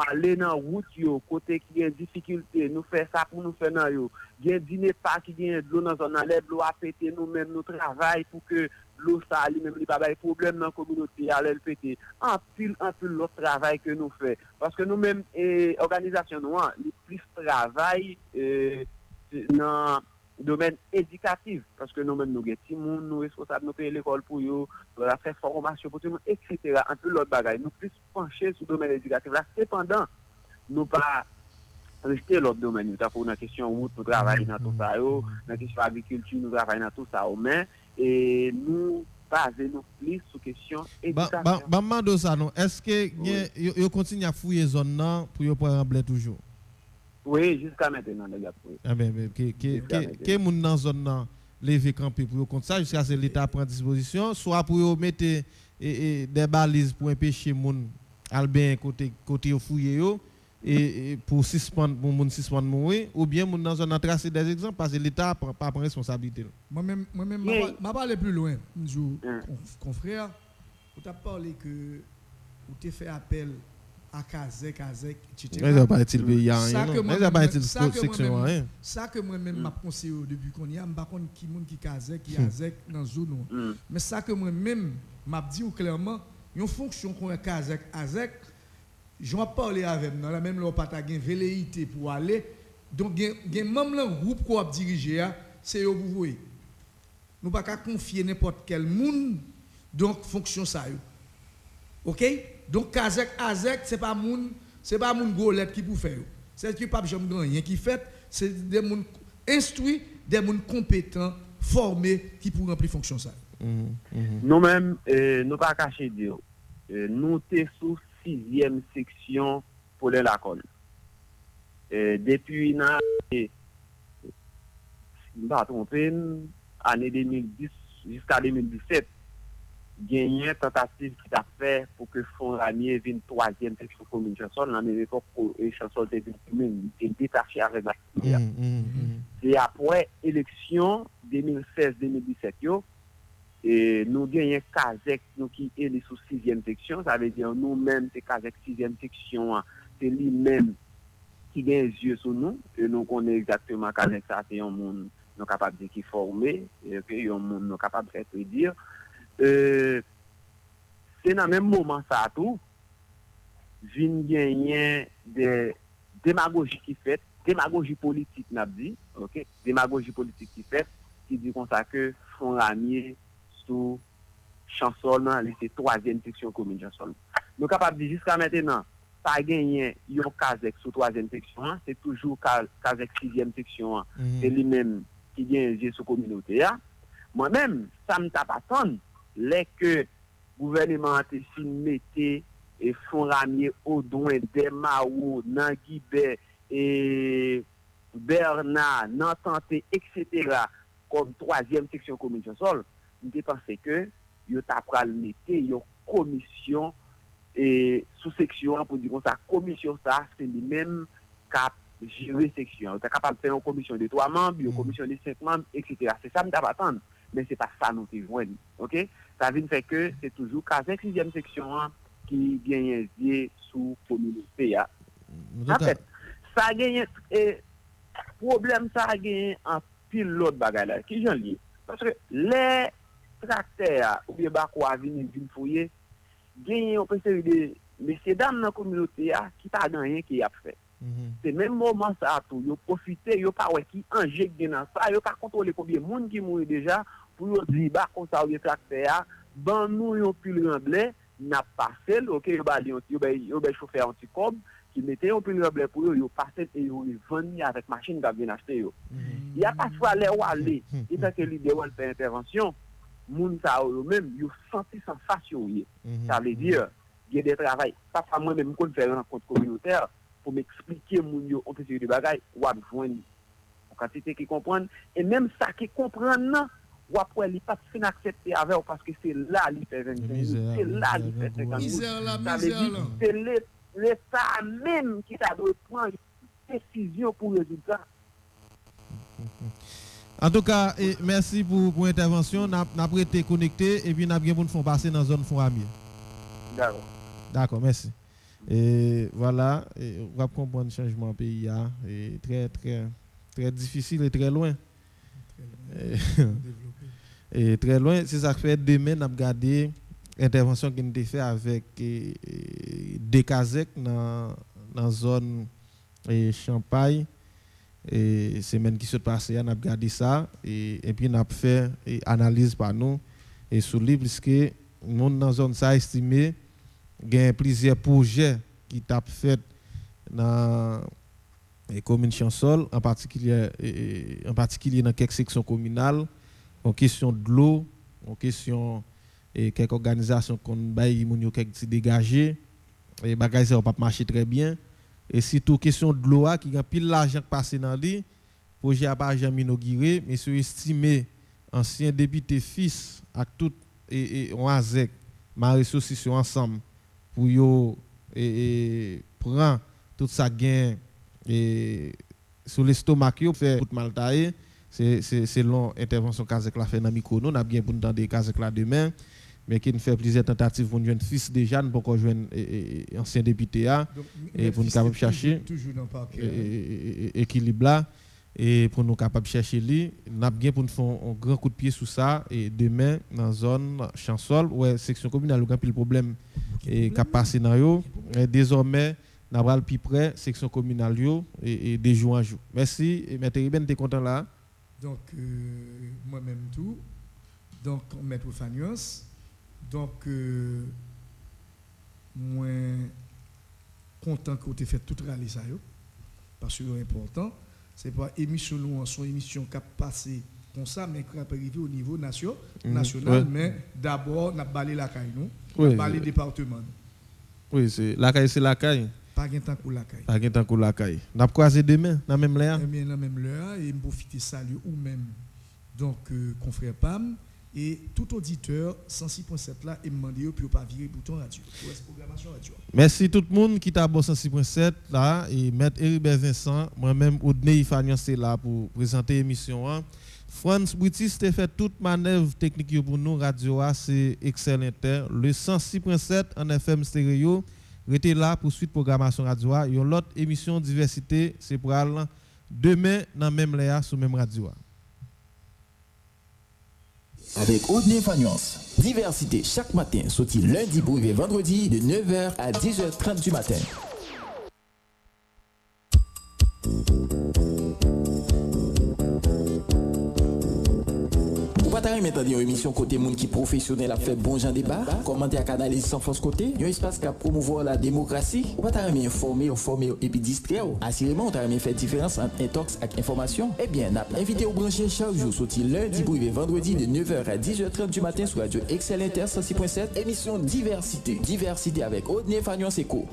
aller dans la route, côté qui a des difficultés, nous faire ça pour nous faire dans yo. Il y a des dîners pas qui gagne de l'eau dans un enlève, l'eau a pété, nous-mêmes, nous travaillons pour que l'eau ça lui-même il pas de problème dans la communauté, à elle péter. En pile l'autre travail que nous faisons. Parce que nous-mêmes, organisation nous, les plus travail dans le domaine éducatif. Parce que nous-mêmes, nous avons nous responsables, nous payons l'école pour eux, nous avons fait formation pour tout le monde, etc. Un peu l'autre bagaille. Nous plus pencher sur le domaine éducatif. Là, cependant, nous pas rester l'autre domaine. Nous avons une question route, nous travaillons dans tout ça. Dans la question agriculture, nous travaillons dans tout ça. Mais et nous basons plus sur question éducation. Mando ça non. Est-ce que vous continuez à fouiller zone là pour vous rembler toujours? Oui, jusqu'à maintenant, les gars. Ah ben, que moun dans zone là lever camper pour comme ça jusqu'à ce que l'État prend disposition, soit pour mettre des balises pour empêcher moun albin côté fouiller yo et pour suspendre pour moun suspendre mourir, ou bien moun dans zone tracer des exemples parce que l'État pas prend responsabilité. Moi-même m'a parlé plus loin, confrère, vous t'a parlé que vous t'ai fait appel à Kazek, etc. Mais ça pas être pays rien. Mais ça pas être section rien. Ça que moi-même m'a conseillé depuis qu'on y a, m'pa connait qui monde qui Kazek, qui Azek dans zone. Mais ça que moi-même m'a dit clairement, une fonction qu'on a Kazek, Azek, j'en parler avec nous, la même là pas ta gain velléité pour aller. Donc gen même le groupe qu'on a dirigé, c'est eux vous voyez. Nous pas confier n'importe quel monde donc fonction ça yo. OK? Donc Kazek Azek c'est pas moun golette qui pour faire. C'est qui pas jamais rien qui fait, c'est des moun instruits, des moun compétents, formés qui pour remplir fonction ça. Nous-mêmes nous pas cacher dire. Nous t'es sous 6e section pour les Lacon. Depuis année 2010 jusqu'à 2017, gagné tentative qui a fait pour que Font-Ramier vienne 3e section commune Chansol. Dans les époques où Chansol était commune, il était détaché avec la commune. Et après élection 2016-2017, et nous gagnons Kazek qui est sous 6e section, ça veut dire nous-mêmes, c'est Kazek 6e section, c'est lui-même qui gagne les yeux sur nous, et nous connaissons exactement Kazek, ça c'est un monde nous capable de qui former, et que un monde nous capable de dire. C'est dans le même moment ça tout, vient gagner des démagogies qui fait, démagogie politique n'a dit, ok, démagogie politique qui fait, qui dit comme ça que Font-Ramier sous Chansol c'est 3e section commune Chansol. Nous capables de dire jusqu'à maintenant pas gagner yon Kazek sous 3e section, c'est toujours Kazek 6e section, c'est lui-même qui gagne sous communauté. Moi-même, ça me tape à attendre, les que le gouvernement a mettait et Font-Ramier, Odoin, Demaou, Nanguibé et Bernard, Nantanté, etc. comme 3e section commune Chansol. Je pense que yo t'a pral mettre une commission et sous-section pour dire que sa commission ça c'est lui même cap gérer section. Tu es capable de faire une commission de 3 membres, une commission de 5 membres, etc. C'est ça que nous attendre, mais c'est pas ça nous te joindre. OK? Ça veut dire que c'est toujours Kazek 6e section qui gagne sous communauté. En fait, ça gagne problème ça gagne en pile l'autre bagarre qui j'en lis parce que les tracteurs ou bien bako a venir fouiller gagner on peut de messieurs dames dans la communauté qui pas dans rien qui a fait. C'est même moment ça tout yo profiter yo pas ouais qui injecte dans ça yo pas contrôler combien monde qui mourir déjà pour yo dire bah comme ça ou tracteur ban nous yon pile remblai n'a passé, OK, yo chauffeur anti-cob qui mettait un peu de blé pour yo passer et yo vendre avec machine qui vient acheter yo. Il y a parfois les ou aller, et tant que l'idée ou faire intervention, moun sa yo même yo senti sans face yo. Ça veut dire il y a des travail. Parfois moi même quand faire rencontre communautaire pour m'expliquer moun yo on peut de bagaille ou a besoin quantité qui comprennent et même ça qui comprennent ou après il pas fin accepter avec parce que c'est là il fait 25 c'est là il fait 50 c'est l'État même qui doit prendre une décision pour résultat. En tout cas, merci pour l'intervention. N'a été connecté et puis n'a bien pour nous passer dans la zone fond ami. D'accord. D'accord, merci. Et voilà, on va comprendre le changement pays et très difficile et très loin. Et très loin, c'est ça que fait demain n'a regardé intervention qui a été faite avec Dekazek dans la zone Champagne. Et semaine qui se passe, on a regardé ça et puis on a fait analyse par nous et sous lui puisque nous dans la zone ça estimé il y a plusieurs projets qui t'a fait dans les communes Chansol en particulier dans quelques sections communales en question de l'eau, en question quelques organisations qu'on bail moun yo quelques dégagés et bagages ça pas marcher très bien. Et surtout question de l'eau qui a pile l'argent passé dans lui projet a pas jamais inauguré mais c'est estimé ancien député fils avec tout et on azek Marie Saucisson ensemble pour yo prend tout ça gain et sur l'estomac yo fait tout mal taillé c'est long intervention Kazek la fait dans micro nous n'a bien pour entendre Kazek là demain mais qui fait plusieurs tentatives pour joindre fils de Jeanne pour qu'on joindre ancien député et pour nous capable chercher équilibre là et pour nous capable chercher lui n'a bien pour nous faire un grand coup de pied sur ça et demain dans zone Chansol ouais section communale il y a pile problème et qui passé dans yo et désormais n'a pas le plus près section communale yo et de jour en jour. Merci et maître Ruben t'es content là. Donc moi même tout donc maître Fanios. Donc, moi, content que tu aies fait tout râler ça, parce que c'est important. Ce n'est pas émission nous, son émission qui a passé comme ça, mais qui a arrivé au niveau national. Mais d'abord, on a balayé la caille, nous. On a balayé le département. Oui, c'est la caille, c'est la caille. Pas de temps pour la caille. Pas de temps pour la caille. On a croisé demain, dans la même l'air. Dans la même l'air, et je profite de saluer ou même, donc, confrère Pam. Et tout auditeur 106.7 là est demandé pour pas virer bouton radio pour cette programmation radio. Merci tout le monde qui t'a bon 106.7 là et maître Héribert Vincent, moi-même Odney Fagnon c'est là pour présenter l'émission. France Boutis t'a fait toute manœuvre technique pour nous radio c'est excellent. Le 106.7 en FM stéréo restez là pour suite programmation radio et l'autre émission diversité c'est pour demain dans même léa sur même radio. Avec Odney Fagnos, diversité chaque matin, sorti lundi pour arriver vendredi de 9h à 10h30 du matin. Vous pas maintenant une émission côté monde qui professionnel a fait bon genre débat, commenter à canaliser sans force côté, un espace qui promouvoir la démocratie. Vous pas informer et puis distraire. Assurément, on t'a fait différence entre intox et information. Eh bien, n'a invité au brancher chaque jour sorti lundi pour arriver vendredi de 9h à 10h30 du matin sur Radio Excel Inter 106.7, émission diversité. Diversité avec Odney Fagnon Seco.